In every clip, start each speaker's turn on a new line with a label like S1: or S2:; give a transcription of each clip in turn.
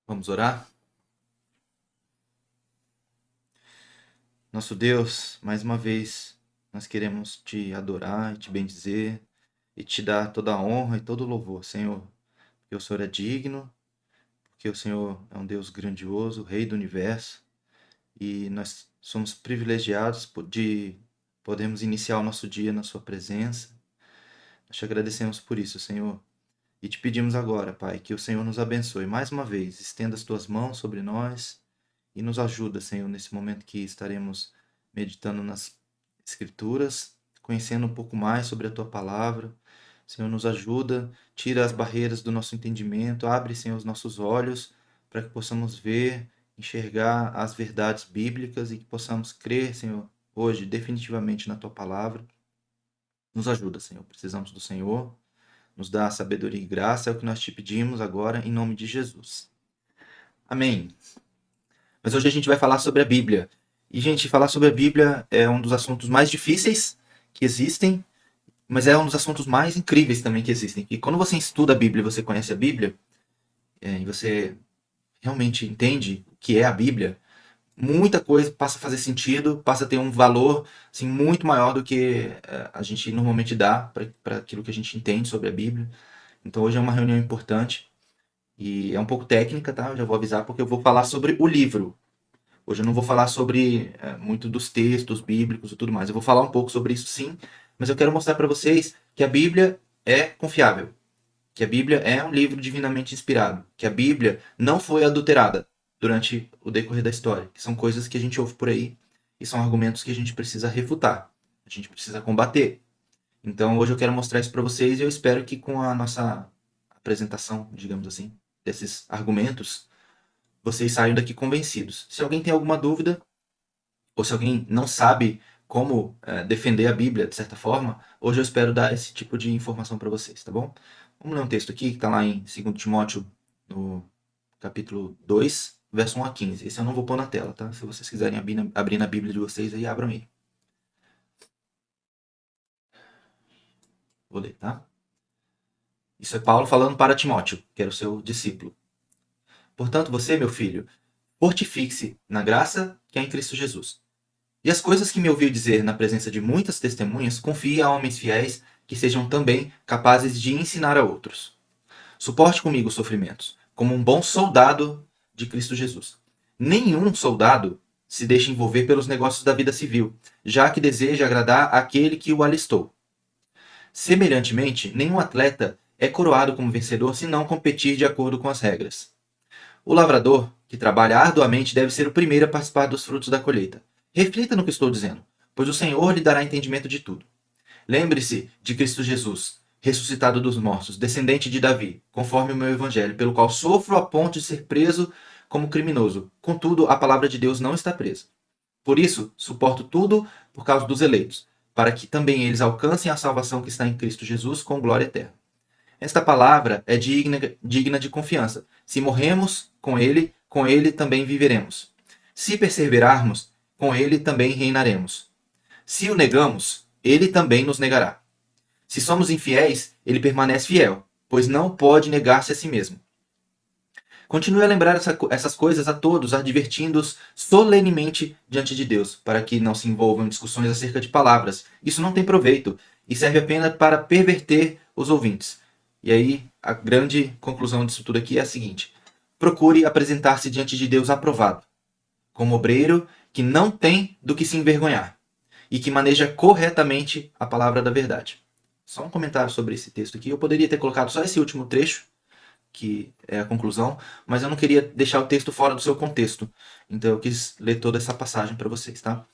S1: Vamos orar? Nosso Deus, mais uma vez, nós queremos te adorar e te bendizer e te dar toda a honra e todo o louvor, Senhor, porque o Senhor é digno, porque o Senhor é um Deus grandioso, Rei do universo, e nós somos privilegiados de podermos iniciar o nosso dia na Sua presença. Nós te agradecemos por isso, Senhor, e te pedimos agora, Pai, que o Senhor nos abençoe mais uma vez, estenda as Tuas mãos sobre nós. E nos ajuda, Senhor, nesse momento que estaremos meditando nas Escrituras, conhecendo um pouco mais sobre a Tua palavra. Senhor, nos ajuda, tira as barreiras do nosso entendimento, abre, Senhor, os nossos olhos para que possamos ver, enxergar as verdades bíblicas e que possamos crer, Senhor, hoje definitivamente na Tua palavra. Nos ajuda, Senhor, precisamos do Senhor, nos dá sabedoria e graça, é o que nós te pedimos agora, em nome de Jesus. Amém. Mas hoje a gente vai falar sobre a Bíblia. E, gente, falar sobre a Bíblia é um dos assuntos mais difíceis que existem, mas é um dos assuntos mais incríveis também que existem. E quando você estuda a Bíblia e você conhece a Bíblia, e você realmente entende o que é a Bíblia, muita coisa passa a fazer sentido, passa a ter um valor assim, muito maior do que a gente normalmente dá para aquilo que a gente entende sobre a Bíblia. Então hoje é uma reunião importante e é um pouco técnica, tá? Eu já vou avisar porque eu vou falar sobre o livro. Hoje eu não vou falar sobre muito dos textos bíblicos e tudo mais. Eu vou falar um pouco sobre isso sim, mas eu quero mostrar para vocês que a Bíblia é confiável, que a Bíblia é um livro divinamente inspirado, que a Bíblia não foi adulterada durante o decorrer da história, que são coisas que a gente ouve por aí e são argumentos que a gente precisa refutar, a gente precisa combater. Então hoje eu quero mostrar isso para vocês e eu espero que com a nossa apresentação, digamos assim, desses argumentos, vocês saiam daqui convencidos. Se alguém tem alguma dúvida, ou se alguém não sabe como defender a Bíblia de certa forma, hoje eu espero dar esse tipo de informação para vocês, tá bom? Vamos ler um texto aqui que está lá em 2 Timóteo, no capítulo 2, verso 1 a 15. Esse eu não vou pôr na tela, tá? Se vocês quiserem abrir na Bíblia de vocês, aí abram aí. Vou ler, tá? Isso é Paulo falando para Timóteo, que era o seu discípulo. Portanto, você, meu filho, fortifique-se na graça que é em Cristo Jesus. E as coisas que me ouviu dizer na presença de muitas testemunhas, confie a homens fiéis que sejam também capazes de ensinar a outros. Suporte comigo os sofrimentos, como um bom soldado de Cristo Jesus. Nenhum soldado se deixa envolver pelos negócios da vida civil, já que deseja agradar aquele que o alistou. Semelhantemente, nenhum atleta é coroado como vencedor se não competir de acordo com as regras. O lavrador, que trabalha arduamente, deve ser o primeiro a participar dos frutos da colheita. Reflita no que estou dizendo, pois o Senhor lhe dará entendimento de tudo. Lembre-se de Cristo Jesus, ressuscitado dos mortos, descendente de Davi, conforme o meu evangelho, pelo qual sofro a ponto de ser preso como criminoso. Contudo, a palavra de Deus não está presa. Por isso, suporto tudo por causa dos eleitos, para que também eles alcancem a salvação que está em Cristo Jesus com glória eterna. Esta palavra é digna de confiança. Se morremos com ele também viveremos. Se perseverarmos, com ele também reinaremos. Se o negamos, ele também nos negará. Se somos infiéis, ele permanece fiel, pois não pode negar-se a si mesmo. Continue a lembrar essas coisas a todos, advertindo-os solenemente diante de Deus, para que não se envolvam em discussões acerca de palavras. Isso não tem proveito e serve apenas para perverter os ouvintes. E aí, a grande conclusão disso tudo aqui é a seguinte: procure apresentar-se diante de Deus aprovado, como obreiro que não tem do que se envergonhar e que maneja corretamente a palavra da verdade. Só um comentário sobre esse texto aqui. Eu poderia ter colocado só esse último trecho, que é a conclusão, mas eu não queria deixar o texto fora do seu contexto. Então eu quis ler toda essa passagem para vocês, tá? O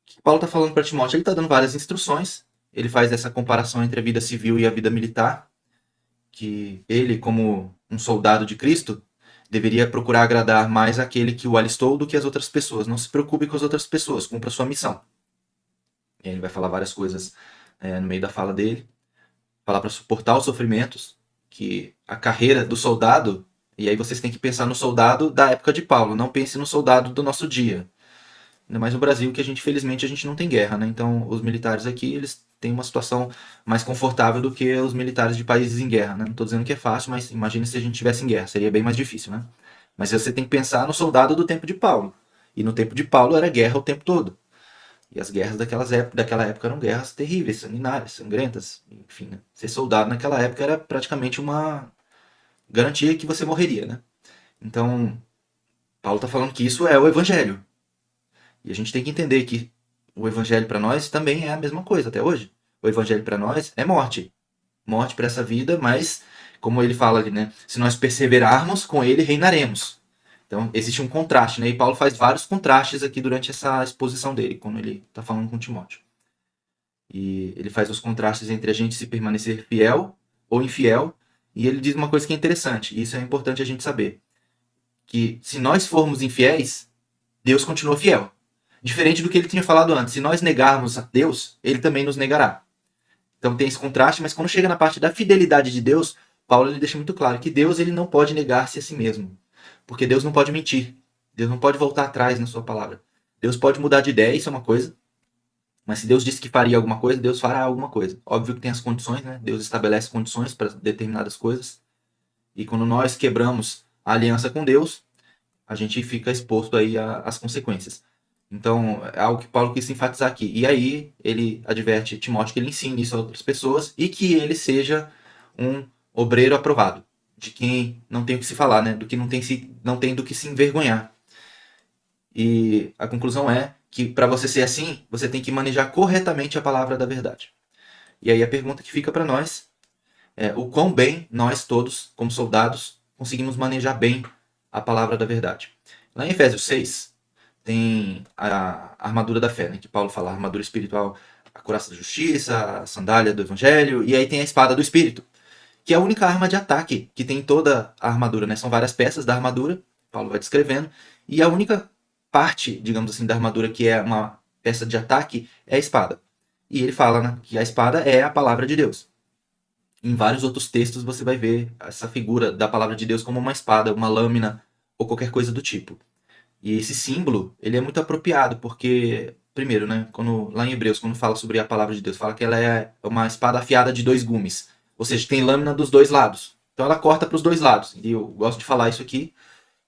S1: que Paulo está falando para Timóteo? Ele está dando várias instruções. Ele faz essa comparação entre a vida civil e a vida militar, que ele, como um soldado de Cristo, deveria procurar agradar mais aquele que o alistou do que as outras pessoas. Não se preocupe com as outras pessoas, cumpra a sua missão. E ele vai falar várias coisas no meio da fala dele. Falar para suportar os sofrimentos, que a carreira do soldado, e aí vocês têm que pensar no soldado da época de Paulo, não pense no soldado do nosso dia. Ainda mais no Brasil, que felizmente a gente não tem guerra, né? Então os militares aqui, eles têm uma situação mais confortável do que os militares de países em guerra, né? Não estou dizendo que é fácil, mas imagine se a gente tivesse em guerra, seria bem mais difícil, né? Mas você tem que pensar no soldado do tempo de Paulo. E no tempo de Paulo era guerra o tempo todo. E as guerras daquela época eram guerras terríveis, sanguinárias, sangrentas. Enfim, né? Ser soldado naquela época era praticamente uma garantia que você morreria, né? Então, Paulo está falando que isso é o evangelho. E a gente tem que entender que o evangelho para nós também é a mesma coisa até hoje. O evangelho para nós é morte. Morte para essa vida, mas, como ele fala ali, né? Se nós perseverarmos, com ele reinaremos. Então, existe um contraste, né? E Paulo faz vários contrastes aqui durante essa exposição dele, quando ele está falando com Timóteo. E ele faz os contrastes entre a gente se permanecer fiel ou infiel. E ele diz uma coisa que é interessante, e isso é importante a gente saber. Que se nós formos infiéis, Deus continua fiel. Diferente do que ele tinha falado antes. Se nós negarmos a Deus, ele também nos negará. Então tem esse contraste, mas quando chega na parte da fidelidade de Deus, Paulo ele deixa muito claro que Deus ele não pode negar-se a si mesmo. Porque Deus não pode mentir. Deus não pode voltar atrás na sua palavra. Deus pode mudar de ideia, isso é uma coisa. Mas se Deus disse que faria alguma coisa, Deus fará alguma coisa. Óbvio que tem as condições, né? Deus estabelece condições para determinadas coisas. E quando nós quebramos a aliança com Deus, a gente fica exposto aí às consequências. Então, é algo que Paulo quis enfatizar aqui. E aí, ele adverte Timóteo que ele ensine isso a outras pessoas e que ele seja um obreiro aprovado, de quem não tem o que se falar, né? Do que não tem do que se envergonhar. E a conclusão é que para você ser assim, você tem que manejar corretamente a palavra da verdade. E aí a pergunta que fica para nós é o quão bem nós todos, como soldados, conseguimos manejar bem a palavra da verdade. Lá em Efésios 6, tem a armadura da fé, né? Que Paulo fala, a armadura espiritual, a couraça da justiça, a sandália do evangelho, e aí tem a espada do espírito, que é a única arma de ataque que tem toda a armadura, né? São várias peças da armadura, Paulo vai descrevendo, e a única parte, digamos assim, da armadura que é uma peça de ataque é a espada. E ele fala, né, que a espada é a palavra de Deus. Em vários outros textos você vai ver essa figura da palavra de Deus como uma espada, uma lâmina ou qualquer coisa do tipo. E esse símbolo, ele é muito apropriado, porque, primeiro, né, lá em Hebreus, quando fala sobre a palavra de Deus, fala que ela é uma espada afiada de dois gumes. Ou seja, tem lâmina dos dois lados. Então ela corta para os dois lados. E eu gosto de falar isso aqui,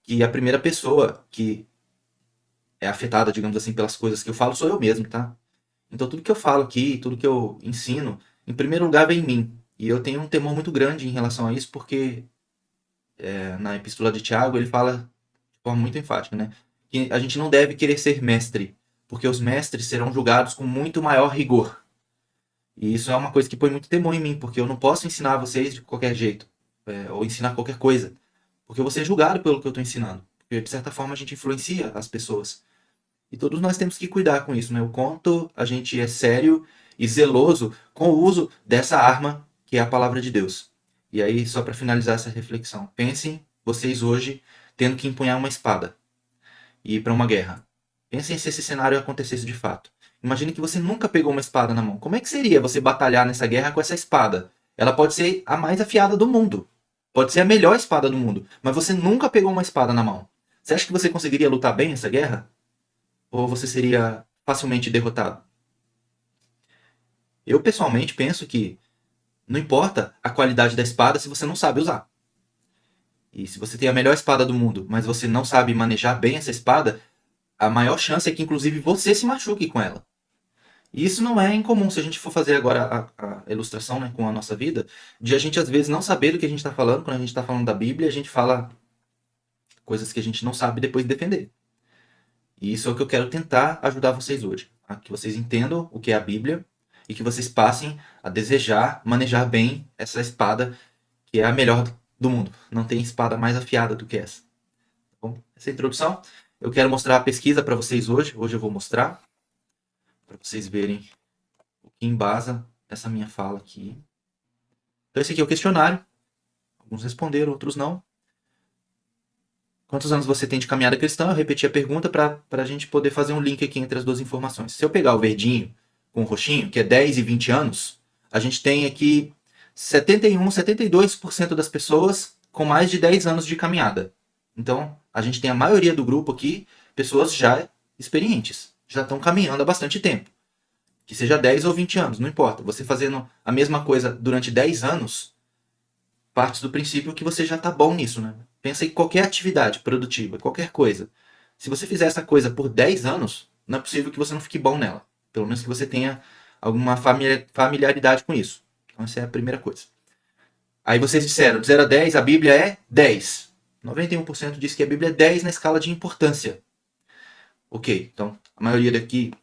S1: que a primeira pessoa que é afetada, digamos assim, pelas coisas que eu falo sou eu mesmo, tá? Então tudo que eu falo aqui, tudo que eu ensino, em primeiro lugar vem em mim. E eu tenho um temor muito grande em relação a isso, porque na epístola de Tiago ele fala de forma muito enfática, né? Que a gente não deve querer ser mestre, porque os mestres serão julgados com muito maior rigor. E isso é uma coisa que põe muito temor em mim, porque eu não posso ensinar vocês de qualquer jeito, ou ensinar qualquer coisa, porque eu vou ser julgado pelo que eu estou ensinando. Porque, de certa forma, a gente influencia as pessoas. E todos nós temos que cuidar com isso, né? O quanto a gente é sério e zeloso com o uso dessa arma que é a palavra de Deus. E aí, só para finalizar essa reflexão, pensem vocês hoje tendo que empunhar uma espada e ir para uma guerra. Pensem se esse cenário acontecesse de fato. Imagine que você nunca pegou uma espada na mão. Como é que seria você batalhar nessa guerra com essa espada? Ela pode ser a mais afiada do mundo. Pode ser a melhor espada do mundo. Mas você nunca pegou uma espada na mão. Você acha que você conseguiria lutar bem essa guerra? Ou você seria facilmente derrotado? Eu pessoalmente penso que não importa a qualidade da espada se você não sabe usar. E se você tem a melhor espada do mundo, mas você não sabe manejar bem essa espada, a maior chance é que inclusive você se machuque com ela. E isso não é incomum se a gente for fazer agora a ilustração, né, com a nossa vida, de a gente às vezes não saber do que a gente está falando, quando a gente está falando da Bíblia, a gente fala coisas que a gente não sabe depois defender. E isso é o que eu quero tentar ajudar vocês hoje. A que vocês entendam o que é a Bíblia e que vocês passem a desejar manejar bem essa espada que é a melhor do mundo. Não tem espada mais afiada do que essa. Bom, essa é a introdução. Eu quero mostrar a pesquisa para vocês hoje. Hoje eu vou mostrar para vocês verem o que embasa essa minha fala aqui. Então esse aqui é o questionário. Alguns responderam, outros não. Quantos anos você tem de caminhada cristã? Eu repeti a pergunta para a gente poder fazer um link aqui entre as duas informações. Se eu pegar o verdinho com o roxinho, que é 10 e 20 anos, a gente tem aqui 71, 72% das pessoas com mais de 10 anos de caminhada. Então, a gente tem a maioria do grupo aqui, pessoas já experientes, já estão caminhando há bastante tempo. Que seja 10 ou 20 anos, não importa. Você fazendo a mesma coisa durante 10 anos, parte do princípio que você já está bom nisso, né? Pensa em qualquer atividade produtiva, qualquer coisa. Se você fizer essa coisa por 10 anos, não é possível que você não fique bom nela. Pelo menos que você tenha alguma familiaridade com isso. Então essa é a primeira coisa. Aí vocês disseram, de 0 a 10, a Bíblia é 10. 91% diz que a Bíblia é 10 na escala de importância. Ok, então a maioria daqui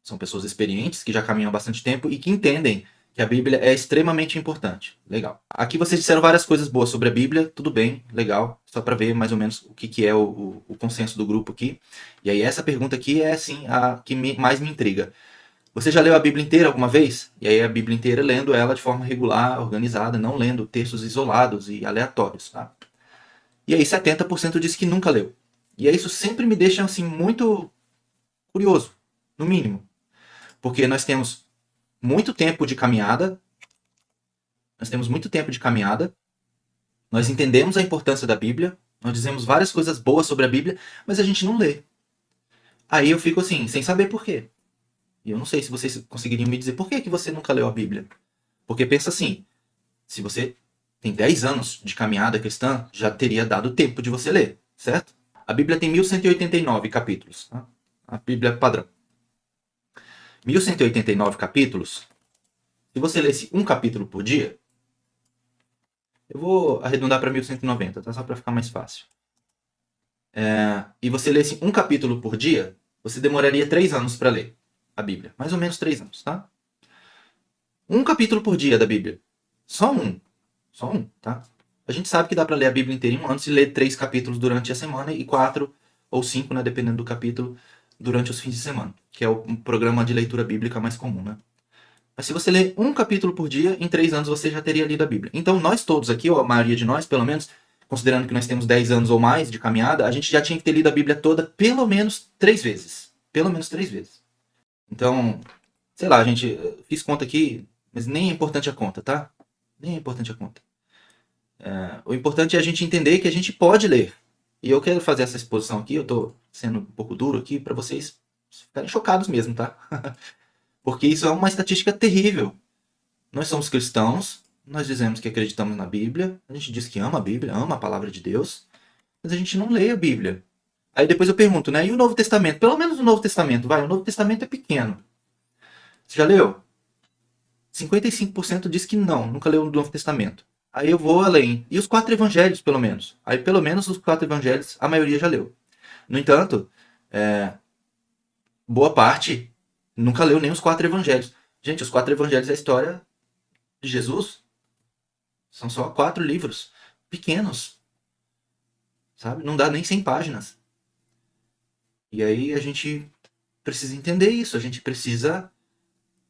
S1: são pessoas experientes, que já caminham há bastante tempo e que entendem que a Bíblia é extremamente importante. Legal. Aqui vocês disseram várias coisas boas sobre a Bíblia, tudo bem, legal, só para ver mais ou menos o que é o consenso do grupo aqui. E aí essa pergunta aqui é, assim, a que mais me intriga. Você já leu a Bíblia inteira alguma vez? E aí a Bíblia inteira lendo ela de forma regular, organizada, não lendo textos isolados e aleatórios, tá? E aí 70% diz que nunca leu. E aí isso sempre me deixa, assim, muito curioso, no mínimo. Porque nós temos muito tempo de caminhada, nós entendemos a importância da Bíblia, nós dizemos várias coisas boas sobre a Bíblia, mas a gente não lê. Aí eu fico assim, sem saber por quê. E eu não sei se vocês conseguiriam me dizer por que você nunca leu a Bíblia. Porque pensa assim, se você tem 10 anos de caminhada cristã, já teria dado tempo de você ler, certo? A Bíblia tem 1189 capítulos, tá? A Bíblia padrão. 1189 capítulos, se você lesse um capítulo por dia, eu vou arredondar para 1190, tá? Só para ficar mais fácil. E você lesse um capítulo por dia, você demoraria 3 anos para ler a Bíblia. Mais ou menos 3 anos, tá? Um capítulo por dia da Bíblia. Só um. Só um, tá? A gente sabe que dá para ler a Bíblia inteira em um ano se ler 3 capítulos durante a semana e 4 ou 5, né, dependendo do capítulo, durante os fins de semana, que é o programa de leitura bíblica mais comum, né? Mas se você ler um capítulo por dia, em 3 anos você já teria lido a Bíblia. Então nós todos aqui, ou a maioria de nós, pelo menos, considerando que nós temos 10 anos ou mais de caminhada, a gente já tinha que ter lido a Bíblia toda pelo menos 3 vezes. Pelo menos 3 vezes. Então, sei lá, gente, fiz conta aqui, mas nem é importante a conta, tá? Nem é importante a conta. O importante é a gente entender que a gente pode ler. E eu quero fazer essa exposição aqui, eu tô sendo um pouco duro aqui, para vocês ficarem chocados mesmo, tá? Porque isso é uma estatística terrível. Nós somos cristãos, nós dizemos que acreditamos na Bíblia, a gente diz que ama a Bíblia, ama a palavra de Deus, mas a gente não lê a Bíblia. Aí depois eu pergunto, né? E o Novo Testamento? Pelo menos o Novo Testamento, vai, o Novo Testamento é pequeno. Você já leu? 55% diz que não, nunca leu o Novo Testamento. Aí eu vou além. E os 4 evangelhos, pelo menos? Aí pelo menos os 4 evangelhos, a maioria já leu. No entanto, boa parte nunca leu nem os 4 evangelhos. Gente, os 4 evangelhos é a história de Jesus. São só 4 livros pequenos, sabe? Não dá nem 100 páginas. E aí a gente precisa entender isso. A gente precisa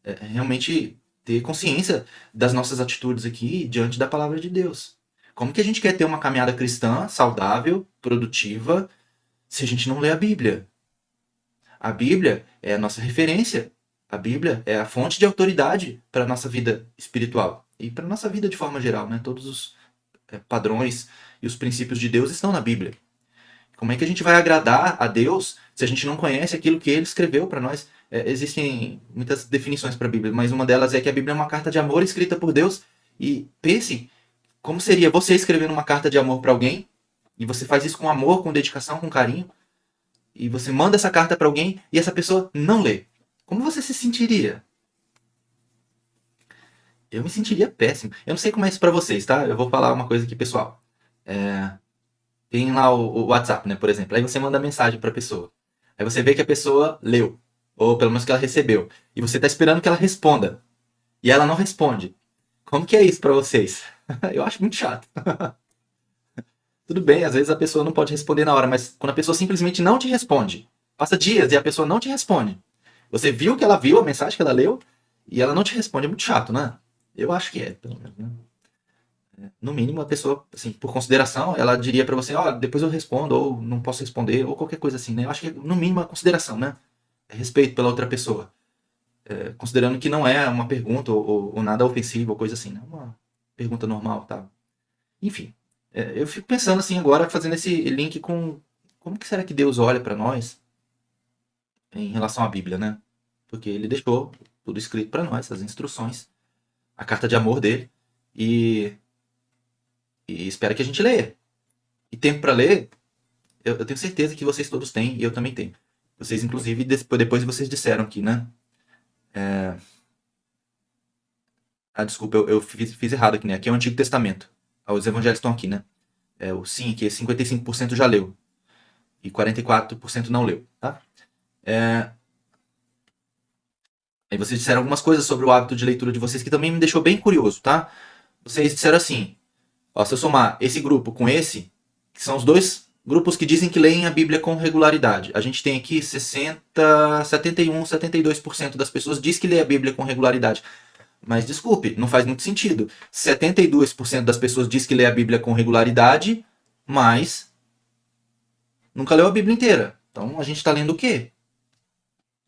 S1: realmente ter consciência das nossas atitudes aqui diante da palavra de Deus. Como que a gente quer ter uma caminhada cristã saudável, produtiva, se a gente não lê a Bíblia? A Bíblia é a nossa referência. A Bíblia é a fonte de autoridade para a nossa vida espiritual e para a nossa vida de forma geral, né? Todos os padrões e os princípios de Deus estão na Bíblia. Como é que a gente vai agradar a Deus se a gente não conhece aquilo que Ele escreveu para nós? Existem muitas definições para a Bíblia, mas uma delas é que a Bíblia é uma carta de amor escrita por Deus. E pense, como seria você escrevendo uma carta de amor para alguém, e você faz isso com amor, com dedicação, com carinho, e você manda essa carta para alguém e essa pessoa não lê. Como você se sentiria? Eu me sentiria péssimo. Eu não sei como é isso para vocês, tá? Eu vou falar uma coisa aqui, pessoal. Tem lá o WhatsApp, né, por exemplo. Aí você manda mensagem para a pessoa. Aí você vê que a pessoa leu, ou pelo menos que ela recebeu. E você está esperando que ela responda. E ela não responde. Como que é isso para vocês? Eu acho muito chato. Tudo bem, às vezes a pessoa não pode responder na hora, mas quando a pessoa simplesmente não te responde, passa dias e a pessoa não te responde. Você viu que ela viu a mensagem que ela leu e ela não te responde. É muito chato, né? Eu acho que é, pelo menos, né? No mínimo, a pessoa, assim, por consideração, ela diria para você, ó, depois eu respondo, ou não posso responder, ou qualquer coisa assim, né? Eu acho que, no mínimo, a consideração, né? É respeito pela outra pessoa. Considerando que não é uma pergunta ou nada ofensivo ou coisa assim, né? Uma pergunta normal, tá? Enfim, eu fico pensando assim agora, fazendo esse link com como que será que Deus olha para nós em relação à Bíblia, né? Porque ele deixou tudo escrito para nós, as instruções, a carta de amor dele, e, e espera que a gente leia. E tempo para ler, eu tenho certeza que vocês todos têm, e eu também tenho. Vocês, inclusive, depois vocês disseram aqui, né? Desculpa, eu fiz errado aqui, né? Aqui é o Antigo Testamento. Os evangelhos estão aqui, né? Sim, que 55% já leu. E 44% não leu, tá? Aí vocês disseram algumas coisas sobre o hábito de leitura de vocês que também me deixou bem curioso, tá? Vocês disseram assim, ó, se eu somar esse grupo com esse, que são os dois grupos que dizem que leem a Bíblia com regularidade. A gente tem aqui 60, 71, 72% das pessoas diz que lê a Bíblia com regularidade. Mas desculpe, não faz muito sentido. 72% das pessoas diz que lê a Bíblia com regularidade, mas nunca leu a Bíblia inteira. Então a gente está lendo o quê?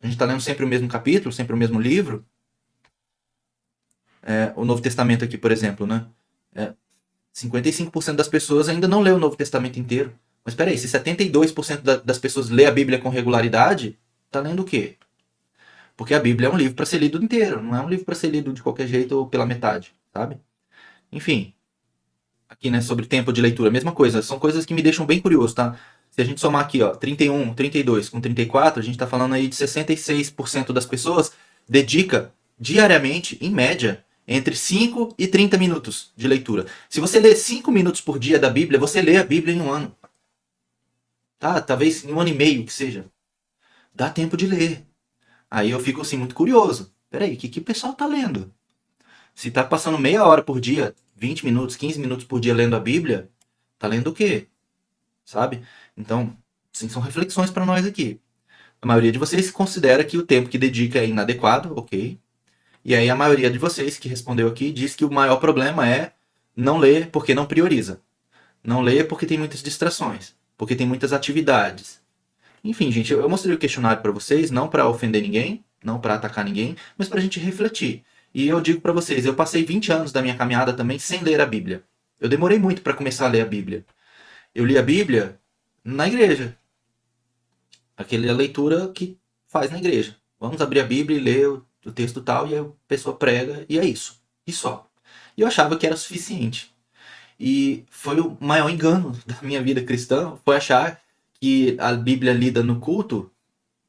S1: A gente está lendo sempre o mesmo capítulo, sempre o mesmo livro? O Novo Testamento aqui, por exemplo, né? 55% das pessoas ainda não lê o Novo Testamento inteiro. Mas peraí, se 72% das pessoas lê a Bíblia com regularidade, tá lendo o quê? Porque a Bíblia é um livro para ser lido inteiro, não é um livro para ser lido de qualquer jeito ou pela metade, sabe? Enfim, aqui, né, sobre tempo de leitura, mesma coisa, são coisas que me deixam bem curioso, tá? Se a gente somar aqui, ó, 31, 32 com 34, a gente tá falando aí de 66% das pessoas dedica diariamente, em média, entre 5 e 30 minutos de leitura. Se você lê 5 minutos por dia da Bíblia, você lê a Bíblia em um ano. Tá? Talvez em um ano e meio que seja. Dá tempo de ler. Aí eu fico assim muito curioso. Peraí, o que o pessoal tá lendo? Se tá passando meia hora por dia, 20 minutos, 15 minutos por dia lendo a Bíblia, tá lendo o quê? Sabe? Então, sim, são reflexões para nós aqui. A maioria de vocês considera que o tempo que dedica é inadequado, ok? E aí a maioria de vocês que respondeu aqui diz que o maior problema é não ler porque não prioriza. Não ler porque tem muitas distrações, porque tem muitas atividades. Enfim, gente, eu mostrei o questionário para vocês, não para ofender ninguém, não para atacar ninguém, mas para a gente refletir. E eu digo para vocês, eu passei 20 anos da minha caminhada também sem ler a Bíblia. Eu demorei muito para começar a ler a Bíblia. Eu li a Bíblia na igreja. Aquela leitura que faz na igreja. Vamos abrir a Bíblia e ler o texto tal, e aí a pessoa prega, e é isso. E só. E eu achava que era suficiente. E foi o maior engano da minha vida cristã, foi achar que a Bíblia lida no culto,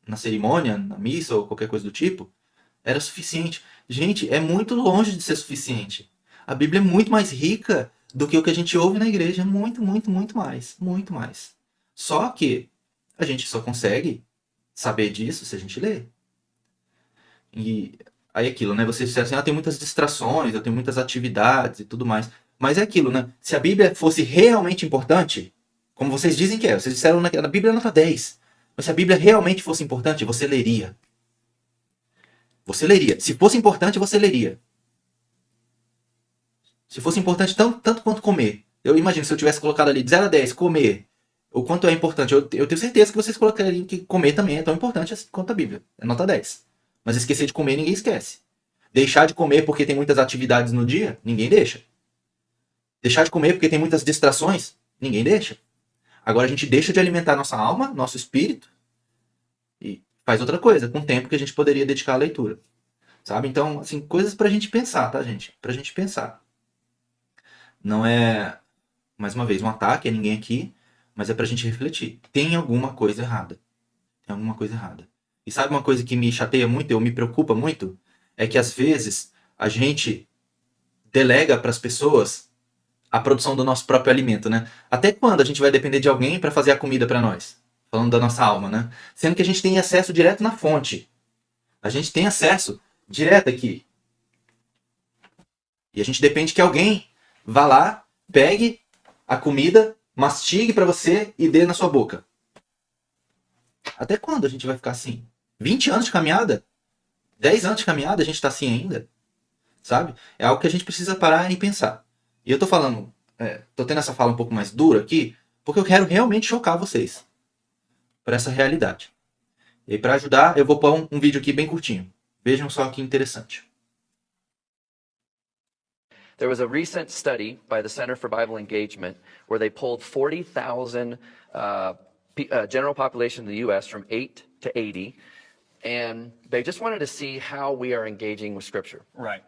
S1: na cerimônia, na missa ou qualquer coisa do tipo, era suficiente. Gente, é muito longe de ser suficiente. A Bíblia é muito mais rica do que o que a gente ouve na igreja. Muito, muito, muito mais. Muito mais. Só que a gente só consegue saber disso se a gente ler. E aí aquilo, né? Vocês disseram assim, tem muitas distrações, eu tenho muitas atividades e tudo mais. Mas é aquilo, né? Se a Bíblia fosse realmente importante, como vocês dizem que é, vocês disseram na Bíblia é nota 10. Mas se a Bíblia realmente fosse importante, você leria. Você leria. Se fosse importante, você leria. Se fosse importante tanto quanto comer. Eu imagino, se eu tivesse colocado ali de 0 a 10, comer, o quanto é importante. Eu tenho certeza que vocês colocariam que comer também é tão importante assim quanto a Bíblia. É nota 10. Mas esquecer de comer, ninguém esquece. Deixar de comer porque tem muitas atividades no dia, ninguém deixa. Deixar de comer porque tem muitas distrações, ninguém deixa. Agora a gente deixa de alimentar nossa alma, nosso espírito, e faz outra coisa, com o tempo que a gente poderia dedicar à leitura. Sabe? Então, assim, coisas pra gente pensar, tá, gente? Pra gente pensar. Não é, mais uma vez, um ataque a ninguém aqui, mas é pra gente refletir. Tem alguma coisa errada. Tem alguma coisa errada. E sabe uma coisa que me chateia muito, eu me preocupa muito? É que às vezes a gente delega para as pessoas a produção do nosso próprio alimento, né? Até quando a gente vai depender de alguém para fazer a comida para nós? Falando da nossa alma, né? Sendo que a gente tem acesso direto na fonte. A gente tem acesso direto aqui. E a gente depende que alguém vá lá, pegue a comida, mastigue para você e dê na sua boca. Até quando a gente vai ficar assim? 20 anos de caminhada? 10 anos de caminhada a gente tá assim ainda? Sabe? É algo que a gente precisa parar e pensar. E eu tô falando, tô tendo essa fala um pouco mais dura aqui, porque eu quero realmente chocar vocês para essa realidade. E aí, para ajudar, eu vou pôr um vídeo aqui bem curtinho. Vejam só que interessante.
S2: There was a recent study by the Center for Bible Engagement where they polled 40,000 general population in the U.S. from 8 to 80, and they just wanted to see how we are engaging with Scripture.
S3: Right.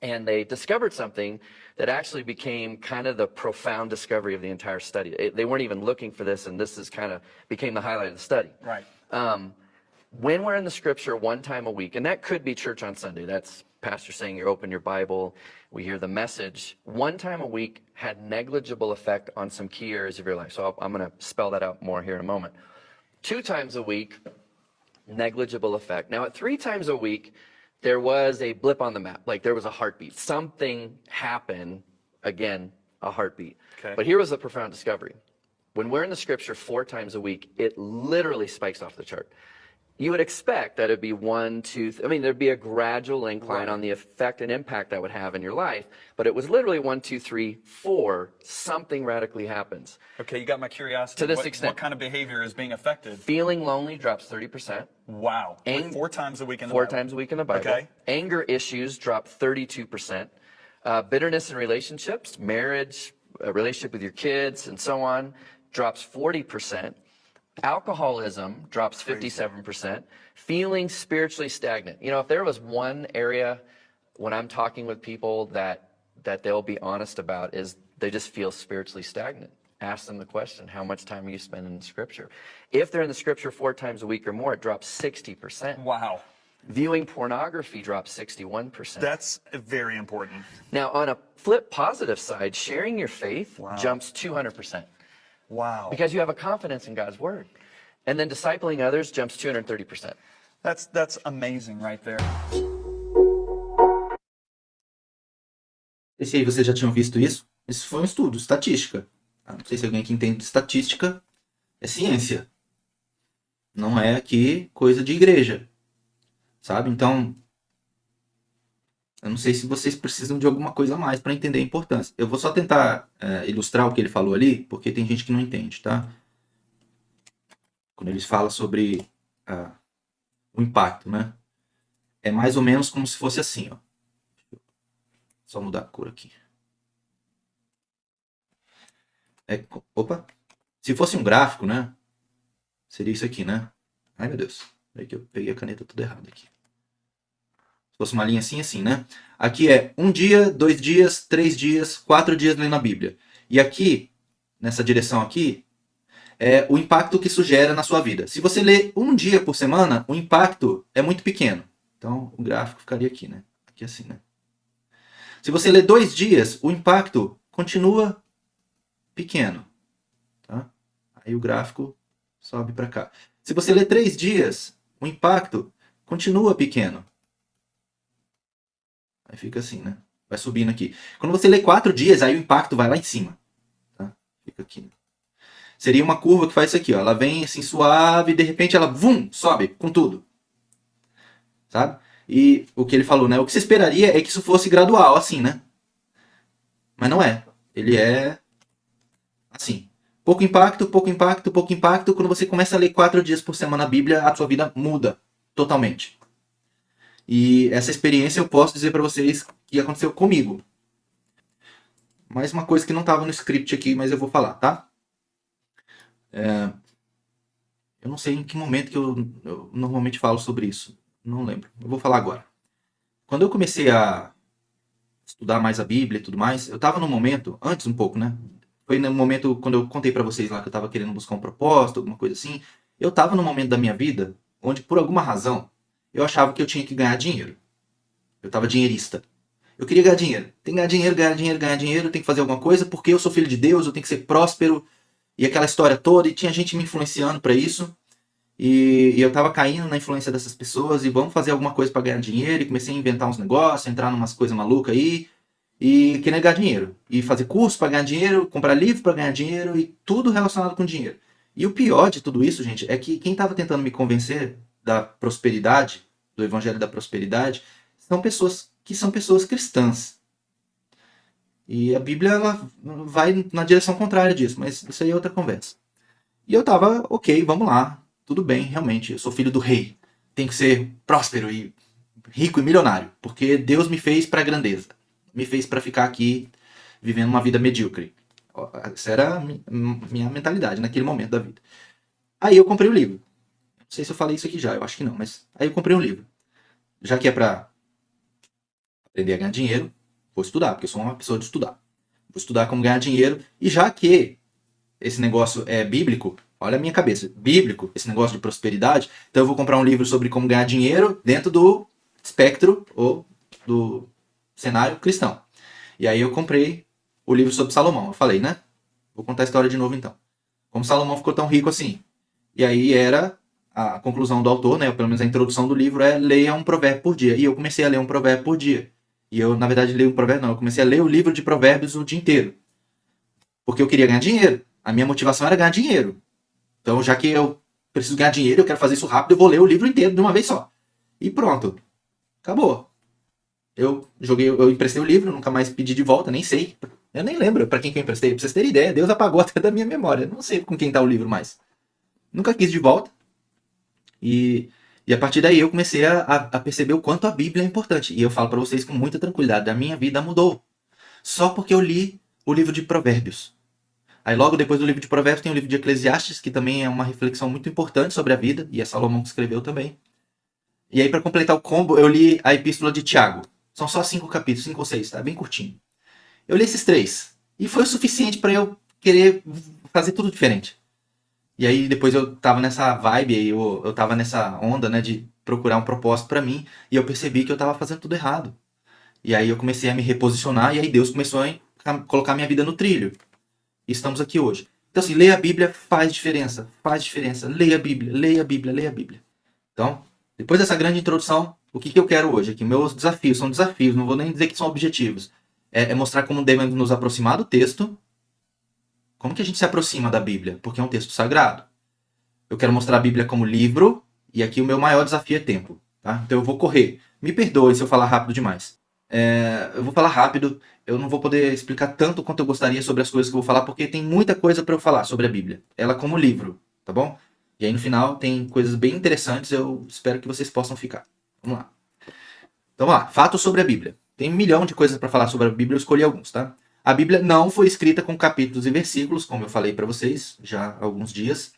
S2: And they discovered something that actually became kind of the profound discovery of the entire study. They weren't even looking for this, and this is kind of became the highlight of the study.
S3: Right.
S2: When we're in the scripture one time a week, and that could be church on Sunday, that's pastor saying you open your Bible, we hear the message, one time a week had negligible effect on some key areas of your life. So I'm going to spell that out more here in a moment. 2 times a week, negligible effect. Now at 3 times a week, there was a blip on the map, like there was a heartbeat. Something happened, again, a heartbeat.
S3: Okay.
S2: But here was a profound discovery. When we're in the scripture 4 times a week, it literally spikes off the chart. You would expect that it'd be 1, 2, I mean, there'd be a gradual incline on the effect and impact that would have in your life, but it was literally 1, 2, 3, 4, something radically happens.
S3: Okay, you got my curiosity.
S2: To this extent.
S3: What kind of behavior is being affected?
S2: Feeling lonely drops 30%.
S3: Wow.
S2: Ang-
S3: 4 times a week in the
S2: 4
S3: Bible.
S2: times a week in the Bible.
S3: Okay.
S2: Anger issues drop 32%. Bitterness in relationships, marriage, a relationship with your kids, and so on, drops 40%. Alcoholism drops 57%. Feeling spiritually stagnant. You know, if there was one area when I'm talking with people that they'll be honest about is they just feel spiritually stagnant. Ask them the question, how much time are you spending in Scripture? If they're in the Scripture 4 times a week or more, it drops 60%.
S3: Wow.
S2: Viewing pornography drops 61%.
S3: That's very important.
S2: Now, on a flip positive side, sharing your faith jumps 200%.
S3: Wow.
S2: Because you have a confidence in God's word. And then discipling others jumps 230%.
S3: That's amazing right there.
S1: Esse aí, vocês já tinham visto isso? Isso foi um estudo, estatística. Não sei se alguém aqui entende de estatística. É ciência. Não é aqui coisa de igreja. Sabe? Então, eu não sei se vocês precisam de alguma coisa a mais para entender a importância. Eu vou só tentar ilustrar o que ele falou ali, porque tem gente que não entende, tá? Quando eles falam sobre o impacto, né? É mais ou menos como se fosse assim, ó. Só mudar a cor aqui. Opa! Se fosse um gráfico, né? Seria isso aqui, né? Ai, meu Deus. Peraí que eu peguei a caneta tudo errado aqui. Se fosse uma linha assim, né? Aqui é 1 dia, 2 dias, 3 dias, 4 dias lendo a Bíblia. E aqui, nessa direção aqui, é o impacto que isso gera na sua vida. Se você lê 1 dia por semana, o impacto é muito pequeno. Então, o gráfico ficaria aqui, né? Aqui assim, né? Se você lê 2 dias, o impacto continua pequeno. Tá? Aí o gráfico sobe para cá. Se você lê 3 dias, o impacto continua pequeno. Aí fica assim, né? Vai subindo aqui. Quando você lê 4 dias, aí o impacto vai lá em cima. Tá? Fica aqui. Né? Seria uma curva que faz isso aqui, ó. Ela vem assim suave e de repente ela sobe com tudo. Sabe? E o que ele falou, né? O que você esperaria é que isso fosse gradual, assim, né? Mas não é. Ele é assim. Pouco impacto, pouco impacto, pouco impacto. Quando você começa a ler 4 dias por semana a Bíblia, a sua vida muda totalmente. E essa experiência eu posso dizer para vocês que aconteceu comigo. Mais uma coisa que não estava no script aqui, mas eu vou falar, tá? Eu não sei em que momento que eu normalmente falo sobre isso. Não lembro. Eu vou falar agora. Quando eu comecei a estudar mais a Bíblia e tudo mais, eu estava num momento, antes um pouco, né? Foi no momento quando eu contei para vocês lá que eu estava querendo buscar um propósito, alguma coisa assim. Eu estava num momento da minha vida onde, por alguma razão, eu achava que eu tinha que ganhar dinheiro. Eu estava dinheirista. Eu queria ganhar dinheiro. Tem que ganhar dinheiro, ganhar dinheiro, ganhar dinheiro. Tem que fazer alguma coisa porque eu sou filho de Deus, eu tenho que ser próspero. E aquela história toda. E tinha gente me influenciando para isso. E eu estava caindo na influência dessas pessoas. E vamos fazer alguma coisa para ganhar dinheiro. E comecei a inventar uns negócios, entrar numas coisas malucas aí. E querer ganhar dinheiro. E fazer curso para ganhar dinheiro, comprar livro para ganhar dinheiro. E tudo relacionado com dinheiro. E o pior de tudo isso, gente, é que quem estava tentando me convencer da prosperidade, do evangelho da prosperidade, são pessoas cristãs. E a Bíblia ela vai na direção contrária disso, mas isso aí é outra conversa. E eu tava, ok, vamos lá, tudo bem, realmente, eu sou filho do rei, tenho que ser próspero e rico e milionário, porque Deus me fez para a grandeza, me fez para ficar aqui vivendo uma vida medíocre. Essa era a minha mentalidade naquele momento da vida. Aí eu comprei o livro. Não sei se eu falei isso aqui já, eu acho que não, mas aí eu comprei um livro. Já que é para aprender a ganhar dinheiro, vou estudar, porque eu sou uma pessoa de estudar. Vou estudar como ganhar dinheiro, e já que esse negócio é bíblico, olha a minha cabeça, bíblico, esse negócio de prosperidade, então eu vou comprar um livro sobre como ganhar dinheiro dentro do espectro ou do cenário cristão. E aí eu comprei o livro sobre Salomão, eu falei, né? Vou contar a história de novo então. Como Salomão ficou tão rico assim? E aí era a conclusão do autor, né? Pelo menos a introdução do livro é leia um provérbio por dia. E eu comecei a ler um provérbio por dia. E eu, na verdade, leio um provérbio, não. Eu comecei a ler o livro de provérbios o dia inteiro. Porque eu queria ganhar dinheiro. A minha motivação era ganhar dinheiro. Então, já que eu preciso ganhar dinheiro, eu quero fazer isso rápido, eu vou ler o livro inteiro de uma vez só. E pronto. Acabou. Eu emprestei o livro, nunca mais pedi de volta, nem sei. Eu nem lembro pra quem que eu emprestei. Pra vocês terem ideia, Deus apagou até da minha memória. Não sei com quem tá o livro mais. Nunca quis de volta. E a partir daí eu comecei a perceber o quanto a Bíblia é importante. E eu falo pra vocês com muita tranquilidade, a minha vida mudou. Só porque eu li o livro de Provérbios. Aí logo depois do livro de Provérbios tem o livro de Eclesiastes, que também é uma reflexão muito importante sobre a vida, e é Salomão que escreveu também. E aí para completar o combo, eu li a Epístola de Tiago. São só 5 capítulos, 5 ou 6, tá? Bem curtinho. Eu li esses 3. E foi o suficiente para eu querer fazer tudo diferente. E aí depois eu tava nessa vibe, eu tava nessa onda, né, de procurar um propósito para mim, e eu percebi que eu tava fazendo tudo errado. E aí eu comecei a me reposicionar, e aí Deus começou a colocar minha vida no trilho. E estamos aqui hoje. Então assim, ler a Bíblia faz diferença, faz diferença. Leia a Bíblia, leia a Bíblia, leia a Bíblia. Então, depois dessa grande introdução, o que eu quero hoje aqui? Meus desafios, são desafios, não vou nem dizer que são objetivos. É mostrar como devemos nos aproximar do texto. Como que a gente se aproxima da Bíblia? Porque é um texto sagrado. Eu quero mostrar a Bíblia como livro, e aqui o meu maior desafio é tempo. Tá? Então eu vou correr. Me perdoe se eu falar rápido demais. Eu vou falar rápido, eu não vou poder explicar tanto quanto eu gostaria sobre as coisas que eu vou falar, porque tem muita coisa para eu falar sobre a Bíblia. Ela como livro, tá bom? E aí no final tem coisas bem interessantes, eu espero que vocês possam ficar. Vamos lá. Então vamos lá, fatos sobre a Bíblia. Tem 1 milhão de coisas para falar sobre a Bíblia, eu escolhi alguns, tá? A Bíblia não foi escrita com capítulos e versículos, como eu falei para vocês já há alguns dias.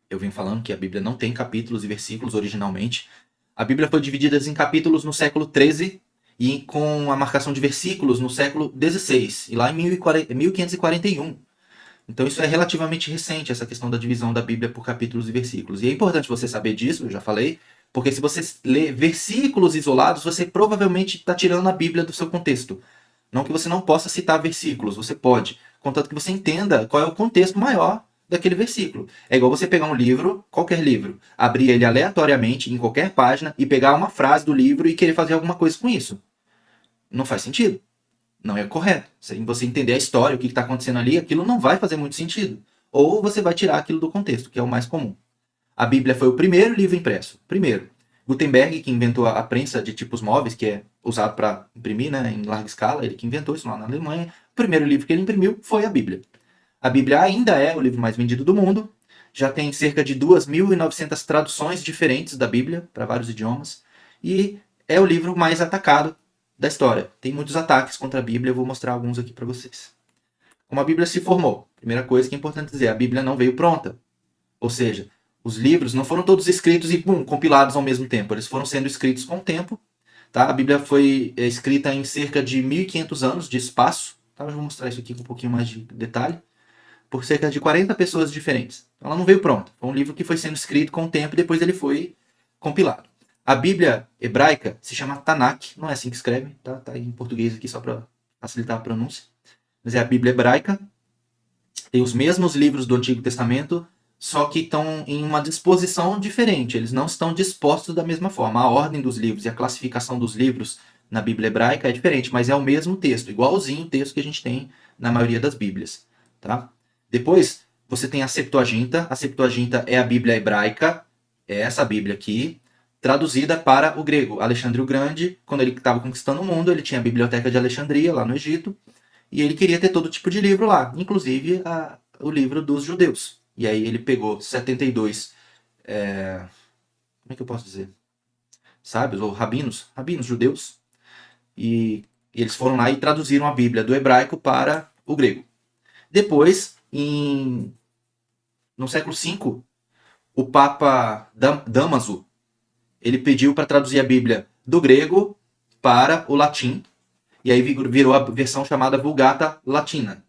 S1: Eu venho falando que a Bíblia não tem capítulos e versículos originalmente. A Bíblia foi dividida em capítulos no século XIII e com a marcação de versículos no século XVI, e lá em 1541. Então isso é relativamente recente, essa questão da divisão da Bíblia por capítulos e versículos. E é importante você saber disso, eu já falei, porque se você lê versículos isolados, você provavelmente está tirando a Bíblia do seu contexto. Não que você não possa citar versículos, você pode, contanto que você entenda qual é o contexto maior daquele versículo. É igual você pegar um livro, qualquer livro, abrir ele aleatoriamente em qualquer página e pegar uma frase do livro e querer fazer alguma coisa com isso. Não faz sentido. Não é correto. Se você entender a história, o que está acontecendo ali, aquilo não vai fazer muito sentido. Ou você vai tirar aquilo do contexto, que é o mais comum. A Bíblia foi o primeiro livro impresso. Primeiro. Gutenberg, que inventou a prensa de tipos móveis, que é usado para imprimir, né, em larga escala, ele que inventou isso lá na Alemanha. O primeiro livro que ele imprimiu foi a Bíblia. A Bíblia ainda é o livro mais vendido do mundo. Já tem cerca de 2.900 traduções diferentes da Bíblia para vários idiomas. E é o livro mais atacado da história. Tem muitos ataques contra a Bíblia, eu vou mostrar alguns aqui para vocês. Como a Bíblia se formou? Primeira coisa que é importante dizer, a Bíblia não veio pronta. Ou seja, os livros não foram todos escritos e compilados ao mesmo tempo. Eles foram sendo escritos com o tempo. Tá? A Bíblia foi escrita em cerca de 1.500 anos de espaço. Tá? Eu vou mostrar isso aqui com um pouquinho mais de detalhe. Por cerca de 40 pessoas diferentes. Ela não veio pronta. Foi um livro que foi sendo escrito com o tempo e depois ele foi compilado. A Bíblia hebraica se chama Tanakh, não é assim que escreve, tá? Tá em português aqui só para facilitar a pronúncia. Mas é a Bíblia hebraica. Tem os mesmos livros do Antigo Testamento, só que estão em uma disposição diferente. Eles não estão dispostos da mesma forma. A ordem dos livros e a classificação dos livros na Bíblia hebraica é diferente, mas é o mesmo texto, igualzinho o texto que a gente tem na maioria das Bíblias. Tá? Depois, você tem a Septuaginta. A Septuaginta é a Bíblia hebraica, é essa Bíblia aqui, traduzida para o grego. Alexandre o Grande, quando ele estava conquistando o mundo, ele tinha a Biblioteca de Alexandria, lá no Egito, e ele queria ter todo tipo de livro lá, inclusive o livro dos judeus. E aí ele pegou 72, como é que eu posso dizer? Sábios, ou rabinos judeus, e eles foram lá e traduziram a Bíblia do hebraico para o grego. Depois, no século V, o Papa Dámaso, ele pediu para traduzir a Bíblia do grego para o latim, e aí virou a versão chamada Vulgata Latina.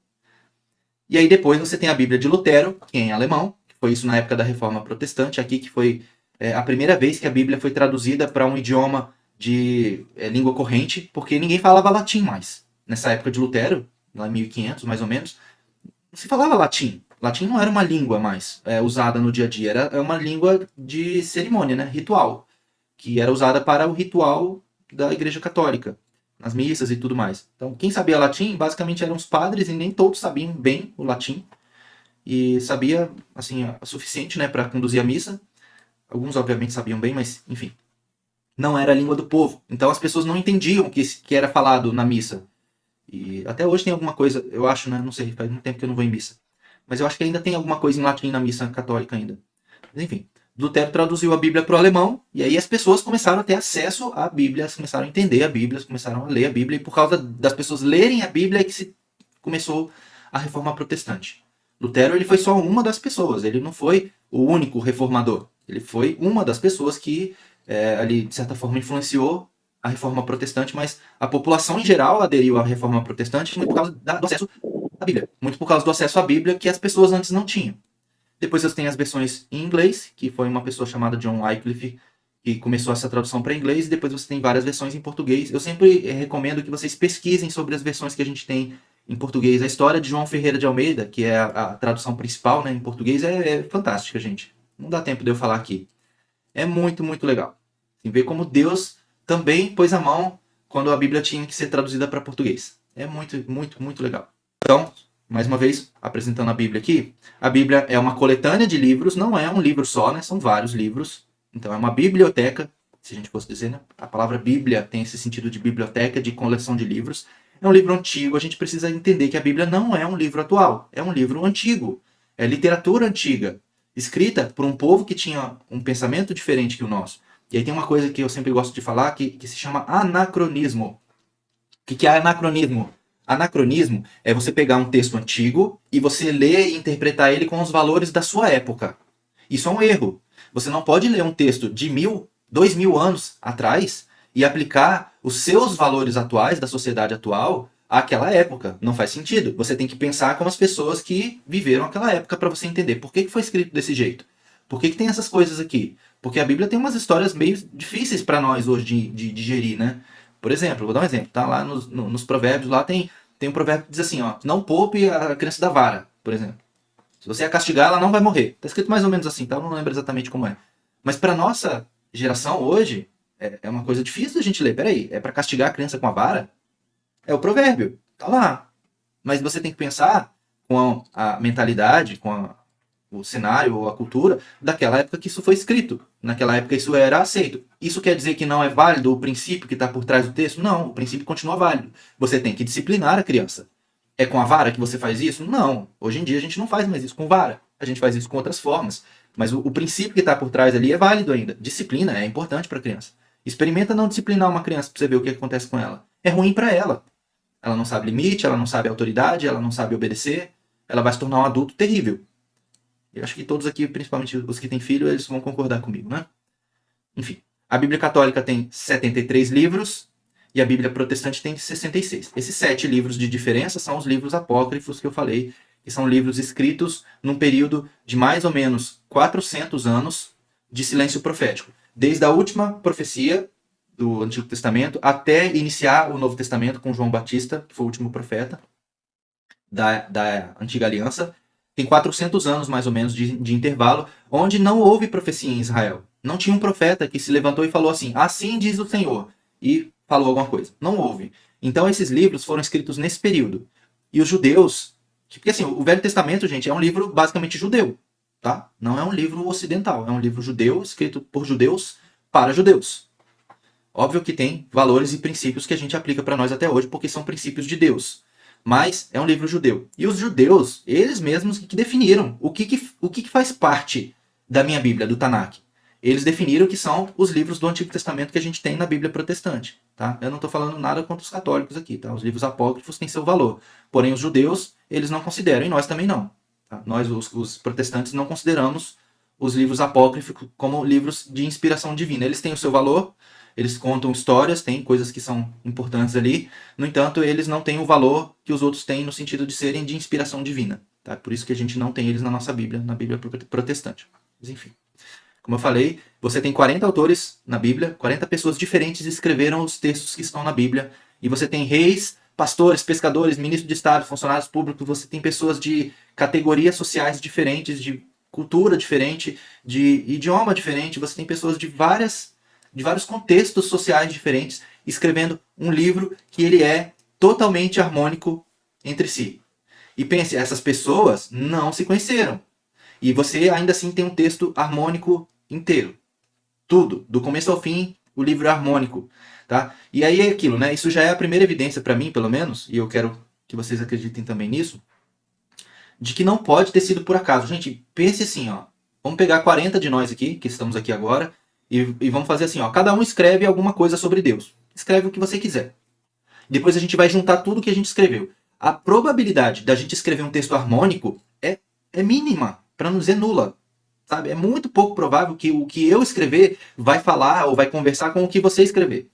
S1: E aí depois você tem a Bíblia de Lutero, que é em alemão, que foi isso na época da Reforma Protestante, aqui que foi a primeira vez que a Bíblia foi traduzida para um idioma de língua corrente, porque ninguém falava latim mais. Nessa época de Lutero, lá em 1500 mais ou menos, não se falava latim. Latim não era uma língua mais usada no dia a dia, era uma língua de cerimônia, né? Ritual, que era usada para o ritual da Igreja Católica, nas missas e tudo mais. Então, quem sabia latim, basicamente eram os padres, e nem todos sabiam bem o latim, e sabia, assim, o suficiente, né, para conduzir a missa. Alguns, obviamente, sabiam bem, mas, enfim, não era a língua do povo. Então, as pessoas não entendiam o que era falado na missa. E até hoje tem alguma coisa, eu acho, né, não sei, faz muito tempo que eu não vou em missa. Mas eu acho que ainda tem alguma coisa em latim na missa católica ainda. Mas, enfim, Lutero traduziu a Bíblia para o alemão, e aí as pessoas começaram a ter acesso à Bíblia, começaram a entender a Bíblia, começaram a ler a Bíblia, e por causa das pessoas lerem a Bíblia é que se começou a Reforma Protestante. Lutero ele foi só uma das pessoas, ele não foi o único reformador. Ele foi uma das pessoas que, ali, de certa forma, influenciou a Reforma Protestante, mas a população em geral aderiu à Reforma Protestante muito por causa do acesso à Bíblia, muito por causa do acesso à Bíblia que as pessoas antes não tinham. Depois você tem as versões em inglês, que foi uma pessoa chamada John Wycliffe que começou essa tradução para inglês, e depois você tem várias versões em português. Eu sempre recomendo que vocês pesquisem sobre as versões que a gente tem em português. A história de João Ferreira de Almeida, que é a tradução principal, né, em português, é fantástica, gente. Não dá tempo de eu falar aqui. É muito, muito legal. Assim, ver como Deus também pôs a mão quando a Bíblia tinha que ser traduzida para português. É muito, muito, muito legal. Então, mais uma vez, apresentando a Bíblia aqui. A Bíblia é uma coletânea de livros, não é um livro só, né? São vários livros. Então é uma biblioteca, se a gente fosse dizer, né? A palavra Bíblia tem esse sentido de biblioteca, de coleção de livros. É um livro antigo, a gente precisa entender que a Bíblia não é um livro atual, é um livro antigo. É literatura antiga, escrita por um povo que tinha um pensamento diferente que o nosso. E aí tem uma coisa que eu sempre gosto de falar que se chama anacronismo. O que é anacronismo? Anacronismo é você pegar um texto antigo e você ler e interpretar ele com os valores da sua época. Isso é um erro. Você não pode ler um texto de 2.000 anos atrás e aplicar os seus valores atuais da sociedade atual àquela época. Não faz sentido. Você tem que pensar como as pessoas que viveram aquela época para você entender por que foi escrito desse jeito. Por que tem essas coisas aqui? Porque a Bíblia tem umas histórias meio difíceis para nós hoje de digerir, né? Por exemplo, vou dar um exemplo, tá? Lá nos provérbios, lá tem um provérbio que diz assim, ó, não poupe a criança da vara, por exemplo. Se você a castigar, ela não vai morrer. Tá escrito mais ou menos assim, tá? Eu não lembro exatamente como é. Mas para nossa geração hoje, é uma coisa difícil da gente ler. Peraí, é para castigar a criança com a vara? É o provérbio, tá lá. Mas você tem que pensar com a mentalidade, o cenário ou a cultura daquela época que isso foi escrito. Naquela época isso era aceito. Isso quer dizer que não é válido o princípio que está por trás do texto? Não, o princípio continua válido. Você tem que disciplinar a criança. É com a vara que você faz isso? Não. Hoje em dia a gente não faz mais isso com vara. A gente faz isso com outras formas. Mas o princípio que está por trás ali é válido ainda. Disciplina é importante para a criança. Experimenta não disciplinar uma criança para você ver o que acontece com ela. É ruim para ela. Ela não sabe limite, ela não sabe autoridade, ela não sabe obedecer. Ela vai se tornar um adulto terrível. Eu acho que todos aqui, principalmente os que têm filho, eles vão concordar comigo, né? Enfim, a Bíblia Católica tem 73 livros e a Bíblia Protestante tem 66. Esses 7 livros de diferença são os livros apócrifos que eu falei, que são livros escritos num período de mais ou menos 400 anos de silêncio profético. Desde a última profecia do Antigo Testamento até iniciar o Novo Testamento com João Batista, que foi o último profeta da Antiga Aliança. Tem 400 anos, mais ou menos, de intervalo, onde não houve profecia em Israel. Não tinha um profeta que se levantou e falou assim, assim diz o Senhor, e falou alguma coisa. Não houve. Então, esses livros foram escritos nesse período. E os judeus... Porque, assim, o Velho Testamento, gente, é um livro basicamente judeu, tá? Não é um livro ocidental. É um livro judeu, escrito por judeus, para judeus. Óbvio que tem valores e princípios que a gente aplica para nós até hoje, porque são princípios de Deus. Mas é um livro judeu. E os judeus, eles mesmos que definiram o que faz parte da minha Bíblia, do Tanakh. Eles definiram que são os livros do Antigo Testamento que a gente tem na Bíblia protestante. Tá? Eu não estou falando nada contra os católicos aqui. Tá? Os livros apócrifos têm seu valor. Porém, os judeus, eles não consideram, e nós também não. Tá? Nós, os protestantes, não consideramos os livros apócrifos como livros de inspiração divina. Eles têm o seu valor, eles contam histórias, tem coisas que são importantes ali, no entanto, eles não têm o valor que os outros têm no sentido de serem de inspiração divina. Tá? Por isso que a gente não tem eles na nossa Bíblia, na Bíblia protestante. Mas enfim. Como eu falei, você tem 40 autores na Bíblia, 40 pessoas diferentes escreveram os textos que estão na Bíblia, e você tem reis, pastores, pescadores, ministros de Estado, funcionários públicos, você tem pessoas de categorias sociais diferentes, de cultura diferente, de idioma diferente, você tem pessoas de vários contextos sociais diferentes escrevendo um livro que ele é totalmente harmônico entre si. E pense, essas pessoas não se conheceram. E você ainda assim tem um texto harmônico inteiro. Tudo, do começo ao fim, o livro é harmônico. Tá? E aí é aquilo, né? Isso já é a primeira evidência para mim, pelo menos, e eu quero que vocês acreditem também nisso, de que não pode ter sido por acaso. Gente, pense assim, ó. Vamos pegar 40 de nós aqui, que estamos aqui agora, e vamos fazer assim, ó. Cada um escreve alguma coisa sobre Deus. Escreve o que você quiser. Depois a gente vai juntar tudo que a gente escreveu. A probabilidade da gente escrever um texto harmônico é mínima, para não dizer nula. Sabe? É muito pouco provável que o que eu escrever vai falar ou vai conversar com o que você escrever.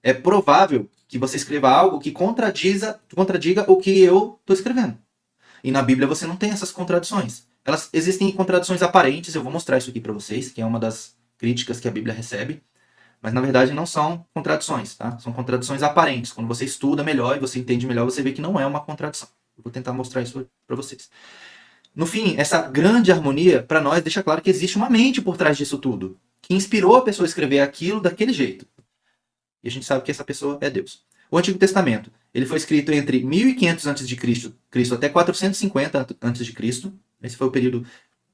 S1: É provável que você escreva algo que contradiga o que eu estou escrevendo. E na Bíblia você não tem essas contradições. Elas existem contradições aparentes, eu vou mostrar isso aqui para vocês, que é uma das críticas que a Bíblia recebe. Mas na verdade não são contradições, tá? São contradições aparentes. Quando você estuda melhor e você entende melhor, você vê que não é uma contradição. Eu vou tentar mostrar isso para vocês. No fim, essa grande harmonia, para nós, deixa claro que existe uma mente por trás disso tudo, que inspirou a pessoa a escrever aquilo daquele jeito. E a gente sabe que essa pessoa é Deus. O Antigo Testamento, ele foi escrito entre 1500 a.C. até 450 a.C. Esse foi o período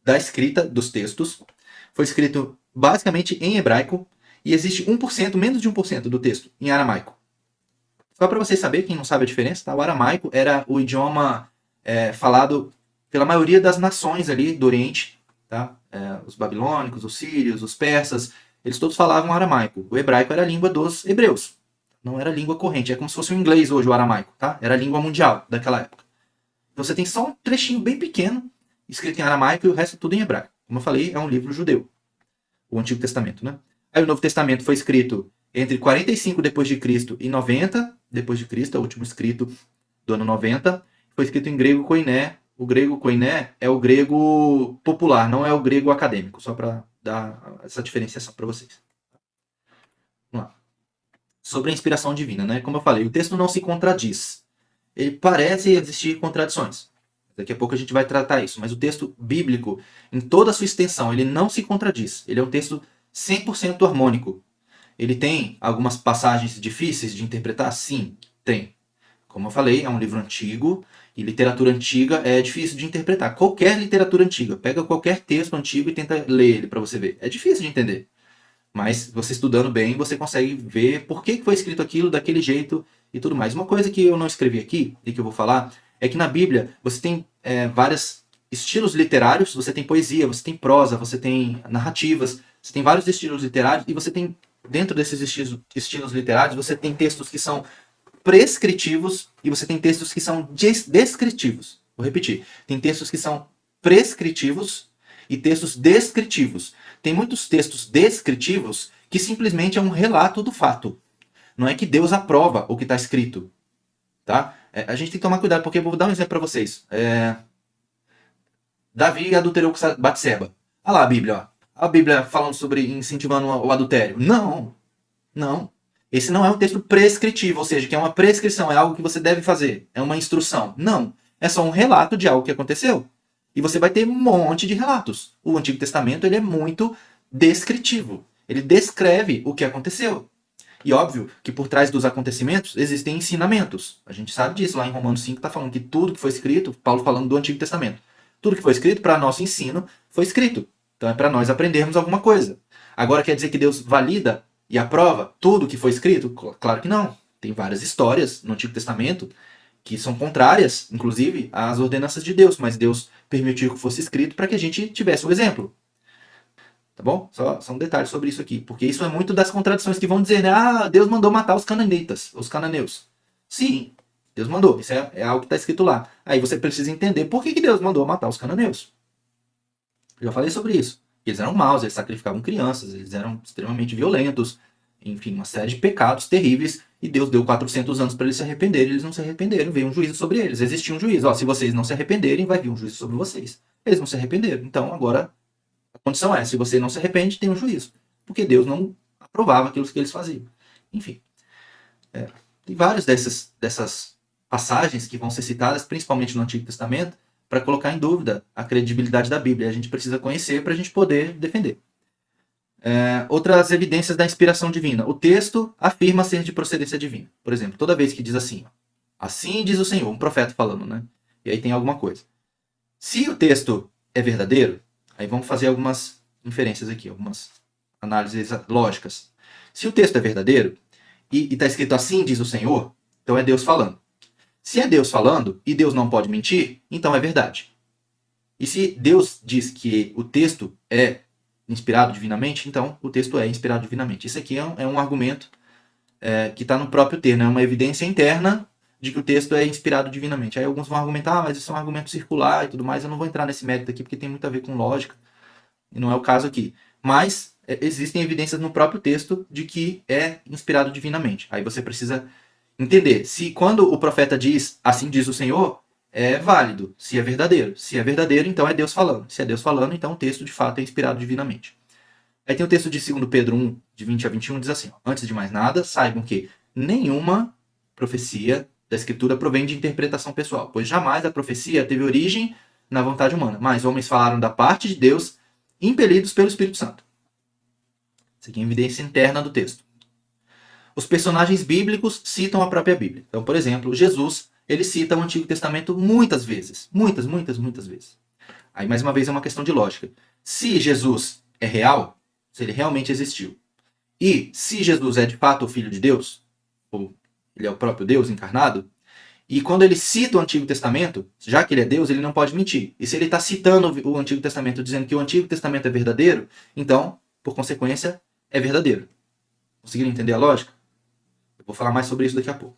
S1: da escrita dos textos. Foi escrito basicamente em hebraico e existe 1%, menos de 1% do texto em aramaico. Só para vocês saberem, quem não sabe a diferença, tá? O aramaico era o idioma falado pela maioria das nações ali do Oriente, tá? Os babilônicos, os sírios, os persas, eles todos falavam aramaico. O hebraico era a língua dos hebreus, não era a língua corrente. É como se fosse o inglês hoje, o aramaico, tá? Era a língua mundial daquela época. Então você tem só um trechinho bem pequeno escrito em aramaico e o resto tudo em hebraico. Como eu falei, é um livro judeu, o Antigo Testamento, né? Aí o Novo Testamento foi escrito entre 45 depois de Cristo e 90 depois de Cristo, é o último escrito do ano 90. Foi escrito em grego koiné. O grego koiné é o grego popular, não é o grego acadêmico, só para dar essa diferenciação para vocês. Vamos lá. Sobre a inspiração divina, né? Como eu falei, o texto não se contradiz. Ele parece existir contradições. Daqui a pouco a gente vai tratar isso, mas o texto bíblico, em toda a sua extensão, ele não se contradiz. Ele é um texto 100% harmônico. Ele tem algumas passagens difíceis de interpretar? Sim, tem. Como eu falei, é um livro antigo, e literatura antiga é difícil de interpretar. Qualquer literatura antiga, pega qualquer texto antigo e tenta ler ele para você ver. É difícil de entender. Mas você estudando bem, você consegue ver por que foi escrito aquilo daquele jeito e tudo mais. Uma coisa que eu não escrevi aqui, e que eu vou falar, é que na Bíblia você tem vários estilos literários, você tem poesia, você tem prosa, você tem narrativas, você tem vários estilos literários, e você tem, dentro desses estilos literários, você tem textos que são prescritivos e você tem textos que são descritivos. Vou repetir. Tem textos que são prescritivos e textos descritivos. Tem muitos textos descritivos que simplesmente é um relato do fato. Não é que Deus aprova o que está escrito. Tá? A gente tem que tomar cuidado, porque eu vou dar um exemplo para vocês. Davi adulterou com Batseba. Olha lá a Bíblia. Ó. A Bíblia falando sobre incentivando o adultério. Não. Não. Esse não é um texto prescritivo, ou seja, que é uma prescrição, é algo que você deve fazer, é uma instrução. Não. É só um relato de algo que aconteceu. E você vai ter um monte de relatos. O Antigo Testamento ele é muito descritivo. Ele descreve o que aconteceu. E óbvio que por trás dos acontecimentos existem ensinamentos. A gente sabe disso. Lá em Romanos 5 está falando que tudo que foi escrito, Paulo falando do Antigo Testamento, tudo que foi escrito para nosso ensino foi escrito. Então é para nós aprendermos alguma coisa. Agora quer dizer que Deus valida e aprova tudo que foi escrito? Claro que não. Tem várias histórias no Antigo Testamento que são contrárias, inclusive, às ordenanças de Deus, mas Deus permitiu que fosse escrito para que a gente tivesse um exemplo. Tá bom? Só um detalhe sobre isso aqui, porque isso é muito das contradições que vão dizer, né? Ah, Deus mandou matar os cananitas, os cananeus. Sim, Deus mandou, isso é algo que está escrito lá. Aí você precisa entender por que Deus mandou matar os cananeus. Eu já falei sobre isso. Porque eles eram maus, eles sacrificavam crianças, eles eram extremamente violentos, enfim, uma série de pecados terríveis, e Deus deu 400 anos para eles se arrependerem, eles não se arrependeram, veio um juízo sobre eles. Existia um juízo, ó, se vocês não se arrependerem, vai vir um juízo sobre vocês. Eles não se arrependeram, então agora a condição é, se você não se arrepende, tem um juízo, porque Deus não aprovava aquilo que eles faziam. Enfim, tem várias dessas passagens que vão ser citadas, principalmente no Antigo Testamento, para colocar em dúvida a credibilidade da Bíblia. A gente precisa conhecer para a gente poder defender. Outras evidências da inspiração divina. O texto afirma ser de procedência divina. Por exemplo, toda vez que diz assim, ó, assim diz o Senhor, um profeta falando, né? E aí tem alguma coisa. Se o texto é verdadeiro, aí vamos fazer algumas inferências aqui, algumas análises lógicas. Se o texto é verdadeiro e está escrito assim diz o Senhor, então é Deus falando. Se é Deus falando e Deus não pode mentir, então é verdade. E se Deus diz que o texto é inspirado divinamente, então o texto é inspirado divinamente. Isso aqui é um argumento que está no próprio termo, é uma evidência interna de que o texto é inspirado divinamente. Aí alguns vão argumentar, mas isso é um argumento circular e tudo mais. Eu não vou entrar nesse mérito aqui porque tem muito a ver com lógica, e não é o caso aqui. Mas existem evidências no próprio texto de que é inspirado divinamente. Aí você precisa entender se quando o profeta diz, assim diz o Senhor, é válido, se é verdadeiro. Se é verdadeiro, então é Deus falando. Se é Deus falando, então o texto de fato é inspirado divinamente. Aí tem o texto de 2 Pedro 1, de 20 a 21, diz assim, ó, antes de mais nada, saibam que nenhuma profecia da Escritura provém de interpretação pessoal, pois jamais a profecia teve origem na vontade humana, mas homens falaram da parte de Deus, impelidos pelo Espírito Santo. Isso aqui é evidência interna do texto. Os personagens bíblicos citam a própria Bíblia. Então, por exemplo, Jesus, ele cita o Antigo Testamento muitas vezes. Muitas vezes. Aí, mais uma vez, é uma questão de lógica. Se Jesus é real, se ele realmente existiu, e se Jesus é de fato o Filho de Deus, ou ele é o próprio Deus encarnado, e quando ele cita o Antigo Testamento, já que ele é Deus, ele não pode mentir. E se ele está citando o Antigo Testamento, dizendo que o Antigo Testamento é verdadeiro, então, por consequência, é verdadeiro. Conseguiram entender a lógica? Eu vou falar mais sobre isso daqui a pouco.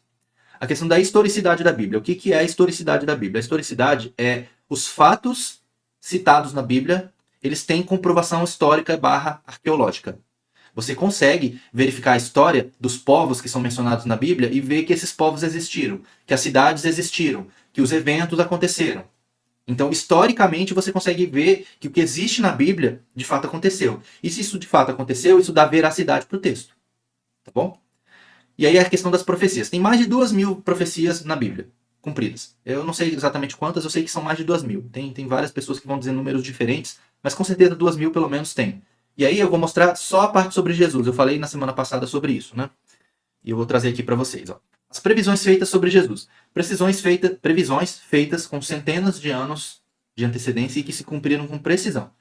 S1: A questão da historicidade da Bíblia. O que é a historicidade da Bíblia? A historicidade é os fatos citados na Bíblia, eles têm comprovação histórica / arqueológica. Você consegue verificar a história dos povos que são mencionados na Bíblia e ver que esses povos existiram, que as cidades existiram, que os eventos aconteceram. Então, historicamente, você consegue ver que o que existe na Bíblia, de fato, aconteceu. E se isso de fato aconteceu, isso dá veracidade para o texto. Tá bom? E aí a questão das profecias. Tem mais de 2.000 profecias na Bíblia, cumpridas. Eu não sei exatamente quantas, eu sei que são mais de 2.000. Tem várias pessoas que vão dizer números diferentes, mas com certeza 2.000 pelo menos tem. E aí eu vou mostrar só a parte sobre Jesus. Eu falei na semana passada sobre isso, né? E eu vou trazer aqui para vocês. Ó. As previsões feitas sobre Jesus. Previsões feitas com centenas de anos de antecedência e que se cumpriram com precisão.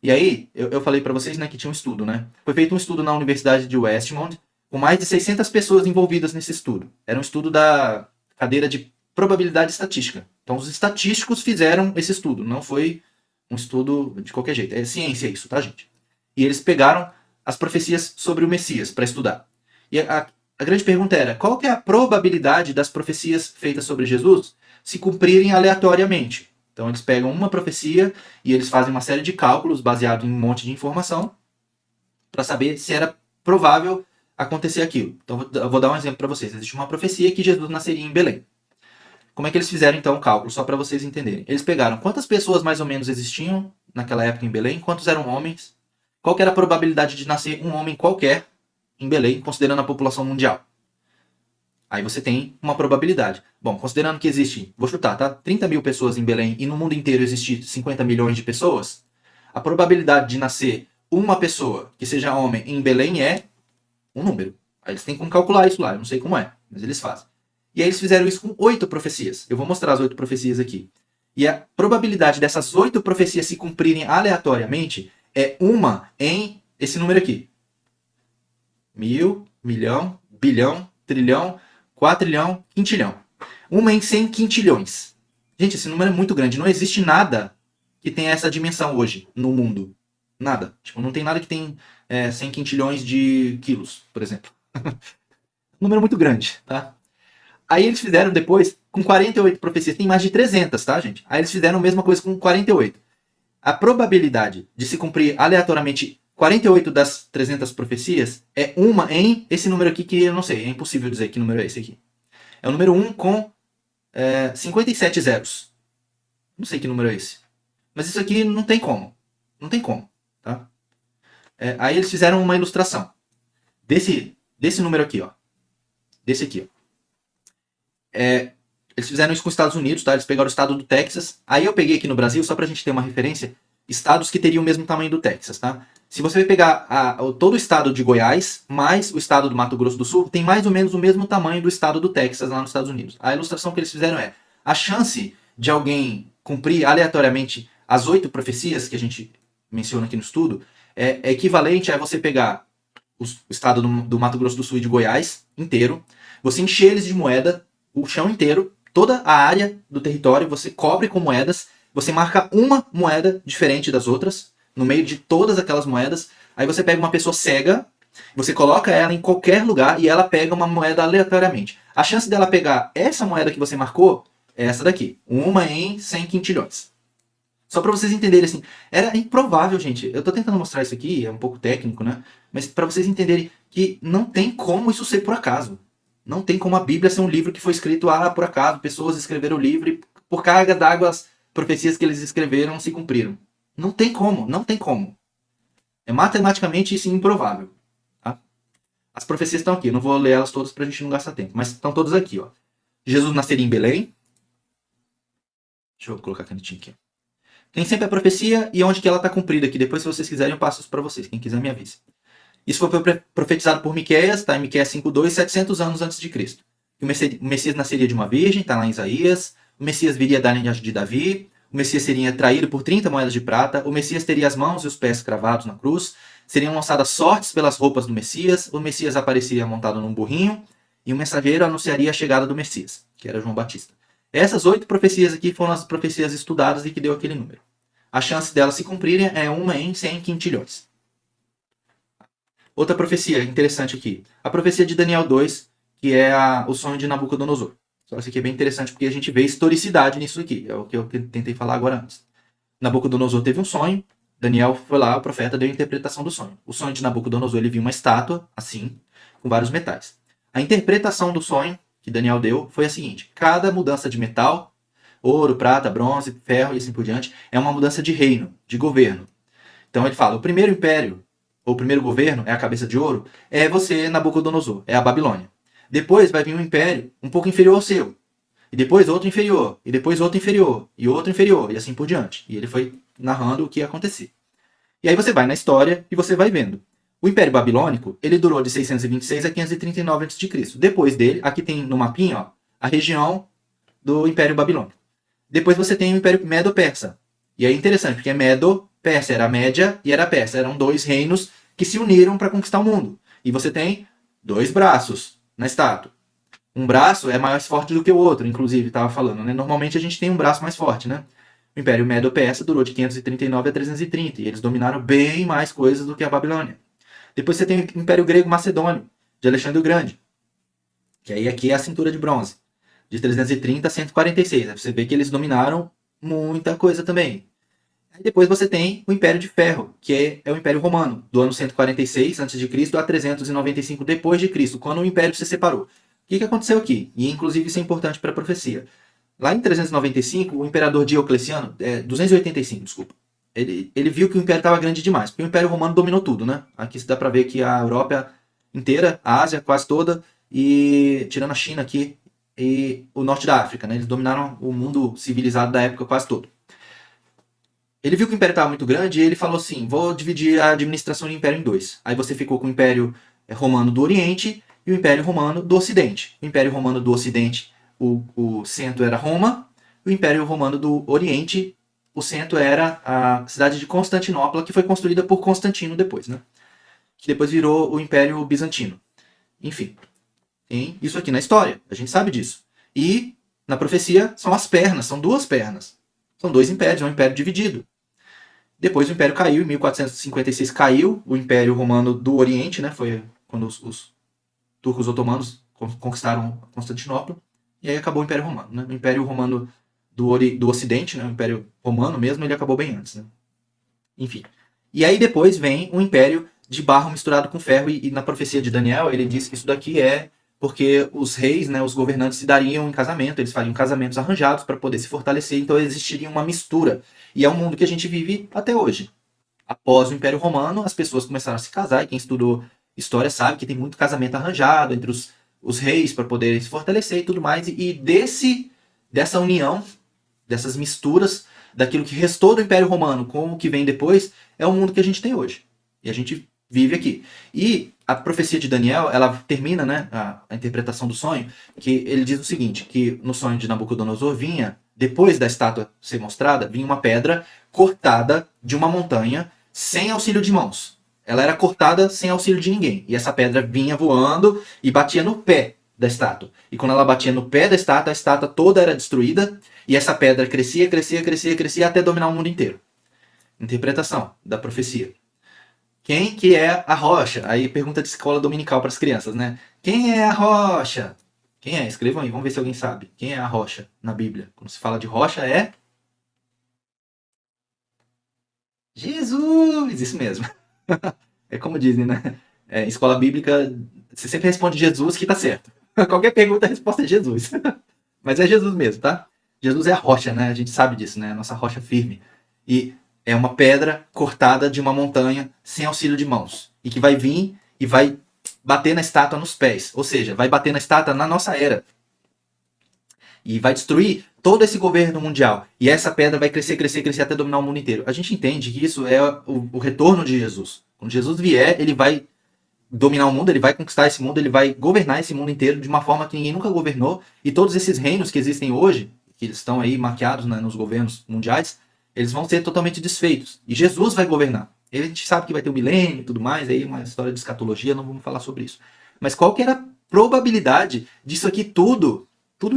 S1: E aí, eu falei para vocês, né, que tinha um estudo, né? Foi feito um estudo na Universidade de Westmont, com mais de 600 pessoas envolvidas nesse estudo. Era um estudo da cadeira de probabilidade estatística. Então, os estatísticos fizeram esse estudo. Não foi um estudo de qualquer jeito. É ciência isso, tá, gente? E eles pegaram as profecias sobre o Messias para estudar. E a grande pergunta era, qual que é a probabilidade das profecias feitas sobre Jesus se cumprirem aleatoriamente? Então eles pegam uma profecia e eles fazem uma série de cálculos baseado em um monte de informação para saber se era provável acontecer aquilo. Então eu vou dar um exemplo para vocês. Existe uma profecia que Jesus nasceria em Belém. Como é que eles fizeram então o cálculo? Só para vocês entenderem. Eles pegaram quantas pessoas mais ou menos existiam naquela época em Belém, quantos eram homens, qual que era a probabilidade de nascer um homem qualquer em Belém, considerando a população mundial. Aí você tem uma probabilidade. Bom, considerando que existe, vou chutar, tá? 30.000 pessoas em Belém e no mundo inteiro existe 50 milhões de pessoas, a probabilidade de nascer uma pessoa que seja homem em Belém é um número. Aí eles têm como calcular isso lá, eu não sei como é, mas eles fazem. E aí eles fizeram isso com 8 profecias. Eu vou mostrar as 8 profecias aqui. E a probabilidade dessas 8 profecias se cumprirem aleatoriamente é uma em esse número aqui. 1.000, milhão, bilhão, trilhão, quatrilhão, quintilhão. Uma em 100 quintilhões. Gente, esse número é muito grande. Não existe nada que tenha essa dimensão hoje no mundo. Nada. Tipo, não tem nada que tem 100 quintilhões de quilos, por exemplo. Um número muito grande, tá? Aí eles fizeram depois com 48 profecias. Tem mais de 300, tá, gente? Aí eles fizeram a mesma coisa com 48. A probabilidade de se cumprir aleatoriamente 48 das 300 profecias é uma em esse número aqui que eu não sei, é impossível dizer que número é esse aqui. É o número 1 com 57 zeros. Não sei que número é esse. Mas isso aqui não tem como. Não tem como. Tá? Aí eles fizeram uma ilustração. Desse número aqui, ó. Desse aqui, ó. Eles fizeram isso com os Estados Unidos, tá? Eles pegaram o estado do Texas. Aí eu peguei aqui no Brasil, só pra gente ter uma referência, estados que teriam o mesmo tamanho do Texas, tá? Se você pegar todo o estado de Goiás, mais o estado do Mato Grosso do Sul, tem mais ou menos o mesmo tamanho do estado do Texas lá nos Estados Unidos. A ilustração que eles fizeram é a chance de alguém cumprir aleatoriamente as 8 profecias que a gente menciona aqui no estudo é equivalente a você pegar o estado do Mato Grosso do Sul e de Goiás inteiro, você encher eles de moeda, o chão inteiro, toda a área do território, você cobre com moedas, você marca uma moeda diferente das outras, no meio de todas aquelas moedas, aí você pega uma pessoa cega, você coloca ela em qualquer lugar e ela pega uma moeda aleatoriamente. A chance dela pegar essa moeda que você marcou é essa daqui, uma em 100 quintilhões. Só para vocês entenderem, assim, era improvável, gente. Eu tô tentando mostrar isso aqui, é um pouco técnico, né? Mas para vocês entenderem que não tem como isso ser por acaso. Não tem como a Bíblia ser um livro que foi escrito por acaso. Pessoas escreveram o livro e por carga d'água as profecias que eles escreveram se cumpriram. Não tem como, não tem como. É matematicamente isso improvável. Tá? As profecias estão aqui, eu não vou ler elas todas pra gente não gastar tempo, mas estão todas aqui, ó. Jesus nasceria em Belém. Deixa eu colocar a canetinha aqui. Tem sempre a profecia e onde que ela está cumprida aqui. Depois, se vocês quiserem, eu passo isso para vocês. Quem quiser, me avise. Isso foi profetizado por Miqueias, tá? Em Miqueias 5:2, 700 anos antes de Cristo. O Messias nasceria de uma virgem, está lá em Isaías. O Messias viria da linhagem de Davi. O Messias seria traído por 30 moedas de prata. O Messias teria as mãos e os pés cravados na cruz. Seriam lançadas sortes pelas roupas do Messias. O Messias apareceria montado num burrinho. E o mensageiro anunciaria a chegada do Messias, que era João Batista. Essas 8 profecias aqui foram as profecias estudadas e que deu aquele número. A chance delas se cumprirem é uma em 100 quintilhões. Outra profecia interessante aqui. A profecia de Daniel 2, que é o sonho de Nabucodonosor. Só isso aqui é bem interessante porque a gente vê historicidade nisso aqui. É o que eu tentei falar agora antes. Nabucodonosor teve um sonho. Daniel foi lá, o profeta deu a interpretação do sonho. O sonho de Nabucodonosor, ele viu uma estátua, assim, com vários metais. A interpretação do sonho que Daniel deu foi a seguinte: cada mudança de metal, ouro, prata, bronze, ferro e assim por diante, é uma mudança de reino, de governo. Então ele fala, o primeiro império, ou o primeiro governo, é a cabeça de ouro, é você, Nabucodonosor, é a Babilônia. Depois vai vir um império um pouco inferior ao seu. E depois outro inferior, e depois outro inferior, e outro inferior, e assim por diante. E ele foi narrando o que ia acontecer. E aí você vai na história e você vai vendo. O Império Babilônico, ele durou de 626 a 539 a.C. Depois dele, aqui tem no mapinha, ó, a região do Império Babilônico. Depois você tem o Império Medo-Persa. E é interessante, porque é Medo-Persa, era a Média e era a Persa. Eram 2 reinos que se uniram para conquistar o mundo. E você tem 2 braços na estátua. Um braço é mais forte do que o outro, inclusive, estava falando, né? Normalmente a gente tem um braço mais forte, né? O Império Medo-Persa durou de 539 a 330, e eles dominaram bem mais coisas do que a Babilônia. Depois você tem o Império Grego-Macedônio, de Alexandre o Grande, que aí aqui é a cintura de bronze, de 330 a 146. Aí você vê que eles dominaram muita coisa também. Aí depois você tem o Império de Ferro, que é o Império Romano, do ano 146 a.C. a 395 d.C., quando o Império se separou. O que aconteceu aqui? E inclusive isso é importante para a profecia. Lá em 395, o imperador Diocleciano, 285, desculpa, ele viu que o Império estava grande demais, porque o Império Romano dominou tudo, né? Aqui dá para ver que a Europa inteira, a Ásia quase toda, e tirando a China aqui, e o norte da África, né? Eles dominaram o mundo civilizado da época quase todo. Ele viu que o Império estava muito grande e ele falou assim, vou dividir a administração do Império em 2. Aí você ficou com o Império Romano do Oriente e o Império Romano do Ocidente. O Império Romano do Ocidente, o centro era Roma, o Império Romano do Oriente, o centro era a cidade de Constantinopla, que foi construída por Constantino depois, né? Que depois virou o Império Bizantino. Enfim, tem isso aqui na história, a gente sabe disso. E na profecia são as pernas, são 2 pernas. São 2 impérios, é um império dividido. Depois o Império caiu, em 1456 caiu o Império Romano do Oriente, né? Foi quando os turcos otomanos conquistaram Constantinopla. E aí acabou o Império Romano, né? O Império Romano do Ocidente, né? O Império Romano mesmo, ele acabou bem antes, né? enfim. E aí depois vem um império de barro misturado com ferro, e na profecia de Daniel ele diz que isso daqui é porque os reis, né, os governantes se dariam em casamento, eles fariam casamentos arranjados para poder se fortalecer, então existiria uma mistura. E é um mundo que a gente vive até hoje. Após o Império Romano, as pessoas começaram a se casar, e quem estudou história sabe que tem muito casamento arranjado entre os reis para poderem se fortalecer e tudo mais, e dessa união, dessas misturas, daquilo que restou do Império Romano com o que vem depois, é o mundo que a gente tem hoje. E a gente vive aqui. E a profecia de Daniel, ela termina, né, a interpretação do sonho, que ele diz o seguinte, que no sonho de Nabucodonosor vinha, depois da estátua ser mostrada, vinha uma pedra cortada de uma montanha sem auxílio de mãos. Ela era cortada sem auxílio de ninguém. E essa pedra vinha voando e batia no pé da estátua. E quando ela batia no pé da estátua, a estátua toda era destruída, e essa pedra crescia, crescia, crescia, crescia até dominar o mundo inteiro. Interpretação da profecia. Quem que é a rocha? Aí pergunta de escola dominical para as crianças, né? Quem é a rocha? Quem é? Escrevam aí, vamos ver se alguém sabe. Quem é a rocha na Bíblia? Quando se fala de rocha é... Jesus! Isso mesmo. É como dizem, né? Em escola bíblica, você sempre responde Jesus que tá certo. Qualquer pergunta, a resposta é Jesus. Mas é Jesus mesmo, tá? Jesus é a rocha, né? A gente sabe disso, né? A nossa rocha firme. E é uma pedra cortada de uma montanha sem auxílio de mãos. E que vai vir e vai bater na estátua nos pés. Ou seja, vai bater na estátua na nossa era. E vai destruir todo esse governo mundial. E essa pedra vai crescer, crescer, crescer até dominar o mundo inteiro. A gente entende que isso é o retorno de Jesus. Quando Jesus vier, ele vai dominar o mundo, ele vai conquistar esse mundo, ele vai governar esse mundo inteiro de uma forma que ninguém nunca governou. E todos esses reinos que existem hoje, que eles estão aí maquiados, né, nos governos mundiais, eles vão ser totalmente desfeitos. E Jesus vai governar. A gente sabe que vai ter o milênio e tudo mais, aí uma história de escatologia, não vamos falar sobre isso. Mas qual que era a probabilidade disso aqui tudo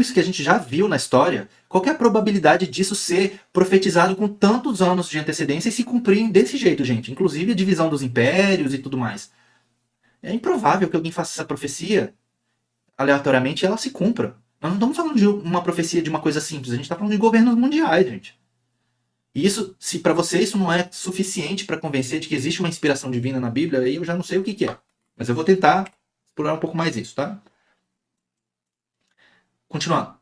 S1: isso que a gente já viu na história, qual que é a probabilidade disso ser profetizado com tantos anos de antecedência e se cumprir desse jeito, gente? Inclusive a divisão dos impérios e tudo mais. É improvável que alguém faça essa profecia aleatoriamente e ela se cumpra. Nós não estamos falando de uma profecia de uma coisa simples, a gente está falando de governos mundiais, gente. E isso, se para você isso não é suficiente para convencer de que existe uma inspiração divina na Bíblia, aí eu já não sei o que é. Mas eu vou tentar explorar um pouco mais isso, tá? Continuando.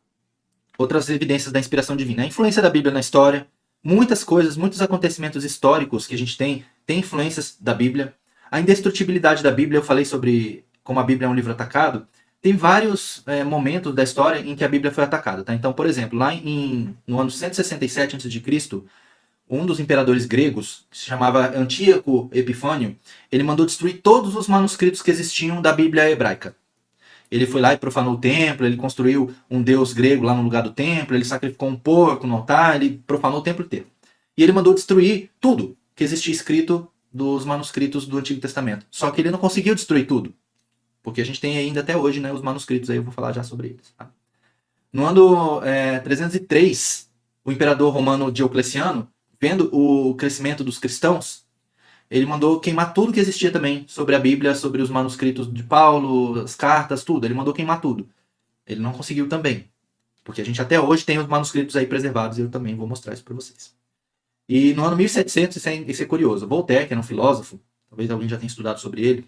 S1: Outras evidências da inspiração divina. A influência da Bíblia na história. Muitas coisas, muitos acontecimentos históricos que a gente tem influências da Bíblia. A indestrutibilidade da Bíblia, eu falei sobre como a Bíblia é um livro atacado. Tem vários momentos da história em que a Bíblia foi atacada. Tá? Então, por exemplo, lá no ano 167 a.C., um dos imperadores gregos, que se chamava Antíoco Epifânio, ele mandou destruir todos os manuscritos que existiam da Bíblia hebraica. Ele foi lá e profanou o templo, ele construiu um deus grego lá no lugar do templo, ele sacrificou um porco no altar, ele profanou o templo inteiro. E ele mandou destruir tudo que existia escrito dos manuscritos do Antigo Testamento. Só que ele não conseguiu destruir tudo, porque a gente tem ainda até hoje, né, os manuscritos, aí eu vou falar já sobre eles. Tá? No ano 303, o imperador romano Diocleciano, vendo o crescimento dos cristãos, ele mandou queimar tudo que existia também sobre a Bíblia, sobre os manuscritos de Paulo, as cartas, tudo. Ele mandou queimar tudo. Ele não conseguiu também. Porque a gente até hoje tem os manuscritos aí preservados e eu também vou mostrar isso para vocês. E no ano 1700, isso é curioso, Voltaire, que era um filósofo, talvez alguém já tenha estudado sobre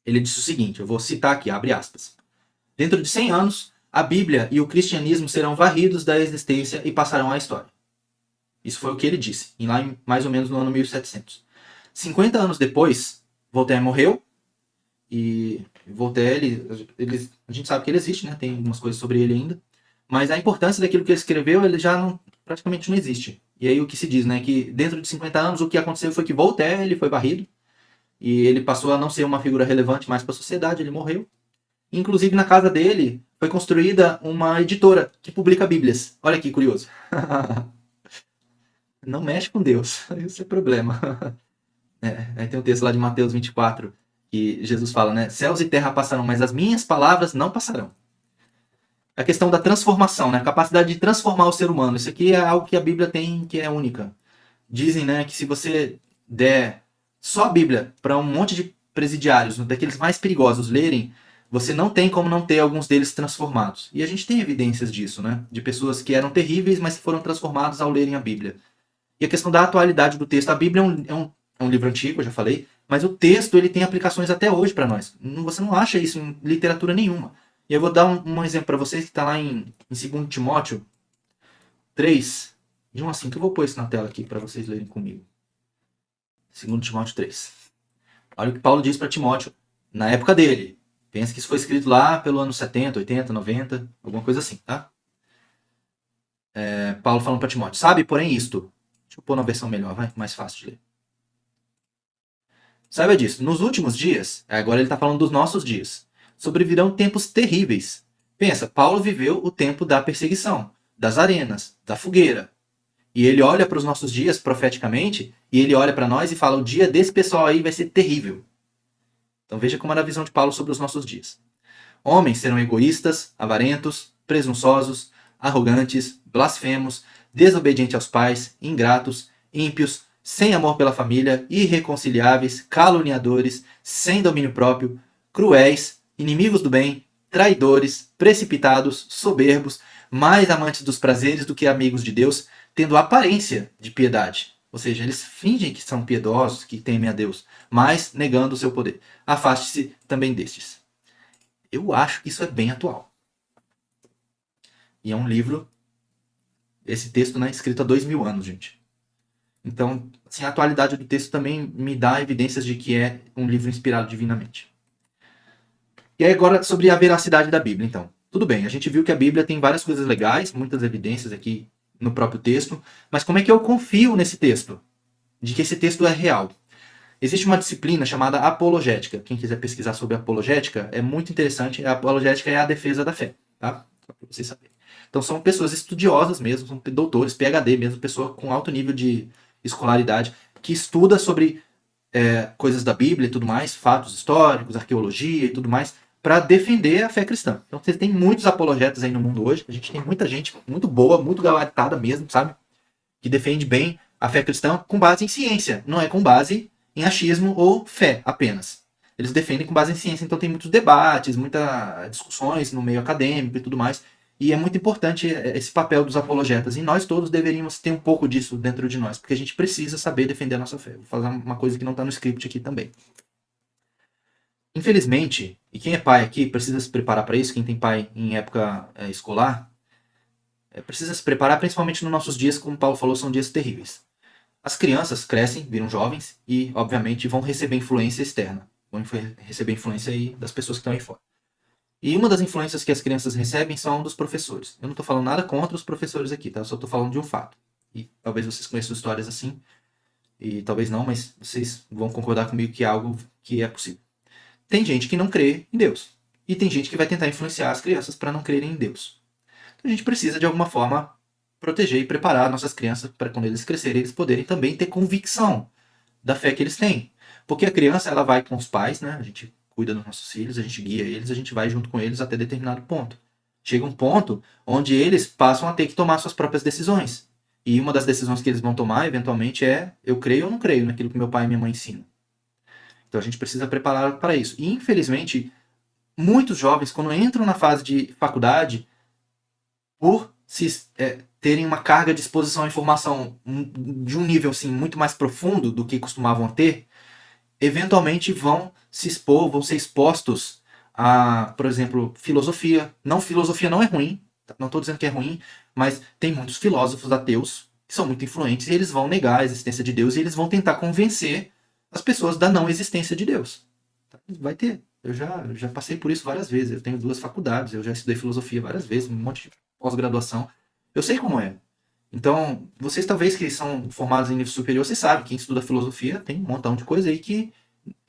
S1: ele disse o seguinte, eu vou citar aqui, abre aspas. Dentro de 100 anos, a Bíblia e o cristianismo serão varridos da existência e passarão à história. Isso foi o que ele disse, lá em mais ou menos no ano 1700. 50 anos depois, Voltaire morreu. E Voltaire, a gente sabe que ele existe, né? Tem algumas coisas sobre ele ainda. Mas a importância daquilo que ele escreveu, ele já praticamente não existe. E aí o que se diz, né? Que dentro de 50 anos, o que aconteceu foi que Voltaire ele foi varrido. E ele passou a não ser uma figura relevante mais para a sociedade, ele morreu. Inclusive, na casa dele, foi construída uma editora que publica bíblias. Olha que curioso. Não mexe com Deus, isso é problema. Aí tem um texto lá de Mateus 24, que Jesus fala, né? Céus e terra passarão, mas as minhas palavras não passarão. A questão da transformação, né? A capacidade de transformar o ser humano. Isso aqui é algo que a Bíblia tem, que é única. Dizem, né, que se você der só a Bíblia para um monte de presidiários, daqueles mais perigosos, lerem, você não tem como não ter alguns deles transformados. E a gente tem evidências disso, né? De pessoas que eram terríveis, mas que foram transformadas ao lerem a Bíblia. E a questão da atualidade do texto. A Bíblia é um livro antigo, eu já falei, mas o texto ele tem aplicações até hoje para nós. Você não acha isso em literatura nenhuma. E eu vou dar um exemplo para vocês que está lá em 2 Timóteo 3, de 1 a 5. Eu vou pôr isso na tela aqui para vocês lerem comigo. 2 Timóteo 3. Olha o que Paulo diz para Timóteo na época dele. Pensa que isso foi escrito lá pelo ano 70, 80, 90, alguma coisa assim, tá? Paulo falando para Timóteo. Sabe, porém, isto. Deixa eu pôr na versão melhor, vai, mais fácil de ler. Saiba disso. Nos últimos dias, agora ele está falando dos nossos dias, sobrevirão tempos terríveis. Pensa, Paulo viveu o tempo da perseguição, das arenas, da fogueira. E ele olha para os nossos dias profeticamente, e ele olha para nós e fala, o dia desse pessoal aí vai ser terrível. Então veja como era a visão de Paulo sobre os nossos dias. Homens serão egoístas, avarentos, presunçosos, arrogantes, blasfemos, desobedientes aos pais, ingratos, ímpios, sem amor pela família, irreconciliáveis, caluniadores, sem domínio próprio, cruéis, inimigos do bem, traidores, precipitados, soberbos, mais amantes dos prazeres do que amigos de Deus, tendo aparência de piedade. Ou seja, eles fingem que são piedosos, que temem a Deus, mas negando o seu poder. Afaste-se também destes. Eu acho que isso é bem atual. E é um livro, esse texto, né, escrito há 2000 anos, gente. Então, assim, a atualidade do texto também me dá evidências de que é um livro inspirado divinamente. E aí agora sobre a veracidade da Bíblia, então. Tudo bem, a gente viu que a Bíblia tem várias coisas legais, muitas evidências aqui no próprio texto, mas como é que eu confio nesse texto? De que esse texto é real? Existe uma disciplina chamada apologética. Quem quiser pesquisar sobre apologética é muito interessante. A apologética é a defesa da fé, tá? Só para vocês saberem. Então são pessoas estudiosas mesmo, são doutores, PhD mesmo, pessoa com alto nível de escolaridade, que estuda sobre coisas da Bíblia e tudo mais, fatos históricos, arqueologia e tudo mais, para defender a fé cristã. Então você tem muitos apologetas aí no mundo hoje, a gente tem muita gente muito boa, muito gabaritada mesmo, sabe? Que defende bem a fé cristã com base em ciência, não é com base em achismo ou fé apenas. Eles defendem com base em ciência, então tem muitos debates, muitas discussões no meio acadêmico e tudo mais. E é muito importante esse papel dos apologetas. E nós todos deveríamos ter um pouco disso dentro de nós, porque a gente precisa saber defender a nossa fé. Vou falar uma coisa que não está no script aqui também. Infelizmente, e quem é pai aqui precisa se preparar para isso, quem tem pai em época escolar, precisa se preparar, principalmente nos nossos dias, como Paulo falou, são dias terríveis. As crianças crescem, viram jovens e, obviamente, vão receber influência externa. Vão receber influência aí das pessoas que estão aí fora. E uma das influências que as crianças recebem são dos professores. Eu não estou falando nada contra os professores aqui, tá? Eu só estou falando de um fato. E talvez vocês conheçam histórias assim, e talvez não, mas vocês vão concordar comigo que é algo que é possível. Tem gente que não crê em Deus. E tem gente que vai tentar influenciar as crianças para não crerem em Deus. Então a gente precisa, de alguma forma, proteger e preparar nossas crianças para quando eles crescerem, eles poderem também ter convicção da fé que eles têm. Porque a criança, ela vai com os pais, né? A gente cuida dos nossos filhos, a gente guia eles, a gente vai junto com eles até determinado ponto. Chega um ponto onde eles passam a ter que tomar suas próprias decisões. E uma das decisões que eles vão tomar, eventualmente, é eu creio ou não creio naquilo que meu pai e minha mãe ensinam. Então a gente precisa preparar para isso. E, infelizmente, muitos jovens, quando entram na fase de faculdade, por terem uma carga de exposição à informação de um nível assim, muito mais profundo do que costumavam ter, eventualmente vão se expor, vão ser expostos a, por exemplo, filosofia. Filosofia não é ruim, não estou dizendo que é ruim, mas tem muitos filósofos ateus que são muito influentes e eles vão negar a existência de Deus e eles vão tentar convencer as pessoas da não existência de Deus. Vai ter. Eu já passei por isso várias vezes. Eu tenho 2 faculdades, eu já estudei filosofia várias vezes, um monte de pós-graduação. Eu sei como é. Então, vocês talvez que são formados em nível superior, vocês sabem, quem estuda filosofia tem um montão de coisa aí que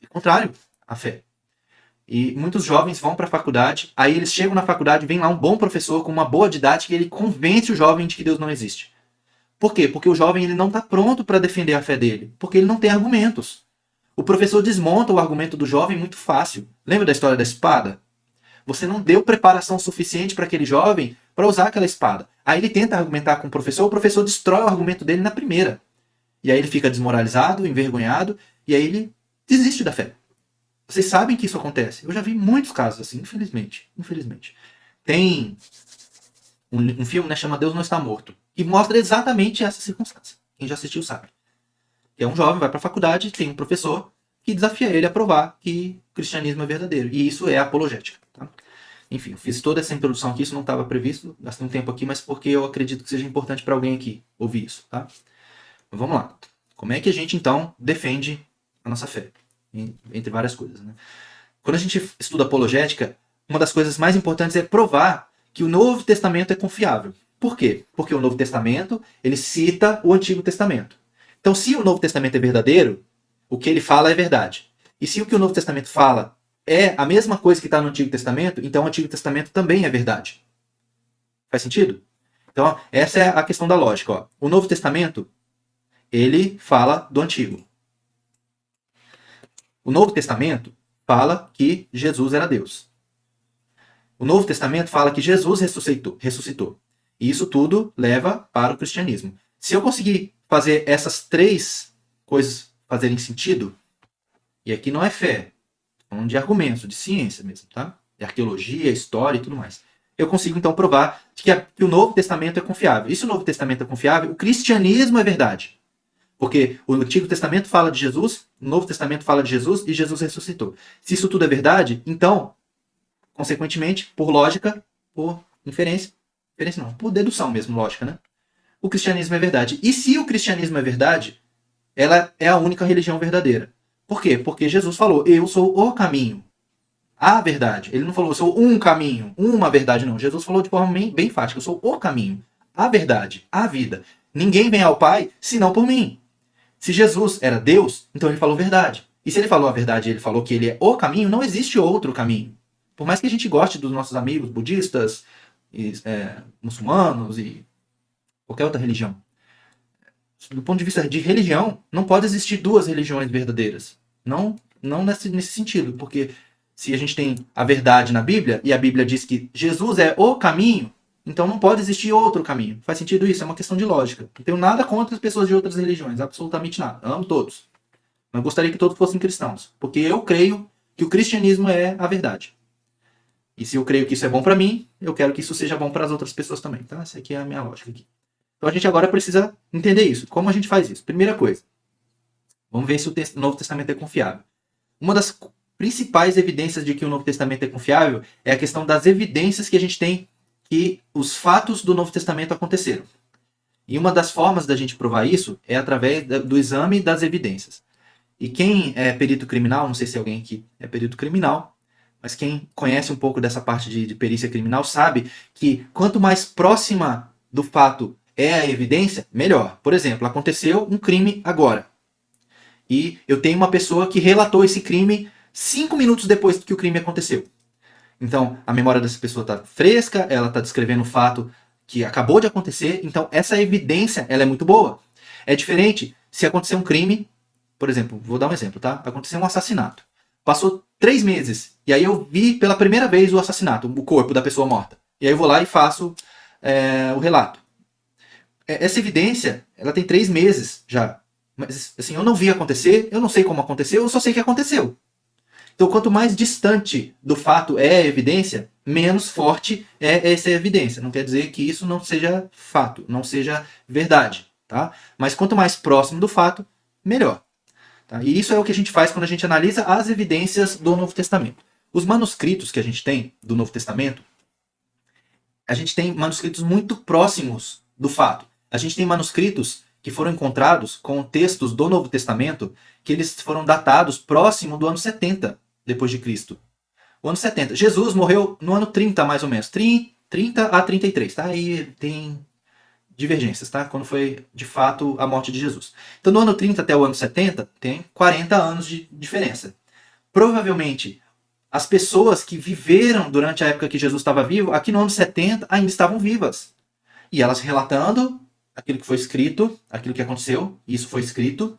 S1: é contrário à fé. E muitos jovens vão para a faculdade, aí eles chegam na faculdade, vem lá um bom professor com uma boa didática e ele convence o jovem de que Deus não existe. Por quê? Porque o jovem ele não está pronto para defender a fé dele, porque ele não tem argumentos. O professor desmonta o argumento do jovem muito fácil. Lembra da história da espada? Você não deu preparação suficiente para aquele jovem para usar aquela espada. Aí ele tenta argumentar com o professor destrói o argumento dele na primeira. E aí ele fica desmoralizado, envergonhado, e aí ele desiste da fé. Vocês sabem que isso acontece. Eu já vi muitos casos assim, infelizmente. Tem um filme, né, chama Deus Não Está Morto, que mostra exatamente essa circunstância. Quem já assistiu sabe. É um jovem, vai para a faculdade, tem um professor que desafia ele a provar que o cristianismo é verdadeiro. E isso é apologética. Tá? Enfim, eu fiz toda essa introdução aqui, isso não estava previsto, gastei um tempo aqui, mas porque eu acredito que seja importante para alguém aqui ouvir isso. Tá? Então, vamos lá. Como é que a gente, então, defende a nossa fé? Entre várias coisas. Né? Quando a gente estuda apologética, uma das coisas mais importantes é provar que o Novo Testamento é confiável. Por quê? Porque o Novo Testamento, ele cita o Antigo Testamento. Então, se o Novo Testamento é verdadeiro, o que ele fala é verdade. E se o que o Novo Testamento fala é a mesma coisa que está no Antigo Testamento, então o Antigo Testamento também é verdade. Faz sentido? Então, essa é a questão da lógica. Ó. O Novo Testamento, ele fala do Antigo. O Novo Testamento fala que Jesus era Deus. O Novo Testamento fala que Jesus ressuscitou. E isso tudo leva para o cristianismo. Se eu conseguir fazer essas três coisas fazerem sentido, e aqui não é fé, falando de argumentos, de ciência mesmo, tá? De arqueologia, história e tudo mais. Eu consigo então provar que o Novo Testamento é confiável. E se o Novo Testamento é confiável, o cristianismo é verdade. Porque o Antigo Testamento fala de Jesus, o Novo Testamento fala de Jesus e Jesus ressuscitou. Se isso tudo é verdade, então, consequentemente, por lógica, por inferência não, por dedução mesmo, lógica, né? O cristianismo é verdade. E se o cristianismo é verdade, ela é a única religião verdadeira. Por quê? Porque Jesus falou, eu sou o caminho, a verdade. Ele não falou, eu sou um caminho, uma verdade, não. Jesus falou de forma bem fática, eu sou o caminho, a verdade, a vida. Ninguém vem ao Pai senão por mim. Se Jesus era Deus, então ele falou verdade. E se ele falou a verdade e ele falou que ele é o caminho, não existe outro caminho. Por mais que a gente goste dos nossos amigos budistas, muçulmanos e qualquer outra religião. Do ponto de vista de religião, não pode existir duas religiões verdadeiras. Não nesse sentido, porque se a gente tem a verdade na Bíblia, e a Bíblia diz que Jesus é o caminho, então não pode existir outro caminho. Faz sentido isso? É uma questão de lógica. Não tenho nada contra as pessoas de outras religiões, absolutamente nada. Amo todos. Mas gostaria que todos fossem cristãos, porque eu creio que o cristianismo é a verdade. E se eu creio que isso é bom para mim, eu quero que isso seja bom para as outras pessoas também. Tá? Essa aqui é a minha lógica aqui. Então a gente agora precisa entender isso. Como a gente faz isso? Primeira coisa, vamos ver se o Novo Testamento é confiável. Uma das principais evidências de que o Novo Testamento é confiável é a questão das evidências que a gente tem que os fatos do Novo Testamento aconteceram. E uma das formas da gente provar isso é através do exame das evidências. E quem é perito criminal, não sei se alguém aqui é perito criminal, mas quem conhece um pouco dessa parte de perícia criminal sabe que quanto mais próxima do fato é a evidência, melhor. Por exemplo, aconteceu um crime agora. E eu tenho uma pessoa que relatou esse crime 5 minutos depois que o crime aconteceu. Então, a memória dessa pessoa está fresca, ela está descrevendo o fato que acabou de acontecer, então essa evidência ela é muito boa. É diferente se acontecer um crime, por exemplo, vou dar um exemplo, tá? Aconteceu um assassinato. Passou 3 meses, e aí eu vi pela primeira vez o assassinato, o corpo da pessoa morta. E aí eu vou lá e faço o relato. Essa evidência, ela tem 3 meses já. Mas, assim, eu não vi acontecer, eu não sei como aconteceu, eu só sei que aconteceu. Então, quanto mais distante do fato é a evidência, menos forte é essa evidência. Não quer dizer que isso não seja fato, não seja verdade, tá? Mas quanto mais próximo do fato, melhor. Tá? E isso é o que a gente faz quando a gente analisa as evidências do Novo Testamento. Os manuscritos que a gente tem do Novo Testamento, a gente tem manuscritos muito próximos do fato. A gente tem manuscritos que foram encontrados com textos do Novo Testamento que eles foram datados próximo do ano 70 depois de Cristo. O ano 70. Jesus morreu no ano 30, mais ou menos. 30 a 33, tá? Aí tem divergências, tá? Quando foi, de fato, a morte de Jesus. Então, do ano 30 até o ano 70, tem 40 anos de diferença. Provavelmente, as pessoas que viveram durante a época que Jesus estava vivo, aqui no ano 70, ainda estavam vivas. E elas relatando aquilo que foi escrito, aquilo que aconteceu, isso foi escrito,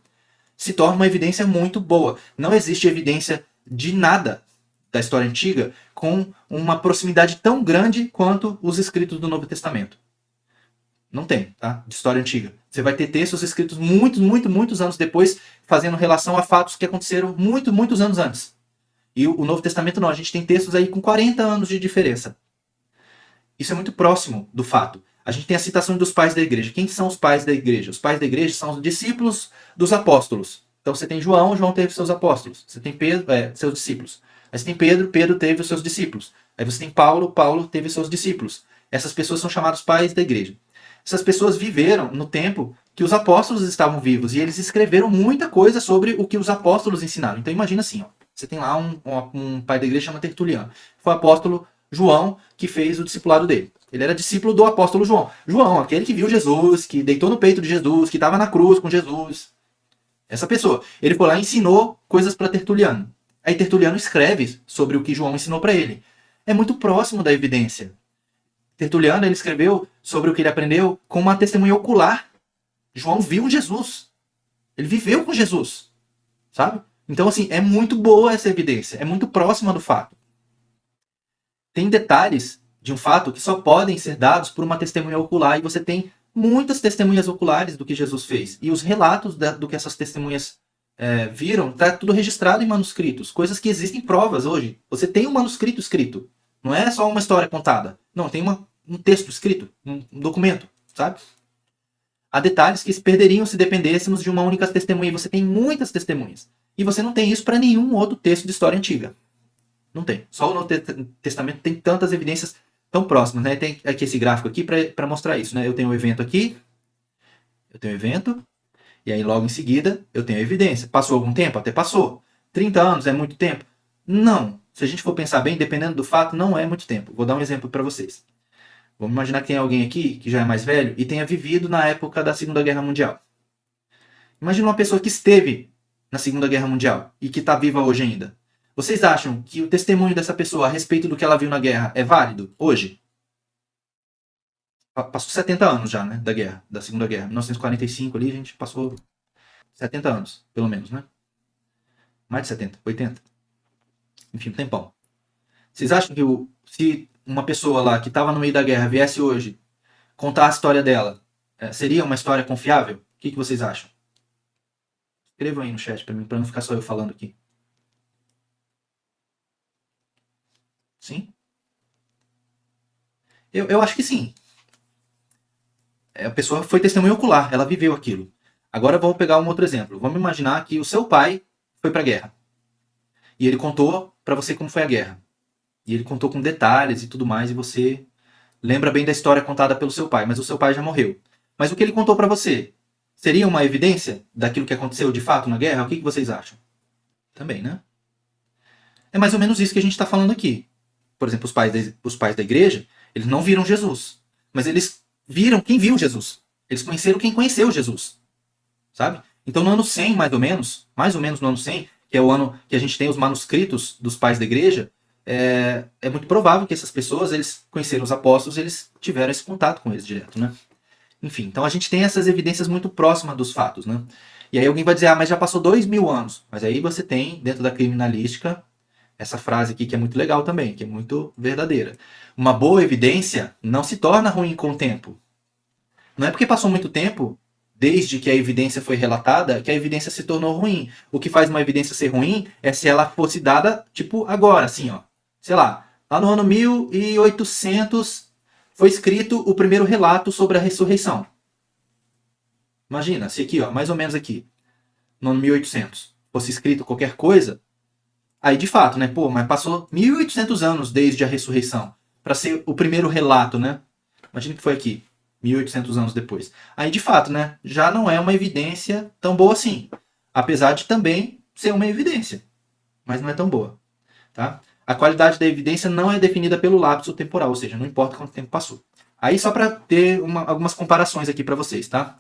S1: se torna uma evidência muito boa. Não existe evidência de nada da história antiga com uma proximidade tão grande quanto os escritos do Novo Testamento. Não tem, tá? De história antiga. Você vai ter textos escritos muitos anos depois, fazendo relação a fatos que aconteceram muitos anos antes. E o Novo Testamento não, a gente tem textos aí com 40 anos de diferença. Isso é muito próximo do fato. A gente tem a citação dos pais da igreja. Quem são os pais da igreja? Os pais da igreja são os discípulos dos apóstolos. Então você tem João, João teve seus apóstolos. Você tem Pedro, seus discípulos. Aí você tem Pedro, Pedro teve os seus discípulos. Aí você tem Paulo, Paulo teve seus discípulos. Essas pessoas são chamadas pais da igreja. Essas pessoas viveram no tempo que os apóstolos estavam vivos e eles escreveram muita coisa sobre o que os apóstolos ensinaram. Então imagina assim, ó, você tem lá um pai da igreja chamado Tertuliano. Foi o apóstolo João que fez o discipulado dele. Ele era discípulo do apóstolo João. João, aquele que viu Jesus, que deitou no peito de Jesus, que estava na cruz com Jesus. Essa pessoa. Ele foi lá e ensinou coisas para Tertuliano. Aí Tertuliano escreve sobre o que João ensinou para ele. É muito próximo da evidência. Tertuliano ele escreveu sobre o que ele aprendeu com uma testemunha ocular. João viu Jesus. Ele viveu com Jesus. Sabe? Então, assim, é muito boa essa evidência. É muito próxima do fato. Tem detalhes de um fato que só podem ser dados por uma testemunha ocular. E você tem muitas testemunhas oculares do que Jesus fez. E os relatos do que essas testemunhas viram, está tudo registrado em manuscritos. Coisas que existem provas hoje. Você tem um manuscrito escrito. Não é só uma história contada. Não, tem um texto escrito, um documento, sabe? Há detalhes que se perderiam se dependêssemos de uma única testemunha. E você tem muitas testemunhas. E você não tem isso para nenhum outro texto de história antiga. Não tem. Só o Novo Testamento tem tantas evidências tão próximas, né? Tem aqui esse gráfico aqui para mostrar isso, né? Eu tenho um evento aqui, eu tenho um evento, e aí logo em seguida eu tenho a evidência. Passou algum tempo? Até passou. 30 anos é muito tempo? Não. Se a gente for pensar bem, dependendo do fato, não é muito tempo. Vou dar um exemplo para vocês. Vamos imaginar que tem alguém aqui que já é mais velho e tenha vivido na época da Segunda Guerra Mundial. Imagina uma pessoa que esteve na Segunda Guerra Mundial e que está viva hoje ainda. Vocês acham que o testemunho dessa pessoa a respeito do que ela viu na guerra é válido hoje? Passou 70 anos já, né, da guerra, da Segunda Guerra. 1945 ali, a gente passou 70 anos, pelo menos, né? Mais de 70, 80. Enfim, um tempão. Vocês acham que se uma pessoa lá que estava no meio da guerra viesse hoje contar a história dela, seria uma história confiável? O que vocês acham? Escrevam aí no chat para mim, para não ficar só eu falando aqui. Sim? Eu acho que sim. A pessoa foi testemunha ocular, ela viveu aquilo. Agora vamos pegar um outro exemplo. Vamos imaginar que o seu pai foi para a guerra. E ele contou para você como foi a guerra. E ele contou com detalhes e tudo mais, e você lembra bem da história contada pelo seu pai, mas o seu pai já morreu. Mas o que ele contou para você seria uma evidência daquilo que aconteceu de fato na guerra? O que vocês acham? Também, né? É mais ou menos isso que a gente está falando aqui. Por exemplo, os pais da igreja, eles não viram Jesus. Mas eles viram quem viu Jesus. Eles conheceram quem conheceu Jesus. Sabe? Então no ano 100, mais ou menos no ano 100, que é o ano que a gente tem os manuscritos dos pais da igreja, é muito provável que essas pessoas, eles conheceram os apóstolos, eles tiveram esse contato com eles direto, né? Enfim, então a gente tem essas evidências muito próximas dos fatos, né? E aí alguém vai dizer, mas já passou 2000 anos. Mas aí você tem, dentro da criminalística, essa frase aqui que é muito legal também, que é muito verdadeira. Uma boa evidência não se torna ruim com o tempo. Não é porque passou muito tempo, desde que a evidência foi relatada, que a evidência se tornou ruim. O que faz uma evidência ser ruim é se ela fosse dada, tipo, agora, assim, ó. Sei lá no ano 1800 foi escrito o primeiro relato sobre a ressurreição. Imagina, se aqui, ó, mais ou menos aqui, no ano 1800, fosse escrito qualquer coisa, aí de fato, né, mas passou 1800 anos desde a ressurreição para ser o primeiro relato, né? Imagina que foi aqui, 1800 anos depois. Aí de fato, né, já não é uma evidência tão boa assim, apesar de também ser uma evidência, mas não é tão boa, tá? A qualidade da evidência não é definida pelo lapso temporal, ou seja, não importa quanto tempo passou. Aí só para ter algumas comparações aqui para vocês, tá?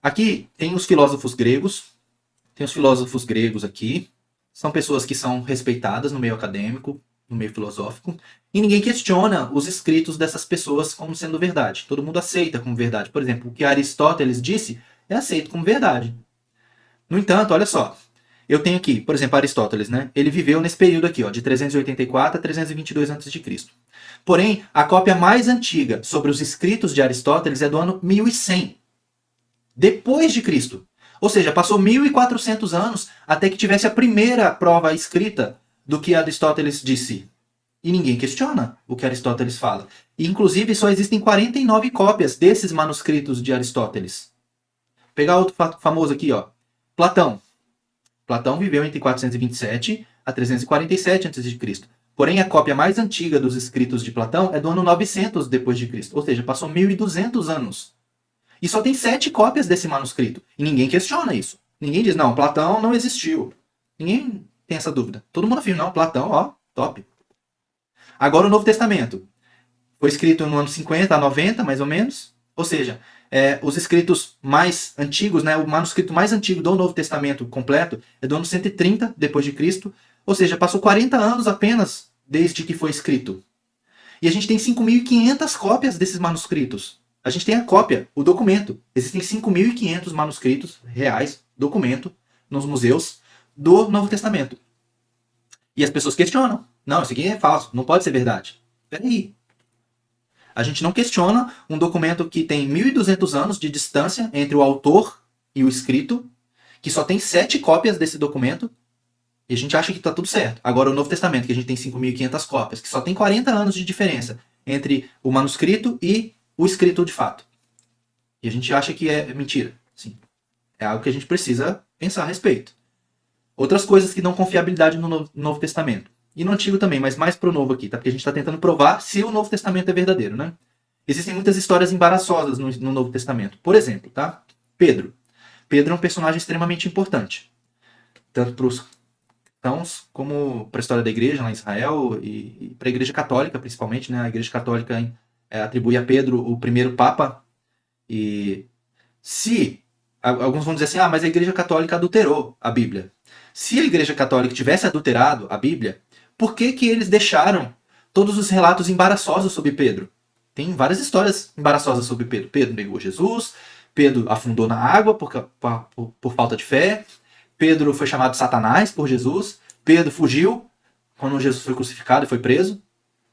S1: Aqui tem os filósofos gregos, aqui, são pessoas que são respeitadas no meio acadêmico, no meio filosófico, e ninguém questiona os escritos dessas pessoas como sendo verdade. Todo mundo aceita como verdade. Por exemplo, o que Aristóteles disse é aceito como verdade. No entanto, olha só, eu tenho aqui, por exemplo, Aristóteles, né? Ele viveu nesse período aqui, ó, de 384 a 322 a.C. Porém, a cópia mais antiga sobre os escritos de Aristóteles é do ano 1100, depois de Cristo. Ou seja, passou 1400 anos até que tivesse a primeira prova escrita do que Aristóteles disse. E ninguém questiona o que Aristóteles fala. E, inclusive, só existem 49 cópias desses manuscritos de Aristóteles. Vou pegar outro fato famoso aqui, ó. Platão. Platão viveu entre 427 a 347 a.C. Porém, a cópia mais antiga dos escritos de Platão é do ano 900 depois de Cristo, ou seja, passou 1.200 anos. E só tem 7 cópias desse manuscrito. E ninguém questiona isso. Ninguém diz, não, Platão não existiu. Ninguém tem essa dúvida. Todo mundo afirma, não, Platão, ó, top. Agora o Novo Testamento. Foi escrito no ano 50 a 90, mais ou menos. Ou seja, os escritos mais antigos, né, o manuscrito mais antigo do Novo Testamento completo é do ano 130 depois de Cristo. Ou seja, passou 40 anos apenas desde que foi escrito. E a gente tem 5.500 cópias desses manuscritos. A gente tem a cópia, o documento. Existem 5.500 manuscritos reais, documento, nos museus do Novo Testamento. E as pessoas questionam. Não, isso aqui é falso, não pode ser verdade. Peraí. A gente não questiona um documento que tem 1.200 anos de distância entre o autor e o escrito, que só tem 7 cópias desse documento, e a gente acha que está tudo certo. Agora o Novo Testamento, que a gente tem 5.500 cópias, que só tem 40 anos de diferença entre o manuscrito e o escrito de fato. E a gente acha que é mentira. Sim. É algo que a gente precisa pensar a respeito. Outras coisas que dão confiabilidade no Novo Testamento. E no Antigo também, mas mais pro Novo aqui, tá? Porque a gente está tentando provar se o Novo Testamento é verdadeiro, né? Existem muitas histórias embaraçosas no Novo Testamento. Por exemplo, tá? Pedro. Pedro é um personagem extremamente importante. Tanto para os cristãos como para a história da igreja lá em Israel e para a igreja católica, principalmente, né? A igreja católica atribui a Pedro o primeiro papa. E se alguns vão dizer assim, mas a igreja católica adulterou a Bíblia. Se a igreja católica tivesse adulterado a Bíblia, por que eles deixaram todos os relatos embaraçosos sobre Pedro? Tem várias histórias embaraçosas sobre Pedro. Pedro negou Jesus, Pedro afundou na água por falta de fé, Pedro foi chamado de Satanás por Jesus, Pedro fugiu quando Jesus foi crucificado e foi preso.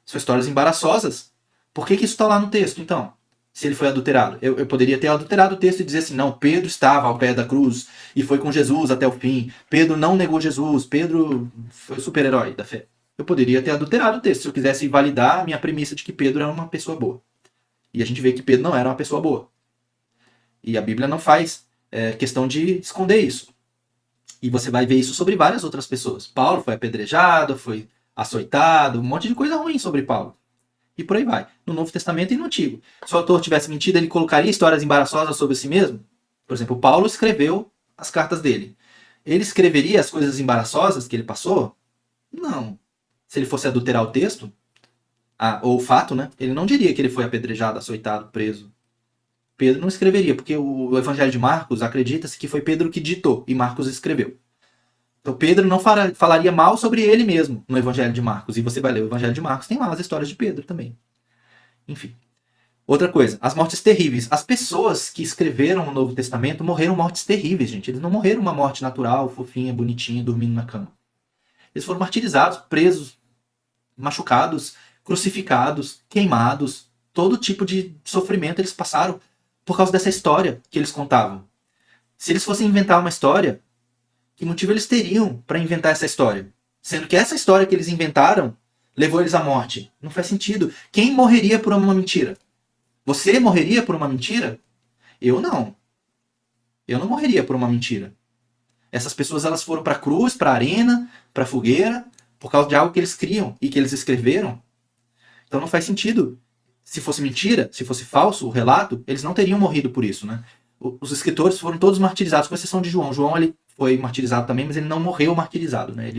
S1: São histórias embaraçosas. Por que isso está lá no texto, então? Se ele foi adulterado. Eu poderia ter adulterado o texto e dizer assim, não, Pedro estava ao pé da cruz e foi com Jesus até o fim. Pedro não negou Jesus. Pedro foi o super-herói da fé. Eu poderia ter adulterado o texto se eu quisesse validar a minha premissa de que Pedro era uma pessoa boa. E a gente vê que Pedro não era uma pessoa boa. E a Bíblia não faz questão de esconder isso. E você vai ver isso sobre várias outras pessoas. Paulo foi apedrejado, foi açoitado, um monte de coisa ruim sobre Paulo. E por aí vai. No Novo Testamento e no Antigo. Se o autor tivesse mentido, ele colocaria histórias embaraçosas sobre si mesmo? Por exemplo, Paulo escreveu as cartas dele. Ele escreveria as coisas embaraçosas que ele passou? Não. Se ele fosse adulterar o texto, ou o fato, né? Ele não diria que ele foi apedrejado, açoitado, preso. Pedro não escreveria, porque o Evangelho de Marcos acredita-se que foi Pedro que ditou e Marcos escreveu. Então Pedro não falaria mal sobre ele mesmo no Evangelho de Marcos. E você vai ler o Evangelho de Marcos, tem lá as histórias de Pedro também. Enfim. Outra coisa, as mortes terríveis. As pessoas que escreveram o Novo Testamento morreram mortes terríveis, gente. Eles não morreram uma morte natural, fofinha, bonitinha, dormindo na cama. Eles foram martirizados, presos, machucados, crucificados, queimados. Todo tipo de sofrimento eles passaram por causa dessa história que eles contavam. Se eles fossem inventar uma história, que motivo eles teriam para inventar essa história? Sendo que essa história que eles inventaram levou eles à morte. Não faz sentido. Quem morreria por uma mentira? Você morreria por uma mentira? Eu não. Eu não morreria por uma mentira. Essas pessoas elas foram para a cruz, para a arena, para a fogueira, por causa de algo que eles criam e que eles escreveram. Então não faz sentido. Se fosse mentira, se fosse falso o relato, eles não teriam morrido por isso, né? Os escritores foram todos martirizados, com exceção de João. João ele foi martirizado também, mas ele não morreu martirizado, né?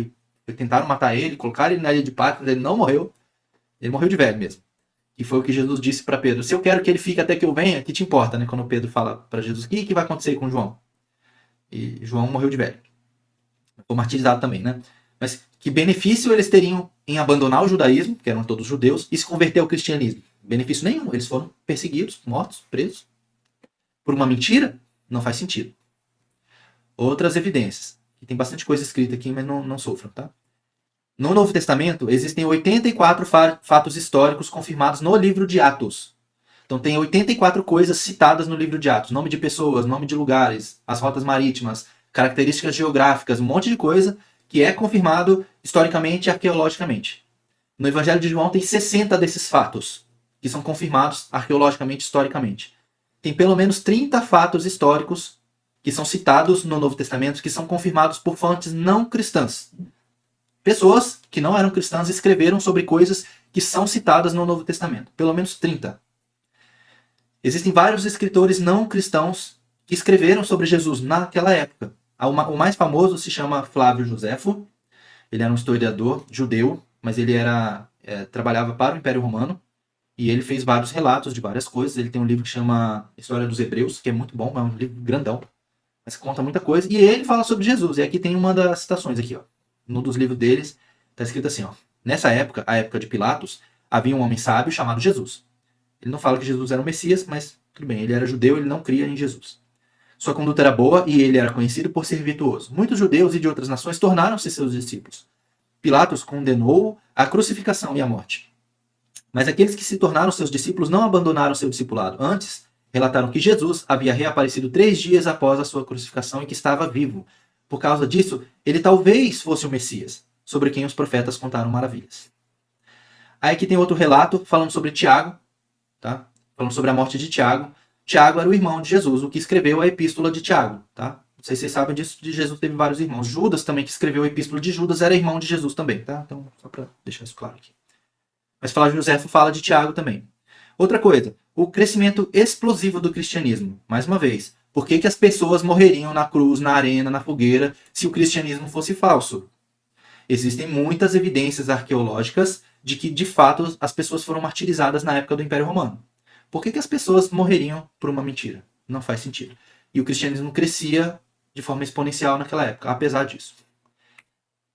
S1: Tentaram matar ele, colocaram ele na ilha de Patmos, ele não morreu. Ele morreu de velho mesmo. E foi o que Jesus disse para Pedro. Se eu quero que ele fique até que eu venha, que te importa, né? Quando Pedro fala para Jesus, o que vai acontecer com João? E João morreu de velho. Foi martirizado também, né? Mas que benefício eles teriam em abandonar o judaísmo, que eram todos judeus, e se converter ao cristianismo? Benefício nenhum. Eles foram perseguidos, mortos, presos. Por uma mentira? Não faz sentido. Outras evidências. E tem bastante coisa escrita aqui, mas não sofram, tá? No Novo Testamento, existem 84 fatos históricos confirmados no livro de Atos. Então tem 84 coisas citadas no livro de Atos. Nome de pessoas, nome de lugares, as rotas marítimas, características geográficas, um monte de coisa que é confirmado historicamente e arqueologicamente. No Evangelho de João tem 60 desses fatos, que são confirmados arqueologicamente, historicamente. Tem pelo menos 30 fatos históricos que são citados no Novo Testamento, que são confirmados por fontes não cristãs. Pessoas que não eram cristãs escreveram sobre coisas que são citadas no Novo Testamento. Pelo menos 30. Existem vários escritores não cristãos que escreveram sobre Jesus naquela época. O mais famoso se chama Flávio Joséfo. Ele era um historiador judeu, mas ele trabalhava para o Império Romano. E ele fez vários relatos de várias coisas. Ele tem um livro que chama História dos Hebreus, que é muito bom, é um livro grandão, mas conta muita coisa. E ele fala sobre Jesus. E aqui tem uma das citações aqui, ó. Num dos livros deles está escrito assim, ó. Nessa época, a época de Pilatos, havia um homem sábio chamado Jesus. Ele não fala que Jesus era o Messias, mas tudo bem, ele era judeu, ele não cria em Jesus. Sua conduta era boa e ele era conhecido por ser virtuoso. Muitos judeus e de outras nações tornaram-se seus discípulos. Pilatos condenou a crucificação e a morte. Mas aqueles que se tornaram seus discípulos não abandonaram seu discipulado. Antes, relataram que Jesus havia reaparecido 3 dias após a sua crucificação e que estava vivo. Por causa disso, ele talvez fosse o Messias, sobre quem os profetas contaram maravilhas. Aí aqui tem outro relato falando sobre Tiago, tá? Falando sobre a morte de Tiago. Tiago era o irmão de Jesus, o que escreveu a epístola de Tiago, tá? Não sei se vocês sabem disso, de Jesus teve vários irmãos. Judas também, que escreveu a epístola de Judas, era irmão de Jesus também, tá? Então, só para deixar isso claro aqui. Mas Flávio Joséfo fala de Tiago também. Outra coisa, o crescimento explosivo do cristianismo. Mais uma vez, por que as pessoas morreriam na cruz, na arena, na fogueira, se o cristianismo fosse falso? Existem muitas evidências arqueológicas de que, de fato, as pessoas foram martirizadas na época do Império Romano. Por que as pessoas morreriam por uma mentira? Não faz sentido. E o cristianismo crescia de forma exponencial naquela época, apesar disso.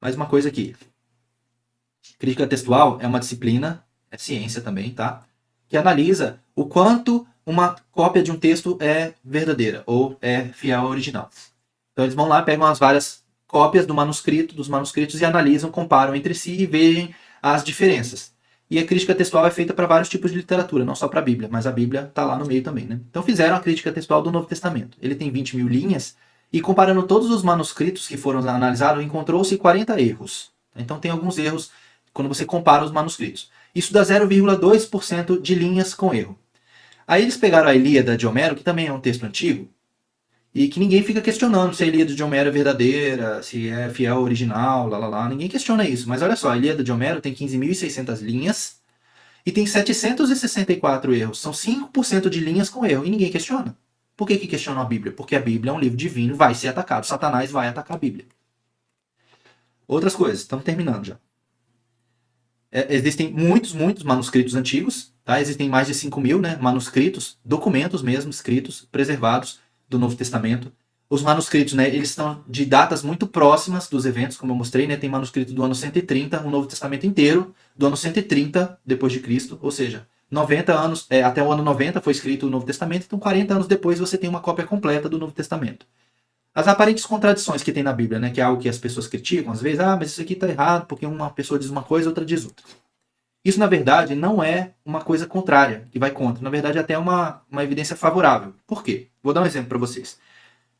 S1: Mais uma coisa aqui. Crítica textual é uma disciplina, é ciência também, tá? Que analisa o quanto uma cópia de um texto é verdadeira ou é fiel ao original. Então eles vão lá, pegam as várias cópias dos manuscritos e analisam, comparam entre si e veem as diferenças. E a crítica textual é feita para vários tipos de literatura, não só para a Bíblia, mas a Bíblia está lá no meio também, né? Então fizeram a crítica textual do Novo Testamento. Ele tem 20 mil linhas e comparando todos os manuscritos que foram analisados, encontrou-se 40 erros. Então tem alguns erros quando você compara os manuscritos. Isso dá 0,2% de linhas com erro. Aí eles pegaram a Ilíada de Homero, que também é um texto antigo, e que ninguém fica questionando se a Ilíada de Homero é verdadeira, se é fiel ao original, ninguém questiona isso. Mas olha só, a Ilíada de Homero tem 15.600 linhas e tem 764 erros. São 5% de linhas com erro e ninguém questiona. Por que questionam a Bíblia? Porque a Bíblia é um livro divino, vai ser atacado. Satanás vai atacar a Bíblia. Outras coisas, estamos terminando já. Existem muitos manuscritos antigos, tá? Existem mais de 5.000, né, manuscritos, documentos mesmo, escritos, preservados do Novo Testamento. Os manuscritos, né, eles estão de datas muito próximas dos eventos, como eu mostrei, né, tem manuscrito do ano 130, o Novo Testamento inteiro, do ano 130 depois de Cristo, ou seja, 90 anos, até o ano 90 foi escrito o Novo Testamento, então 40 anos depois você tem uma cópia completa do Novo Testamento. As aparentes contradições que tem na Bíblia, né, que é algo que as pessoas criticam, às vezes, mas isso aqui está errado, porque uma pessoa diz uma coisa, outra diz outra. Isso, na verdade, não é uma coisa contrária, que vai contra. Na verdade, é até uma evidência favorável. Por quê? Vou dar um exemplo para vocês.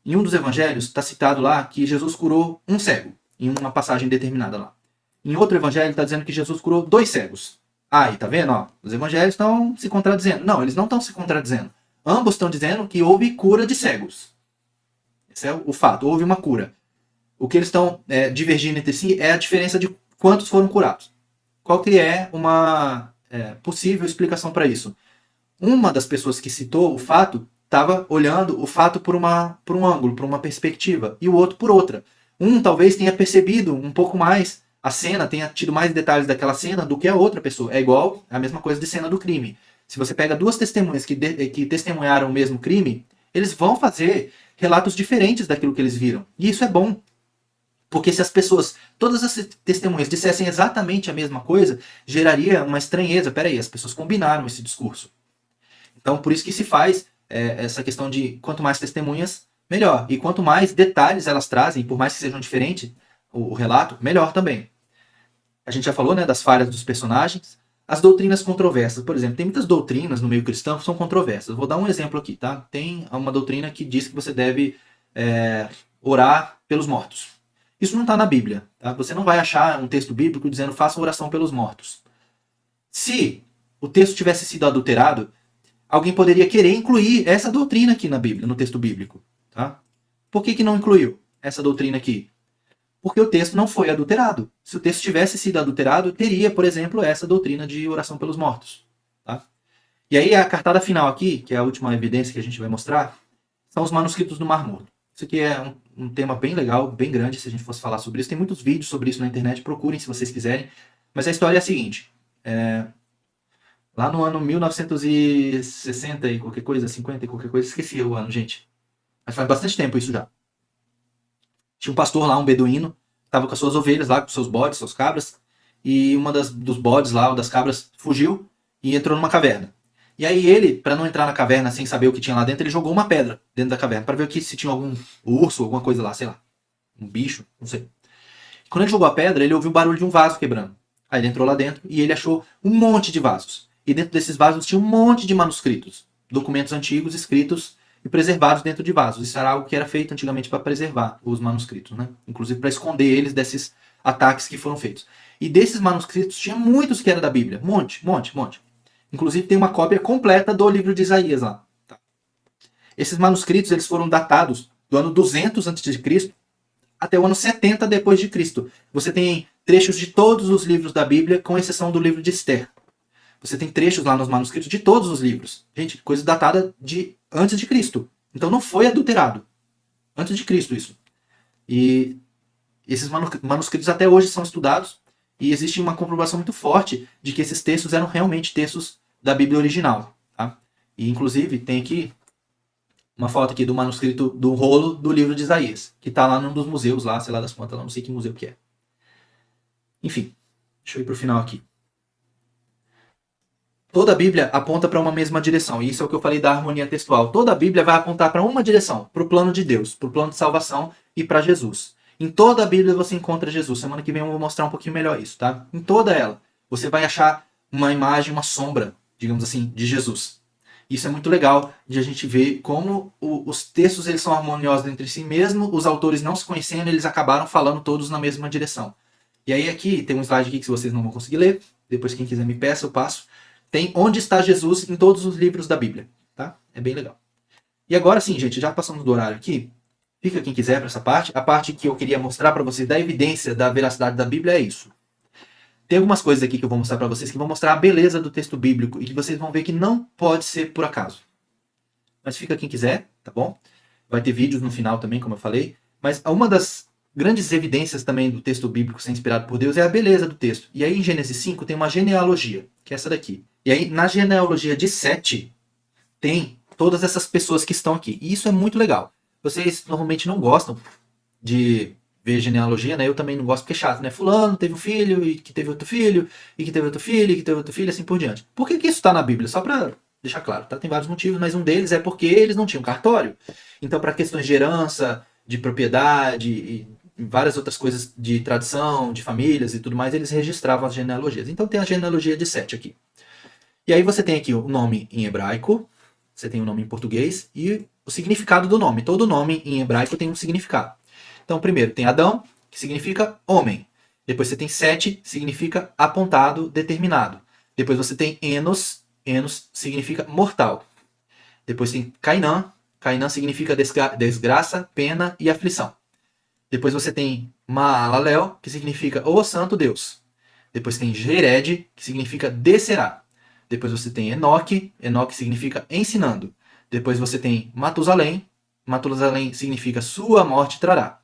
S1: Em um dos evangelhos, está citado lá que Jesus curou um cego, em uma passagem determinada lá. Em outro evangelho, está dizendo que Jesus curou 2 cegos. Aí, tá vendo? Ó, os evangelhos estão se contradizendo. Não, eles não estão se contradizendo. Ambos estão dizendo que houve cura de cegos. Esse é o fato, houve uma cura. O que eles estão divergindo entre si é a diferença de quantos foram curados. Qual que é uma possível explicação para isso? Uma das pessoas que citou o fato estava olhando o fato por um ângulo, por uma perspectiva, e o outro por outra. Um talvez tenha percebido um pouco mais a cena, tenha tido mais detalhes daquela cena do que a outra pessoa. É igual a mesma coisa de cena do crime. Se você pega 2 testemunhas que testemunharam o mesmo crime, eles vão fazer relatos diferentes daquilo que eles viram. E isso é bom. Porque se as pessoas, todas as testemunhas, dissessem exatamente a mesma coisa, geraria uma estranheza. Peraí, as pessoas combinaram esse discurso. Então, por isso que se faz essa questão de quanto mais testemunhas, melhor. E quanto mais detalhes elas trazem, por mais que sejam diferentes, o relato, melhor também. A gente já falou, né, das falhas dos personagens. As doutrinas controversas, por exemplo, tem muitas doutrinas no meio cristão que são controversas. Vou dar um exemplo aqui, tá? Tem uma doutrina que diz que você deve orar pelos mortos. Isso não está na Bíblia, tá? Você não vai achar um texto bíblico dizendo faça oração pelos mortos. Se o texto tivesse sido adulterado, alguém poderia querer incluir essa doutrina aqui na Bíblia, no texto bíblico. Tá? Por que não incluiu essa doutrina aqui? Porque o texto não foi adulterado. Se o texto tivesse sido adulterado, teria, por exemplo, essa doutrina de oração pelos mortos. Tá? E aí a cartada final aqui, que é a última evidência que a gente vai mostrar, são os manuscritos do Mar Morto. Isso aqui é um tema bem legal, bem grande, se a gente fosse falar sobre isso. Tem muitos vídeos sobre isso na internet, procurem se vocês quiserem. Mas a história é a seguinte. Lá no ano 1960 e qualquer coisa, 50 e qualquer coisa, esqueci o ano, gente. Mas faz bastante tempo isso já. Tinha um pastor lá, um beduíno, estava com as suas ovelhas lá, com seus bodes, suas cabras, e uma dos bodes lá, ou das cabras, fugiu e entrou numa caverna. E aí ele, para não entrar na caverna sem saber o que tinha lá dentro, ele jogou uma pedra dentro da caverna, para ver se tinha algum urso, alguma coisa lá, sei lá, um bicho, não sei. Quando ele jogou a pedra, ele ouviu o barulho de um vaso quebrando. Aí ele entrou lá dentro e ele achou um monte de vasos. E dentro desses vasos tinha um monte de manuscritos, documentos antigos escritos e preservados dentro de vasos. Isso era algo que era feito antigamente para preservar os manuscritos, né? Inclusive para esconder eles desses ataques que foram feitos. E desses manuscritos tinha muitos que eram da Bíblia, monte. Inclusive tem uma cópia completa do livro de Isaías lá. Tá? Esses manuscritos eles foram datados do ano 200 a.C. até o ano 70 depois de Cristo. Você tem trechos de todos os livros da Bíblia, com exceção do livro de Esther. Você tem trechos lá nos manuscritos de todos os livros. Gente, coisa datada de antes de Cristo. Então não foi adulterado. Antes de Cristo isso. E esses manuscritos até hoje são estudados e existe uma comprovação muito forte de que esses textos eram realmente textos da Bíblia original. Tá? E inclusive tem aqui uma foto aqui do manuscrito do rolo do livro de Isaías, que está lá num dos museus lá, sei lá das quantas, lá não sei que museu que é. Enfim, deixa eu ir para o final aqui. Toda a Bíblia aponta para uma mesma direção, e isso é o que eu falei da harmonia textual. Toda a Bíblia vai apontar para uma direção, para o plano de Deus, para o plano de salvação e para Jesus. Em toda a Bíblia você encontra Jesus. Semana que vem eu vou mostrar um pouquinho melhor isso, tá? Em toda ela, você vai achar uma imagem, uma sombra, digamos assim, de Jesus. Isso é muito legal de a gente ver como os textos eles são harmoniosos entre si, mesmo os autores não se conhecendo, eles acabaram falando todos na mesma direção. E aí aqui tem um slide aqui que vocês não vão conseguir ler, depois quem quiser me peça, eu passo. Tem onde está Jesus em todos os livros da Bíblia, tá? É bem legal. E agora sim, gente, já passamos do horário aqui. Fica quem quiser para essa parte. A parte que eu queria mostrar para vocês da evidência da veracidade da Bíblia é isso. Tem algumas coisas aqui que eu vou mostrar para vocês que vão mostrar a beleza do texto bíblico e que vocês vão ver que não pode ser por acaso. Mas fica quem quiser, tá bom? Vai ter vídeos no final também, como eu falei. Mas uma das grandes evidências também do texto bíblico ser inspirado por Deus é a beleza do texto. E aí em Gênesis 5 tem uma genealogia, que é essa daqui. E aí na genealogia de Sete tem todas essas pessoas que estão aqui. E isso é muito legal. Vocês normalmente não gostam de ver genealogia, né? Eu também não gosto porque é chato, né? Fulano teve um filho, e que teve outro filho, e que teve outro filho, e que teve outro filho, assim por diante. Por que isso está na Bíblia? Só para deixar claro, tá? Tem vários motivos, mas um deles é porque eles não tinham cartório. Então, para questões de herança, de propriedade e várias outras coisas de tradição, de famílias e tudo mais, eles registravam as genealogias. Então tem a genealogia de Sete aqui. E aí você tem aqui o nome em hebraico, você tem o nome em português e o significado do nome. Todo nome em hebraico tem um significado. Então, primeiro tem Adão, que significa homem. Depois você tem Sete, significa apontado, determinado. Depois você tem Enos, Enos significa mortal. Depois tem Cainã, Cainã significa desgraça, pena e aflição. Depois você tem Maalalel, que significa o santo Deus. Depois tem Jered, que significa descerá. Depois você tem Enoque, Enoque significa ensinando. Depois você tem Matusalém, Matusalém significa sua morte trará.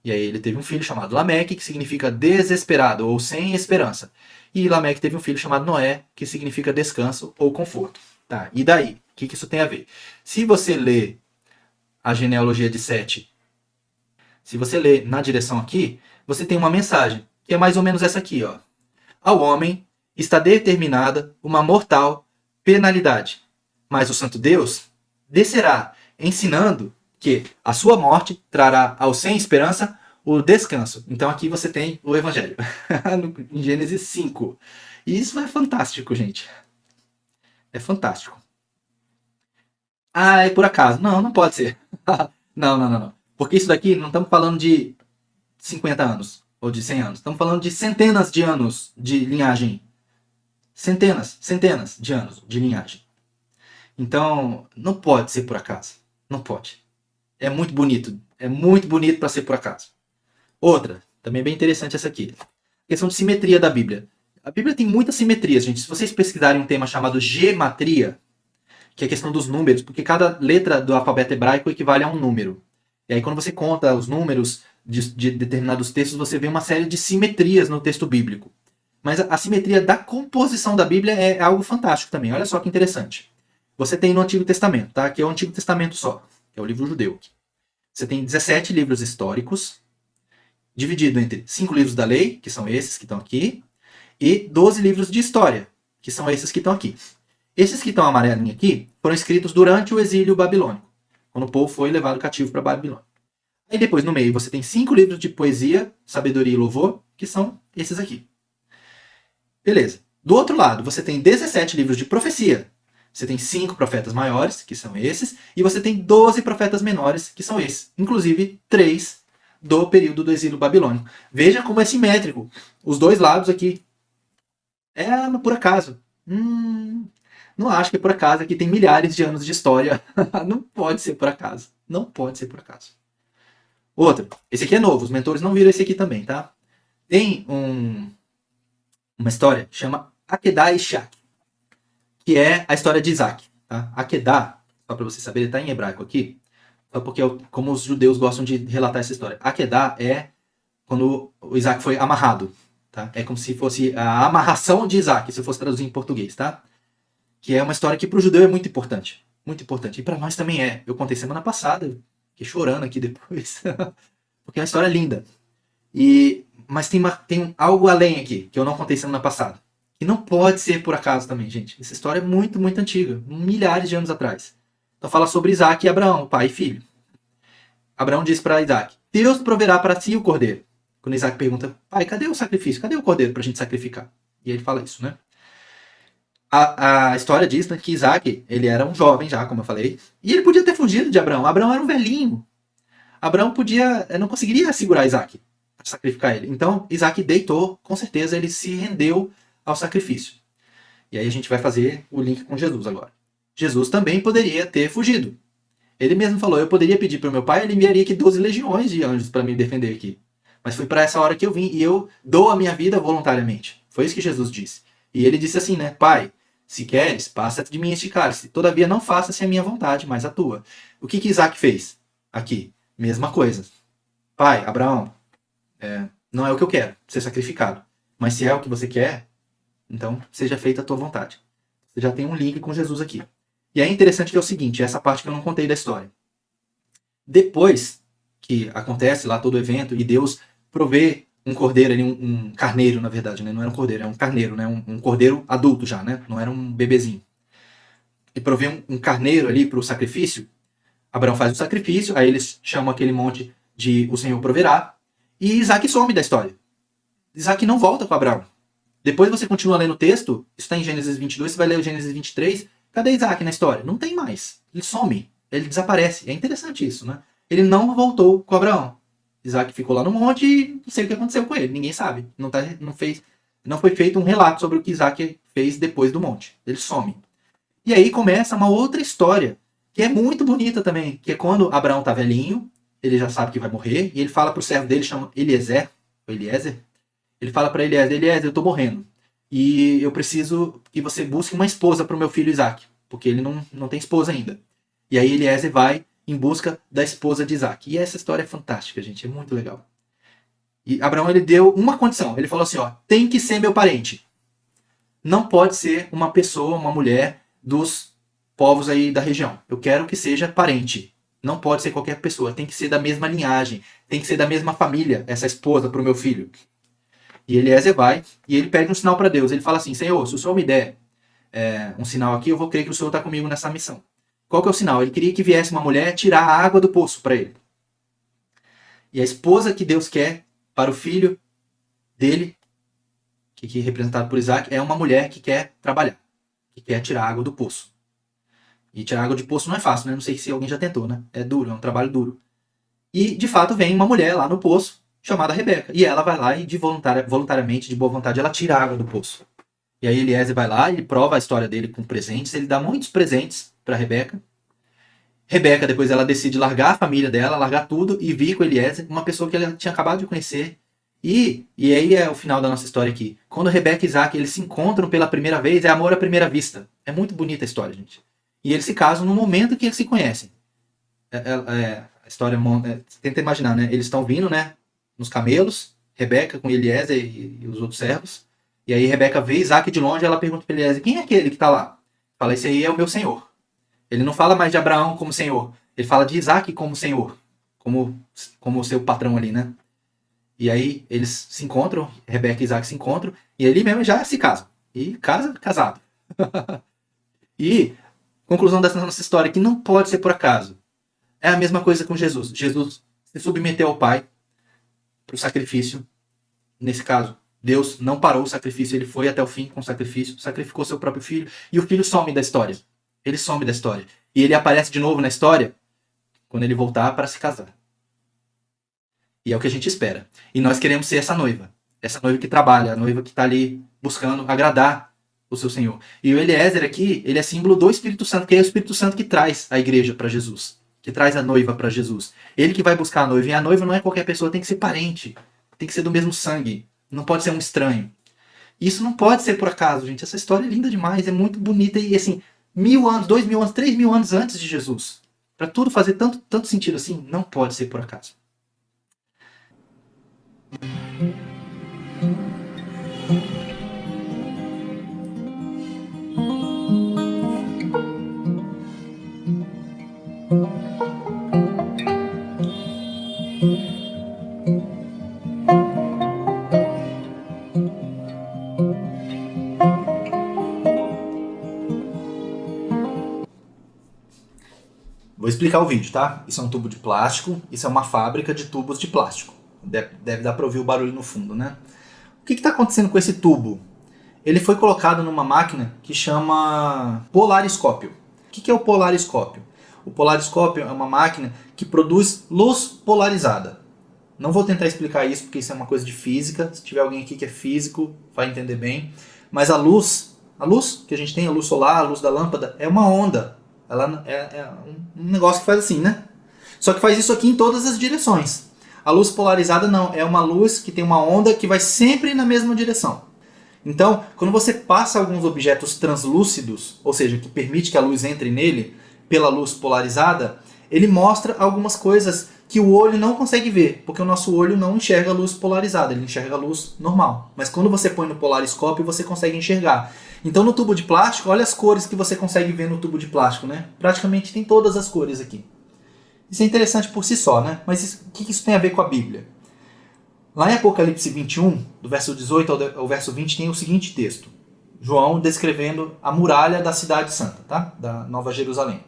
S1: E aí ele teve um filho chamado Lameque, que significa desesperado ou sem esperança. E Lameque teve um filho chamado Noé, que significa descanso ou conforto. Tá, e daí? O que isso tem a ver? Se você lê a genealogia de Sete, se você lê na direção aqui, você tem uma mensagem, que é mais ou menos essa aqui, ó. Ao homem está determinada uma mortal penalidade, mas o santo Deus descerá, ensinando que a sua morte trará ao sem esperança o descanso. Então aqui você tem o Evangelho, em Gênesis 5. E isso é fantástico, gente. É fantástico. Ah, é por acaso. Não, não pode ser. Não. Porque isso daqui não estamos falando de 50 anos ou de 100 anos. Estamos falando de centenas de anos de linhagem. centenas de anos de linhagem. Então, não pode ser por acaso. Não pode. É muito bonito para ser por acaso. Outra, também bem interessante essa aqui. Questão de simetria da Bíblia. A Bíblia tem muitas simetrias, gente. Se vocês pesquisarem um tema chamado gematria, que é a questão dos números, porque cada letra do alfabeto hebraico equivale a um número. E aí, quando você conta os números de determinados textos, você vê uma série de simetrias no texto bíblico. Mas a simetria da composição da Bíblia é algo fantástico também. Olha só que interessante. Você tem no Antigo Testamento, tá? Que é o Antigo Testamento só, que é o livro judeu. Você tem 17 livros históricos, dividido entre 5 livros da lei, que são esses que estão aqui, e 12 livros de história, que são esses que estão aqui. Esses que estão amarelinhos aqui foram escritos durante o exílio babilônico, quando o povo foi levado cativo para Babilônia. Aí depois, no meio, você tem 5 livros de poesia, sabedoria e louvor, que são esses aqui. Beleza. Do outro lado, você tem 17 livros de profecia. Você tem 5 profetas maiores, que são esses, e você tem 12 profetas menores, que são esses. Inclusive, 3 do período do exílio babilônico. Veja como é simétrico. Os dois lados aqui. É por acaso. Não acho que é por acaso. Aqui tem milhares de anos de história. Não pode ser por acaso. Não pode ser por acaso. Outra. Esse aqui é novo. Os mentores não viram esse aqui também, tá? Tem uma história que chama Akedah e Ishak, que é a história de Isaac. Tá? Akedah, só para você saber, ele está em hebraico aqui, só porque como os judeus gostam de relatar essa história. Akedah é quando o Isaac foi amarrado. Tá? É como se fosse a amarração de Isaac, se eu fosse traduzir em português. Tá? Que é uma história que para o judeu é muito importante. Muito importante. E para nós também é. Eu contei semana passada, fiquei chorando aqui depois. Porque é uma história linda. Mas tem algo além aqui, que eu não contei semana passada. Que não pode ser por acaso também, gente. Essa história é muito, muito antiga. Milhares de anos atrás. Então fala sobre Isaac e Abraão, pai e filho. Abraão diz para Isaac: Deus proverá para si o cordeiro. Quando Isaac pergunta: pai, cadê o sacrifício? Cadê o cordeiro para a gente sacrificar? E ele fala isso, né? A história diz, né, que Isaac, ele era um jovem já, como eu falei. E ele podia ter fugido de Abraão. Abraão era um velhinho. Abraão não conseguiria segurar Isaac para sacrificar ele. Então Isaac deitou, com certeza ele se rendeu ao sacrifício. E aí a gente vai fazer o link com Jesus agora. Jesus também poderia ter fugido. Ele mesmo falou: eu poderia pedir para o meu pai, ele enviaria aqui 12 legiões de anjos para me defender aqui. Mas foi para essa hora que eu vim e eu dou a minha vida voluntariamente. Foi isso que Jesus disse. E ele disse assim, né? Pai, se queres, passa de mim este cálice. Todavia não faça-se a minha vontade, mas a tua. O que Isaac fez? Aqui, mesma coisa. Pai, Abraão, não é o que eu quero, ser sacrificado. Mas se é o que você quer, então seja feita a tua vontade. Você já tem um link com Jesus aqui. E é interessante que é o seguinte, essa parte que eu não contei da história. Depois que acontece lá todo o evento e Deus provê um cordeiro ali, um carneiro, na verdade, né? Não era um cordeiro, é um carneiro, né? Um cordeiro adulto já, né? Não era um bebezinho. E provê um carneiro ali para o sacrifício. Abraão faz o sacrifício, aí eles chamam aquele monte de o Senhor proverá, e Isaac some da história. Isaac não volta com Abraão. Depois você continua lendo o texto, isso está em Gênesis 22, você vai ler o Gênesis 23, cadê Isaac na história? Não tem mais. Ele some, ele desaparece. É interessante isso, né? Ele não voltou com Abraão. Isaac ficou lá no monte e não sei o que aconteceu com ele, ninguém sabe. Não foi feito um relato sobre o que Isaac fez depois do monte. Ele some. E aí começa uma outra história, que é muito bonita também, que é quando Abraão tá velhinho, ele já sabe que vai morrer, e ele fala pro servo dele, chama Eliezer, ele fala para Eliezer, eu tô morrendo, e eu preciso que você busque uma esposa pro meu filho Isaac, porque ele não tem esposa ainda. E aí Eliezer vai em busca da esposa de Isaac. E essa história é fantástica, gente, é muito legal. E Abraão, ele deu uma condição, ele falou assim, ó, tem que ser meu parente. Não pode ser uma pessoa, uma mulher dos povos aí da região. Eu quero que seja parente. Não pode ser qualquer pessoa, tem que ser da mesma linhagem, tem que ser da mesma família, essa esposa para o meu filho. E Eliezer vai e ele pede um sinal para Deus. Ele fala assim, Senhor, se o Senhor me der um sinal aqui, eu vou crer que o Senhor está comigo nessa missão. Qual que é o sinal? Ele queria que viesse uma mulher tirar a água do poço para ele. E a esposa que Deus quer para o filho dele, que é representado por Isaac, é uma mulher que quer trabalhar, que quer tirar água do poço. E tirar água de poço não é fácil, né? Não sei se alguém já tentou, né? É duro, é um trabalho duro. E, de fato, vem uma mulher lá no poço, chamada Rebeca. E ela vai lá e, voluntariamente, de boa vontade, ela tira a água do poço. E aí Eliezer vai lá, ele prova a história dele com presentes, ele dá muitos presentes para Rebeca. Rebeca, depois ela decide largar a família dela, largar tudo e vir com Eliezer, uma pessoa que ela tinha acabado de conhecer. E aí é o final da nossa história aqui. Quando Rebeca e Isaac eles se encontram pela primeira vez, é amor à primeira vista. É muito bonita a história, gente. E eles se casam no momento que eles se conhecem. A história, tenta imaginar, né? Eles estão vindo, né? Nos camelos, Rebeca com Eliezer e os outros servos. E aí Rebeca vê Isaac de longe e ela pergunta para Eliezer, quem é aquele que está lá? Fala, esse aí é o meu senhor. Ele não fala mais de Abraão como senhor. Ele fala de Isaac como senhor. Como o seu patrão ali, né? E aí eles se encontram, Rebeca e Isaac se encontram, e ali mesmo já se casam. E casado. E, conclusão dessa nossa história, que não pode ser por acaso. É a mesma coisa com Jesus. Jesus se submeteu ao Pai para o sacrifício. Nesse caso, Deus não parou o sacrifício, ele foi até o fim com o sacrifício, sacrificou seu próprio filho, e o filho some da história. Ele some da história. E ele aparece de novo na história quando ele voltar para se casar. E é o que a gente espera. E nós queremos ser essa noiva. Essa noiva que trabalha, a noiva que está ali buscando agradar o seu Senhor. E o Eliezer aqui, ele é símbolo do Espírito Santo, que é o Espírito Santo que traz a igreja para Jesus. Que traz a noiva para Jesus. Ele que vai buscar a noiva. E a noiva não é qualquer pessoa, tem que ser parente. Tem que ser do mesmo sangue. Não pode ser um estranho. Isso não pode ser por acaso, gente. Essa história é linda demais, é muito bonita. E assim, 1000 anos, 2000 anos, 3000 anos antes de Jesus. Para tudo fazer tanto sentido assim, não pode ser por acaso. Vou explicar o vídeo, tá? Isso é um tubo de plástico, isso é uma fábrica de tubos de plástico. Deve dar para ouvir o barulho no fundo, né? O que está acontecendo com esse tubo? Ele foi colocado numa máquina que chama polariscópio. O que é o polariscópio? O polariscópio é uma máquina que produz luz polarizada. Não vou tentar explicar isso porque isso é uma coisa de física. Se tiver alguém aqui que é físico, vai entender bem. Mas a luz que a gente tem, a luz solar, a luz da lâmpada, é uma onda. Ela é um negócio que faz assim, né? Só que faz isso aqui em todas as direções. A luz polarizada não, é uma luz que tem uma onda que vai sempre na mesma direção. Então, quando você passa alguns objetos translúcidos, ou seja, que permite que a luz entre nele, pela luz polarizada, ele mostra algumas coisas que o olho não consegue ver, porque o nosso olho não enxerga a luz polarizada, ele enxerga a luz normal. Mas quando você põe no polariscópio, você consegue enxergar. Então no tubo de plástico, olha as cores que você consegue ver no tubo de plástico, né? Praticamente tem todas as cores aqui. Isso é interessante por si só, né? Mas o que isso tem a ver com a Bíblia? Lá em Apocalipse 21, do verso 18 ao verso 20, tem o seguinte texto. João descrevendo a muralha da cidade santa, tá? Da Nova Jerusalém.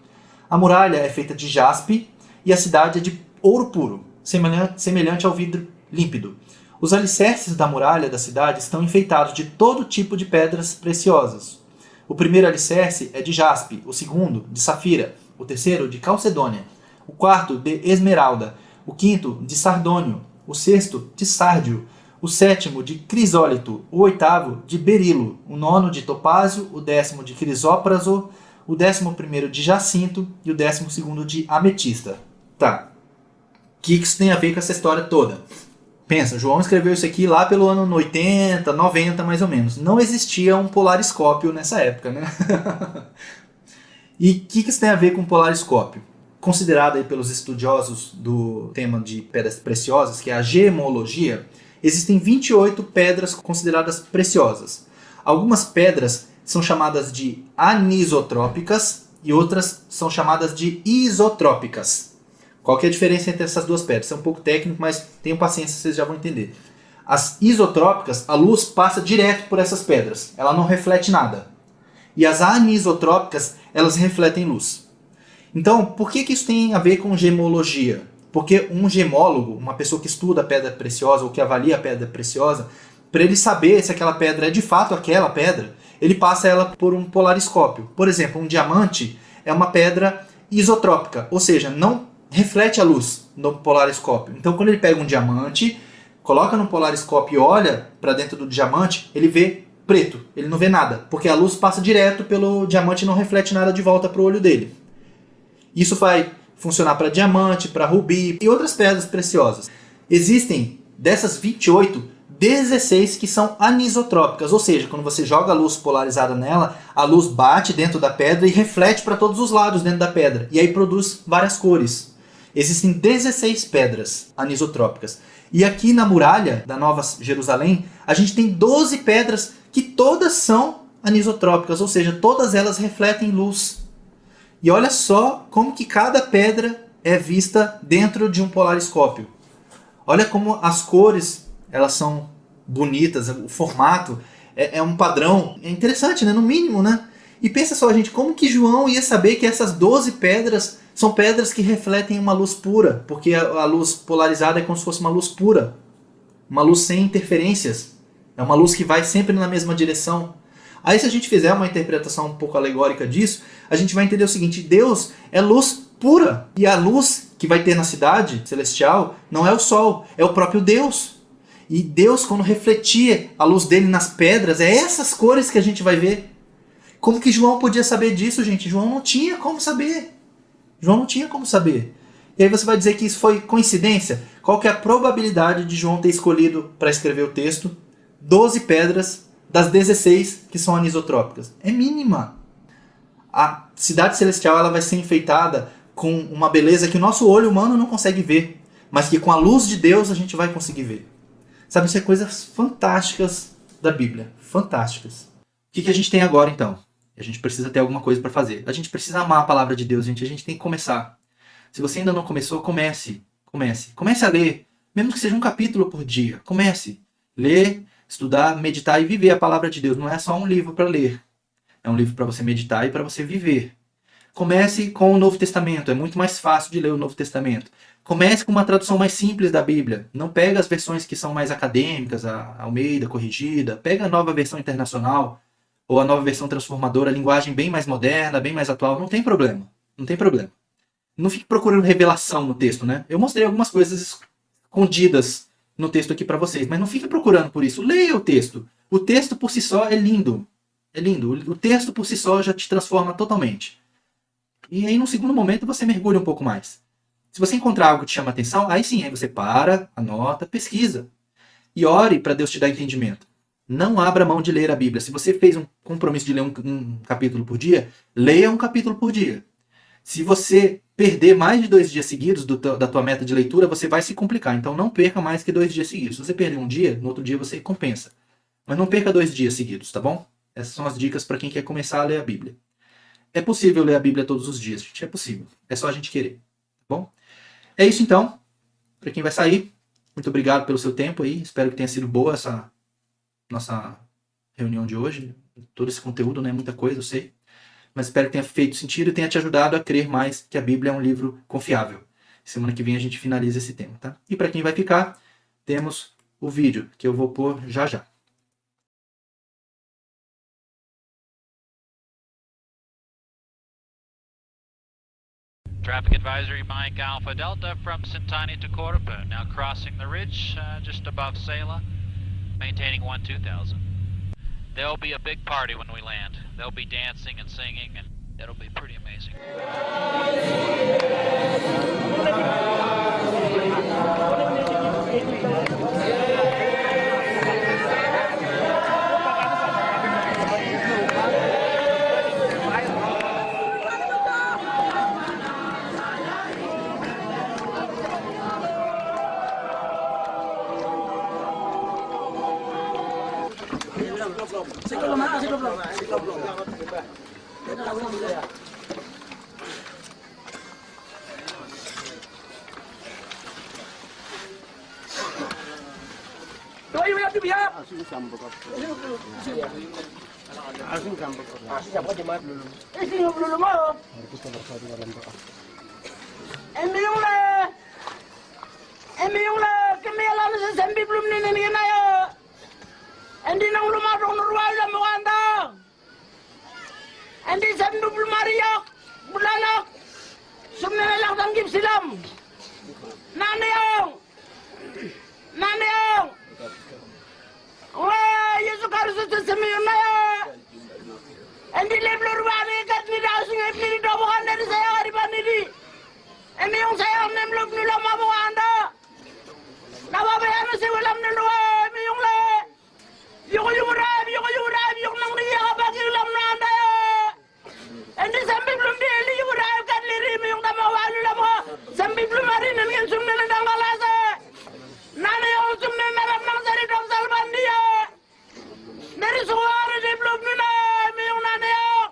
S1: A muralha é feita de jaspe e a cidade é de ouro puro, semelhante ao vidro límpido. Os alicerces da muralha da cidade estão enfeitados de todo tipo de pedras preciosas. O primeiro alicerce é de jaspe, o segundo de safira, o terceiro de calcedônia, o quarto de esmeralda, o quinto de sardônio, o sexto de sárdio, o sétimo de crisólito, o oitavo de berilo, o nono de topázio, o 10º de crisópraso, o 11º de jacinto e o 12º de ametista. Tá. O que isso tem a ver com essa história toda? Pensa, João escreveu isso aqui lá pelo ano 80, 90 mais ou menos. Não existia um polariscópio nessa época, né? E o que isso tem a ver com polariscópio? Considerado aí pelos estudiosos do tema de pedras preciosas, que é a gemologia, existem 28 pedras consideradas preciosas. Algumas pedras são chamadas de anisotrópicas e outras são chamadas de isotrópicas. Qual que é a diferença entre essas duas pedras? Isso é um pouco técnico, mas tenham paciência, vocês já vão entender. As isotrópicas, a luz passa direto por essas pedras, ela não reflete nada. E as anisotrópicas, elas refletem luz. Então, por que isso tem a ver com gemologia? Porque um gemólogo, uma pessoa que estuda a pedra preciosa ou que avalia a pedra preciosa, para ele saber se aquela pedra é de fato aquela pedra, ele passa ela por um polariscópio. Por exemplo, um diamante é uma pedra isotrópica, ou seja, não reflete a luz no polariscópio. Então, quando ele pega um diamante, coloca no polariscópio e olha para dentro do diamante, ele vê preto, ele não vê nada, porque a luz passa direto pelo diamante e não reflete nada de volta para o olho dele. Isso vai funcionar para diamante, para rubi e outras pedras preciosas. Existem, dessas 28, 16 que são anisotrópicas, ou seja, quando você joga a luz polarizada nela, a luz bate dentro da pedra e reflete para todos os lados dentro da pedra, e aí produz várias cores. Existem 16 pedras anisotrópicas. E aqui na muralha da Nova Jerusalém, a gente tem 12 pedras que todas são anisotrópicas, ou seja, todas elas refletem luz. E olha só como que cada pedra é vista dentro de um polariscópio. Olha como as cores, elas são bonitas, o formato é um padrão. É interessante, né? No mínimo, né? E pensa só, gente, como que João ia saber que essas 12 pedras são pedras que refletem uma luz pura? Porque a luz polarizada é como se fosse uma luz pura. Uma luz sem interferências. É uma luz que vai sempre na mesma direção. Aí se a gente fizer uma interpretação um pouco alegórica disso, a gente vai entender o seguinte: Deus é luz pura. E a luz que vai ter na cidade celestial não é o sol, é o próprio Deus. E Deus, quando refletia a luz dele nas pedras, é essas cores que a gente vai ver. Como que João podia saber disso, gente? João não tinha como saber. João não tinha como saber. E aí você vai dizer que isso foi coincidência? Qual que é a probabilidade de João ter escolhido para escrever o texto 12 pedras das 16 que são anisotrópicas? É mínima. A cidade celestial ela vai ser enfeitada com uma beleza que o nosso olho humano não consegue ver, mas que com a luz de Deus a gente vai conseguir ver. Sabe, isso é coisas fantásticas da Bíblia. Fantásticas. O que a gente tem agora, então? A gente precisa ter alguma coisa para fazer. A gente precisa amar a palavra de Deus, gente. A gente tem que começar. Se você ainda não começou, comece. Comece a ler. Mesmo que seja um capítulo por dia. Comece. Ler, estudar, meditar e viver a palavra de Deus. Não é só um livro para ler. É um livro para você meditar e para você viver. Comece com o Novo Testamento. É muito mais fácil de ler o Novo Testamento. Comece com uma tradução mais simples da Bíblia. Não pega as versões que são mais acadêmicas, a Almeida, corrigida. Pega a nova versão internacional ou a nova versão transformadora, a linguagem bem mais moderna, bem mais atual. Não tem problema. Não tem problema. Não fique procurando revelação no texto, né? Eu mostrei algumas coisas escondidas no texto aqui para vocês, mas não fique procurando por isso. Leia o texto. O texto por si só é lindo. É lindo. O texto por si só já te transforma totalmente. E aí, num segundo momento, você mergulha um pouco mais. Se você encontrar algo que te chama a atenção, aí sim, aí você para, anota, pesquisa. E ore para Deus te dar entendimento. Não abra mão de ler a Bíblia. Se você fez um compromisso de ler um capítulo por dia, leia um capítulo por dia. Se você perder mais de 2 dias seguidos da tua meta de leitura, você vai se complicar. Então não perca mais que 2 dias seguidos. Se você perder um dia, no outro dia você compensa. Mas não perca 2 dias seguidos, tá bom? Essas são as dicas para quem quer começar a ler a Bíblia. É possível ler a Bíblia todos os dias, gente. É possível. É só a gente querer. Tá bom? É isso então. Para quem vai sair, muito obrigado pelo seu tempo aí. Espero que tenha sido boa essa nossa reunião de hoje. Todo esse conteúdo, né? Muita coisa, eu sei. Mas espero que tenha feito sentido e tenha te ajudado a crer mais que a Bíblia é um livro confiável. Semana que vem a gente finaliza esse tema, tá? E para quem vai ficar, temos o vídeo que eu vou pôr já já.
S4: Traffic advisory Mike Alpha Delta from Sintani to Corpa, now crossing the ridge just above Sela, maintaining 12000. There'll be a big party when we land. There'll be dancing and singing, and it'll be pretty amazing.
S5: Hindi nang lumarong norwal na mukanda. Hindi sa nubul mariyak. Bulalak. Sumnalak ng gipsilam. Nanayong. Nanayong. Wah, Yesus Kristus semiyon Hindi leblur bani kat ni daw singay ni do bukan dari saya haripan ini. Emi yung saya nemlok nila mabuanda. Nababayan na si walam na nuwa, emi yung le. Yung rab, yung nang niya kapag yung lam na anda. Hindi sambil belum dili yung rab kat liri emi yung tamawalu lam ha. Sambil belum hari nangin sumne na dangalasa. Nana yung sumne narap nang sari dom salban dia. Dari suara di belum nila, emi yung nana yung.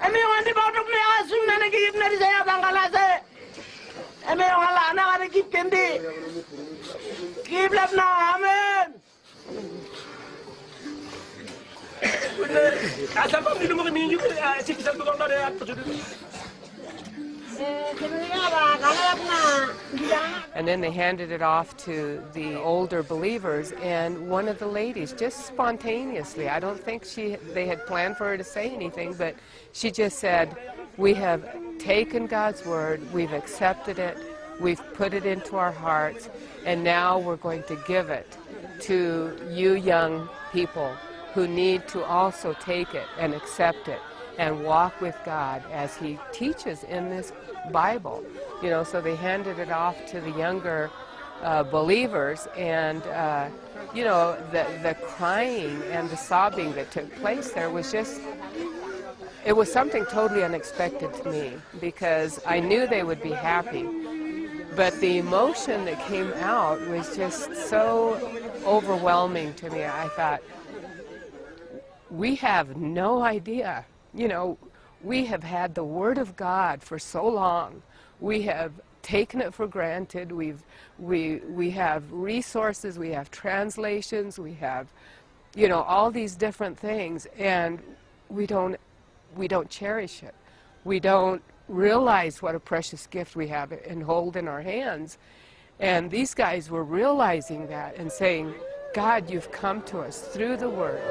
S5: Emi yung andi bautuk niya sumne nagigip na di saya dangalasa. Emi yung hala na ka nagigip kendi. Kiblat na, amen.
S6: And then they handed it off to the older believers, and one of the ladies, just spontaneously, I don't think they had planned for her to say anything, but she just said, we have taken God's word, we've accepted it, we've put it into our hearts, and now we're going to give it to you young people who need to also take it and accept it and walk with God as He teaches in this Bible. You know, so they handed it off to the younger believers, and you know, the crying and the sobbing that took place there was just, it was something totally unexpected to me, because I knew they would be happy. But the emotion that came out was just so overwhelming to me. I thought, we have no idea. You know, we have had the Word of God for so long. We have taken it for granted. We have resources, we have translations, we have, you know, all these different things, and we don't cherish it. We don't realize what a precious gift we have and hold in our hands. And these guys were realizing that and saying, God, you've come to us through the Word.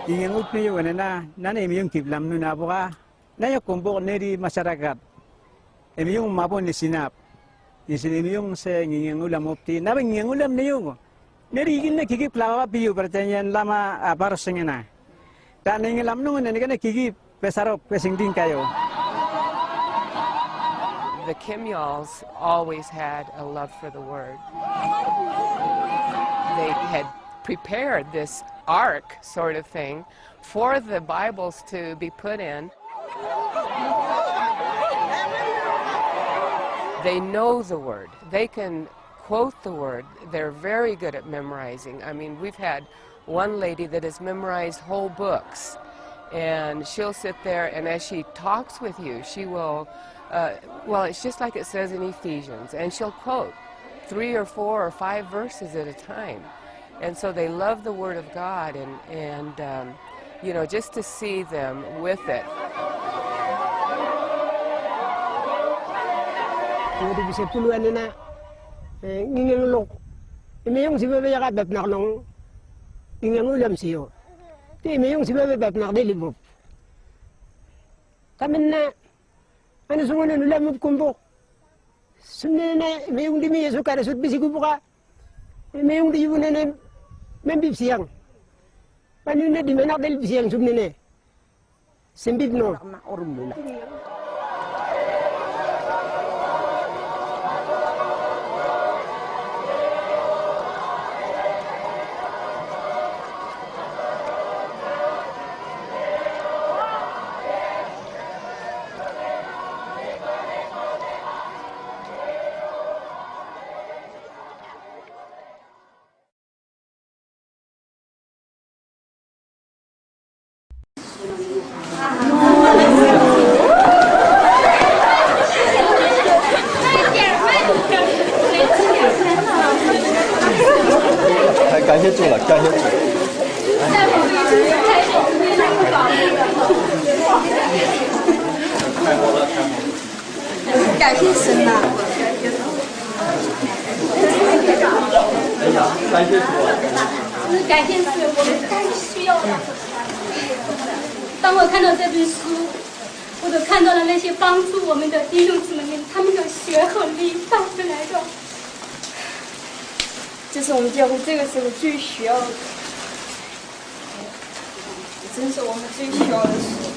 S7: Ingin ut niyo na emiyong kiblam nu na buka na yung kumbok neri masyarakat emiyong mapon ni sinap emiyong sa ingin ulam opti na ingin ulam niyo neri ingin na kikip lawa piyo pertanyaan lama paros na dan ingin lam nu na kikip pesarop pesingding kayo.
S6: The Kimyals always had a love for the Word. They had prepared this ark sort of thing for the Bibles to be put in. They know the Word. They can quote the Word. They're very good at memorizing. I mean, we've had one lady that has memorized whole books, and she'll sit there, and as she talks with you, she will, well, it's just like it says in Ephesians, and she'll quote 3 or 4 or 5 verses at a time. And so they love the Word of God, and you know, just to see them with it.
S8: Hindi bisa tuluan na ngingilok. Imiyong si bebe yakabap nak nong ngingulam siyo. Ti imiyong si bebe bap nak dilibop. Kami na ano sungunan ulam kumbok. Sunne na imiyong dimi suka na sut bisi kubuka. Imiyong di yun na membib siyang. Paano na di manak dal siyang sumne na. Sembib no.
S3: 感谢主了，感谢主。
S9: 感谢神呐！
S3: 感谢主。
S9: 感谢主，我们太需要了。当我看到这本书，我都看到了那些帮助我们的弟兄姊妹们，他们的血和力带回来的。这是我们教会这个时候最需要的，真是我们最需要的书。